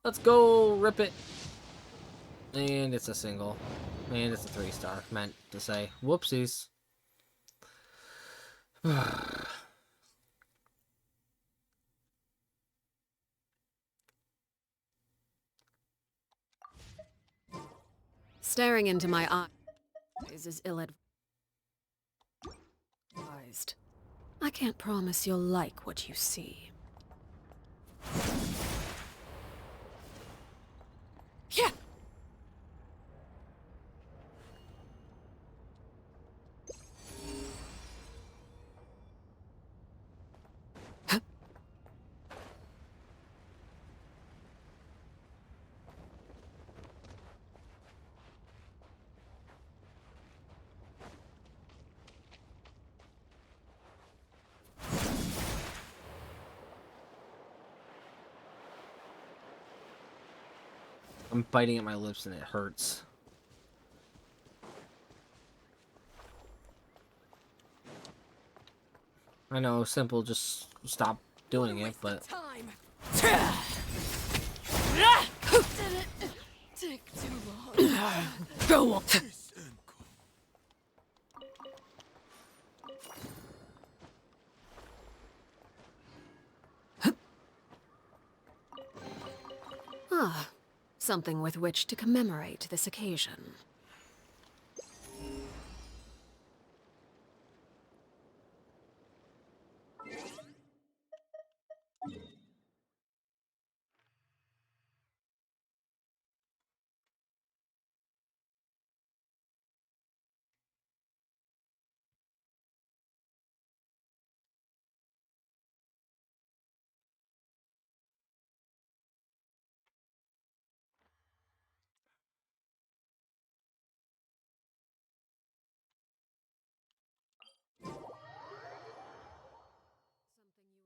Let's go rip it. And it's a single. And it's a 3-star. Meant to say. Whoopsies. Staring into my eyes is ill-advised. I can't promise you'll like what you see. Yeah. I'm biting at my lips and it hurts. I know, simple, just stop doing it, but... Take too long. Go on. Ah, something with which to commemorate this occasion.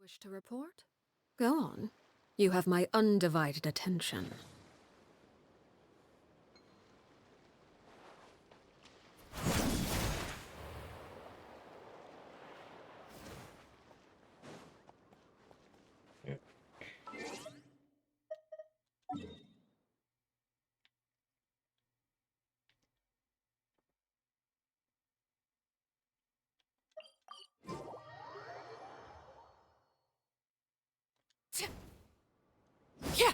Wish to report? Go on. You have my undivided attention. Yeah.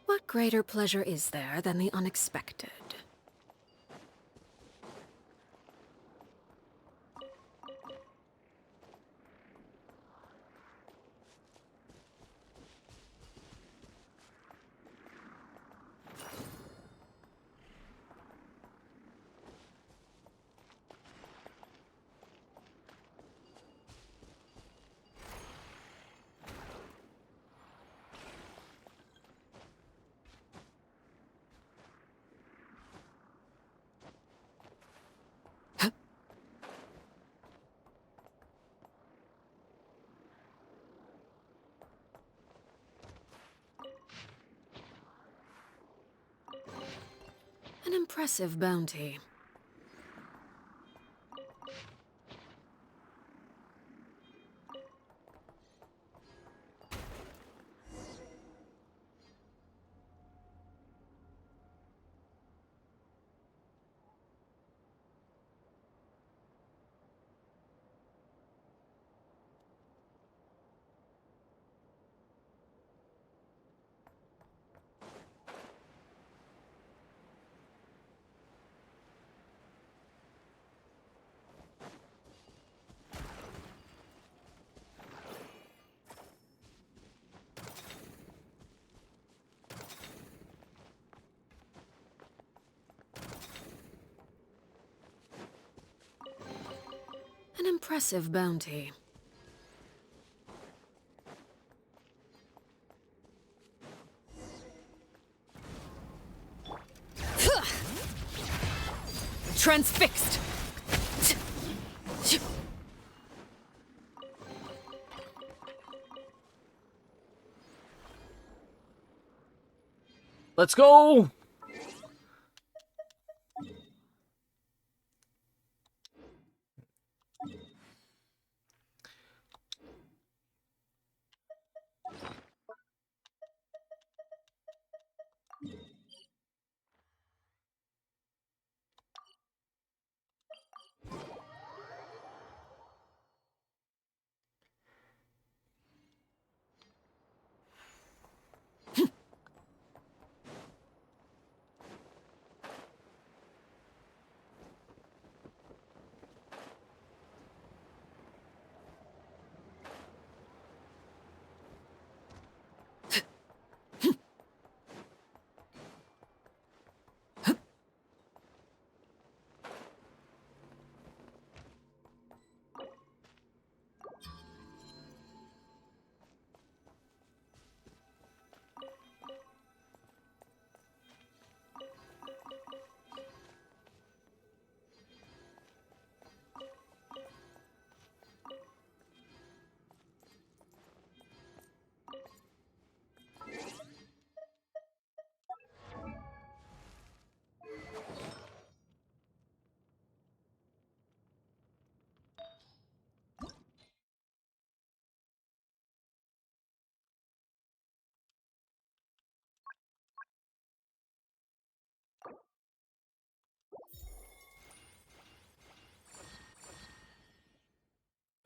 What greater pleasure is there than the unexpected? An impressive bounty. An impressive bounty. Transfixed. Let's go!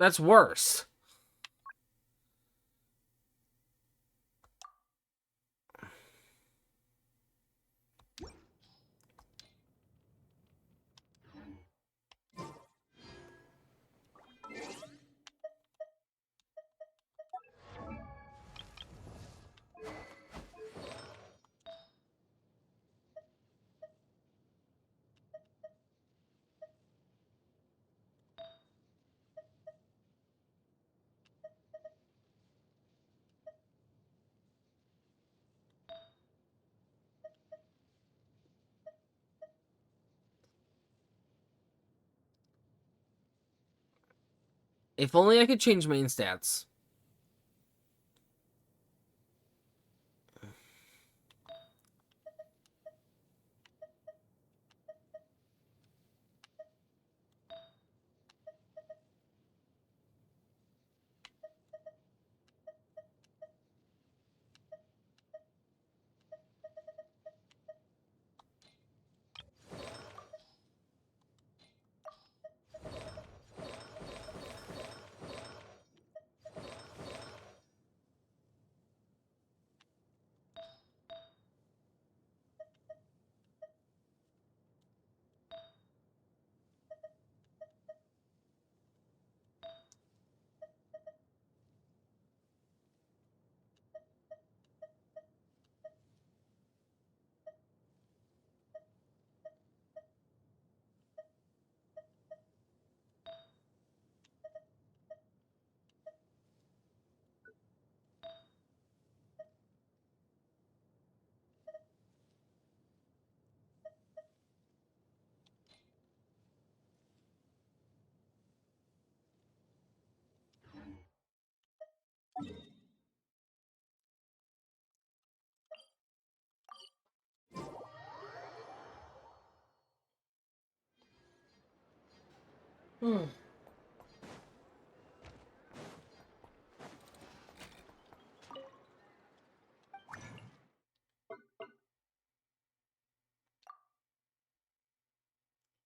That's worse. If only I could change main stats.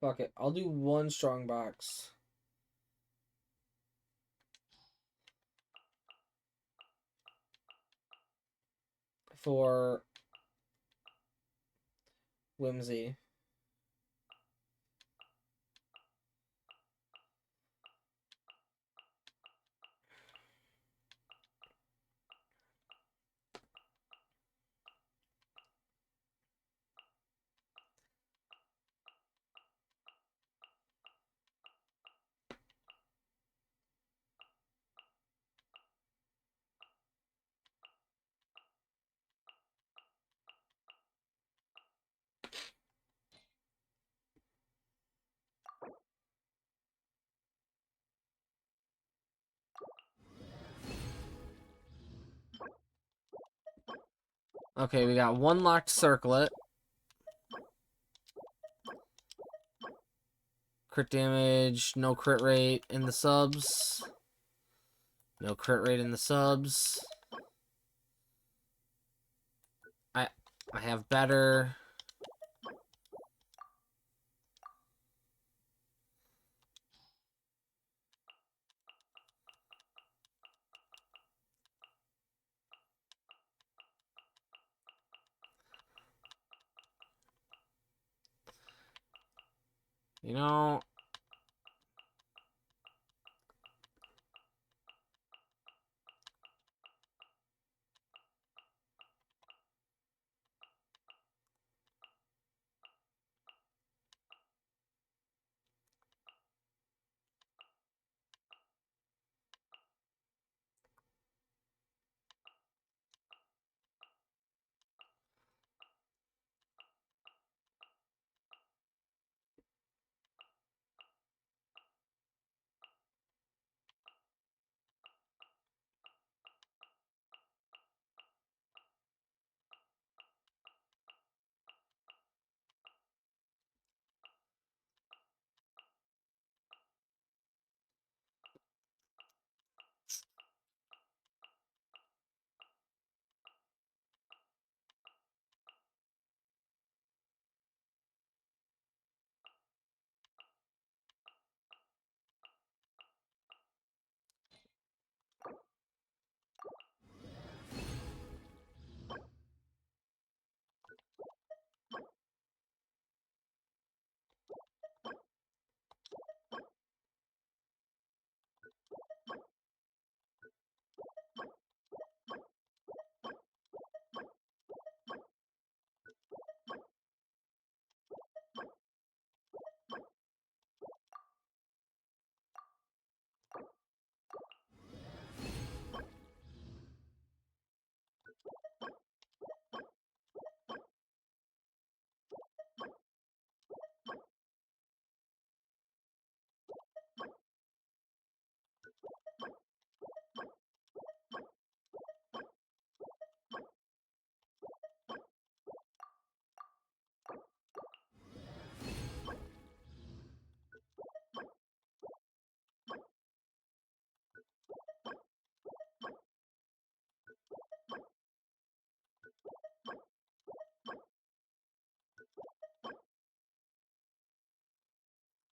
Fuck it. I'll do one strong box. For Whimsy. Okay, we got one locked circlet. Crit damage, no crit rate in the subs. No crit rate in the subs. I have better. You know,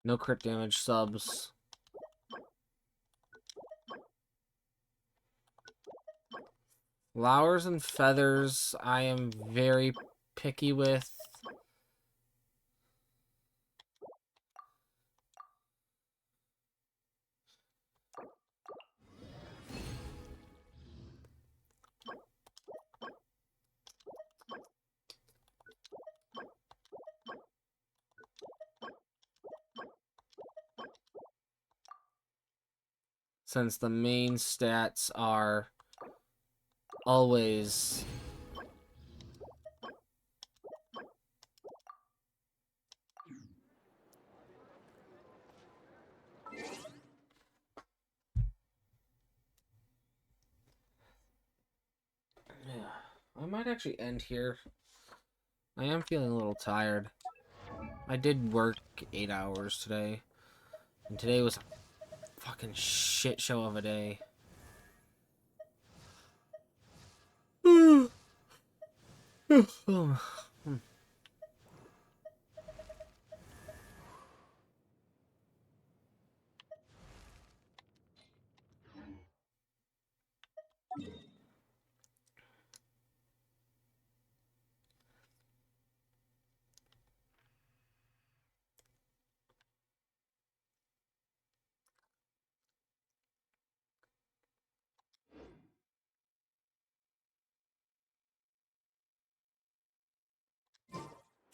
No crit damage subs. Flowers and feathers, I am very picky with. Since the main stats are always I might actually end here. I am feeling a little tired. I did work 8 hours today. And today was a fucking shit show of a day.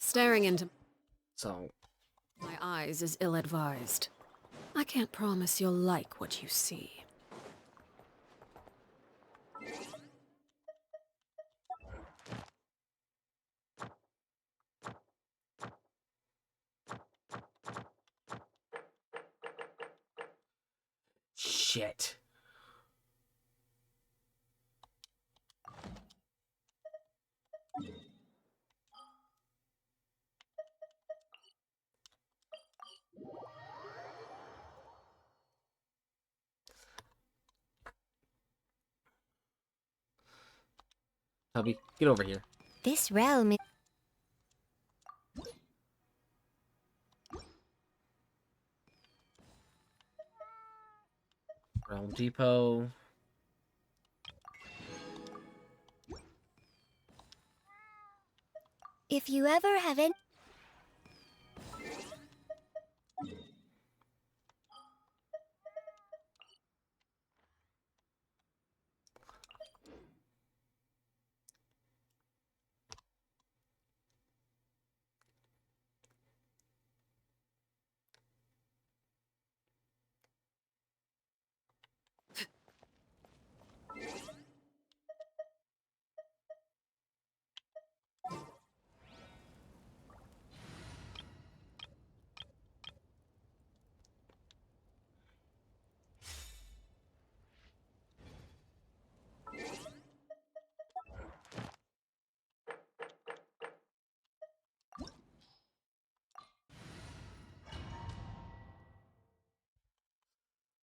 Staring into So, my eyes is ill-advised. I can't promise you'll like what you see. shit. Hubby, get over here. This realm is... Realm Depot. If you ever have any...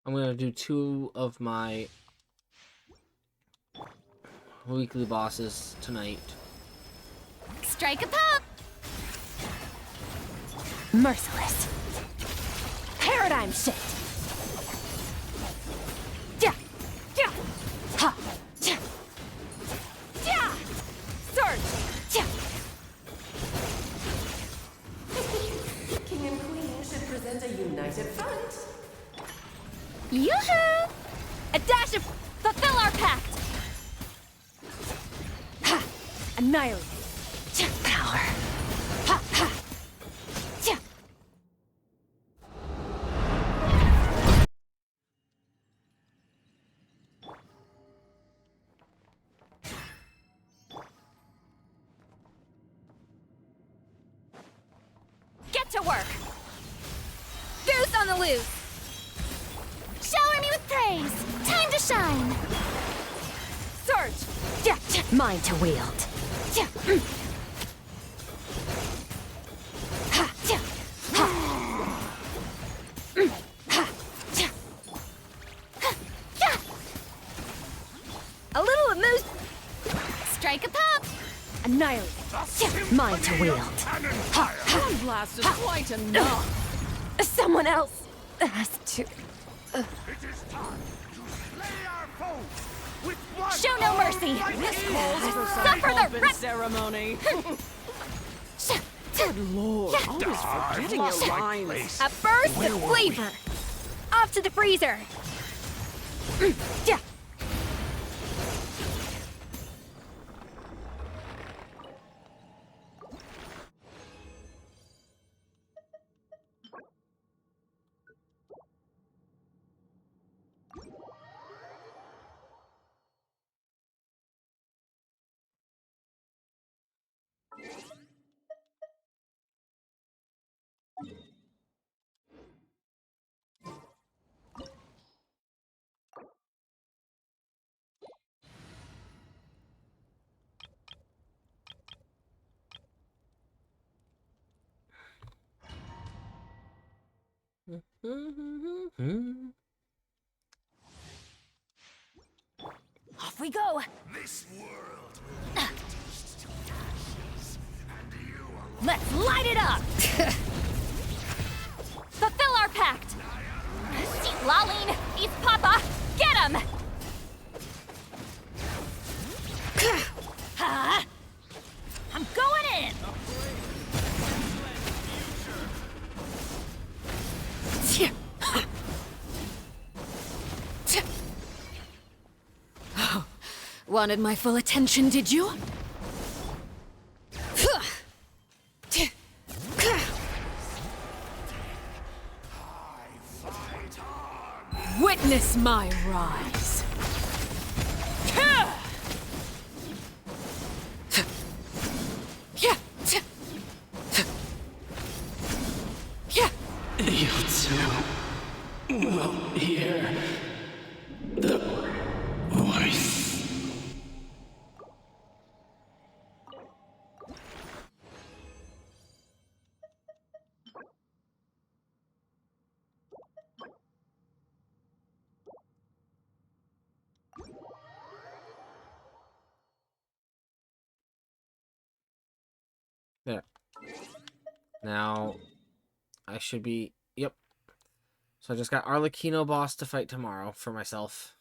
I'm gonna do 2 of my weekly bosses tonight. Strike a pop! Merciless. Paradigm shift. Ja! Ja! Ha! Ja! Ja! Surge! Ja! King and Queen should present a united front. Yoo-hoo! A dash of... Fulfill our pact! Ha! Annihilate. Ja! Power. Ha! Ha! Ja! Get to work! Goose on the loose! Shower me with praise! Time to shine! Surge! Ja, ja. Mine to wield. Ja. Ha, ja. Ha. Ha, ja. Ha, ja. A little amuse. Strike a pop! Annihilate. Ja. Mine to wield. Ha, ha. One blast is quite enough. Someone else has to. It is time to slay our foes with blood. Show no mercy. This calls for some Suffer pomp the and rep- ceremony. Good Lord, always forgetting your lines. A burst of flavor. Off to the freezer. Yeah. Off we go. This world will be reduced to ashes, and you alone. Let's light it up. Fulfill our pact. See Laline, he's Papa. Get him. I'm going in. Wanted my full attention, did you? Witness my rise. You too will hear the voice. There. Now, I should be... Yep. So I just got Arlecchino boss to fight tomorrow for myself.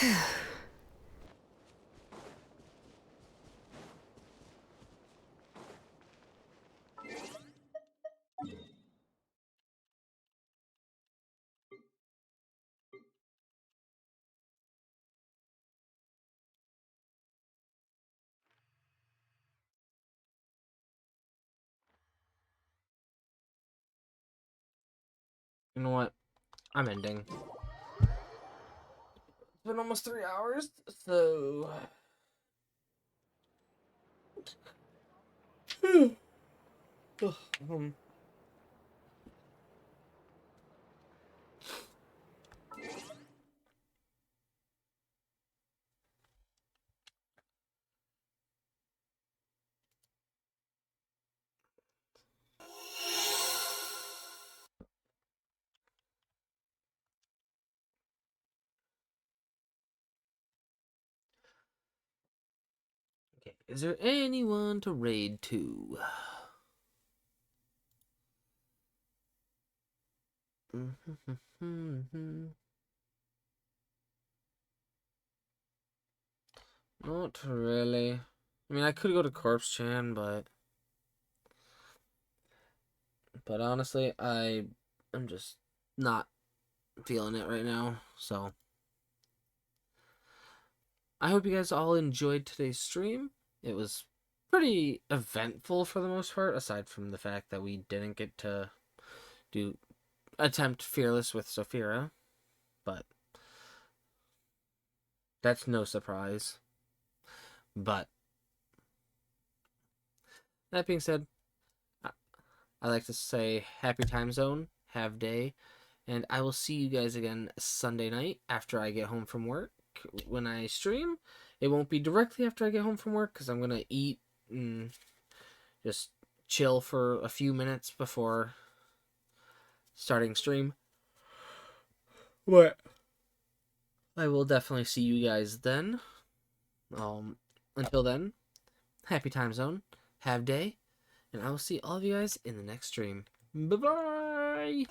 You know what? I'm ending. It's been almost 3 hours, so... um, okay, is there anyone to raid to? Not really. I mean, I could go to Corpse Chan, but honestly, I'm just not feeling it right now. So I hope you guys all enjoyed today's stream. It was pretty eventful for the most part, aside from the fact that we didn't get to attempt Fearless with Saphira, but that's no surprise. But that being said, I like to say happy time zone, have day, and I will see you guys again Sunday night after I get home from work. When I stream, it won't be directly after I get home from work because I'm going to eat and just chill for a few minutes before starting stream. But I will definitely see you guys then. Until then, happy time zone, have day, and I will see all of you guys in the next stream. Bye-bye!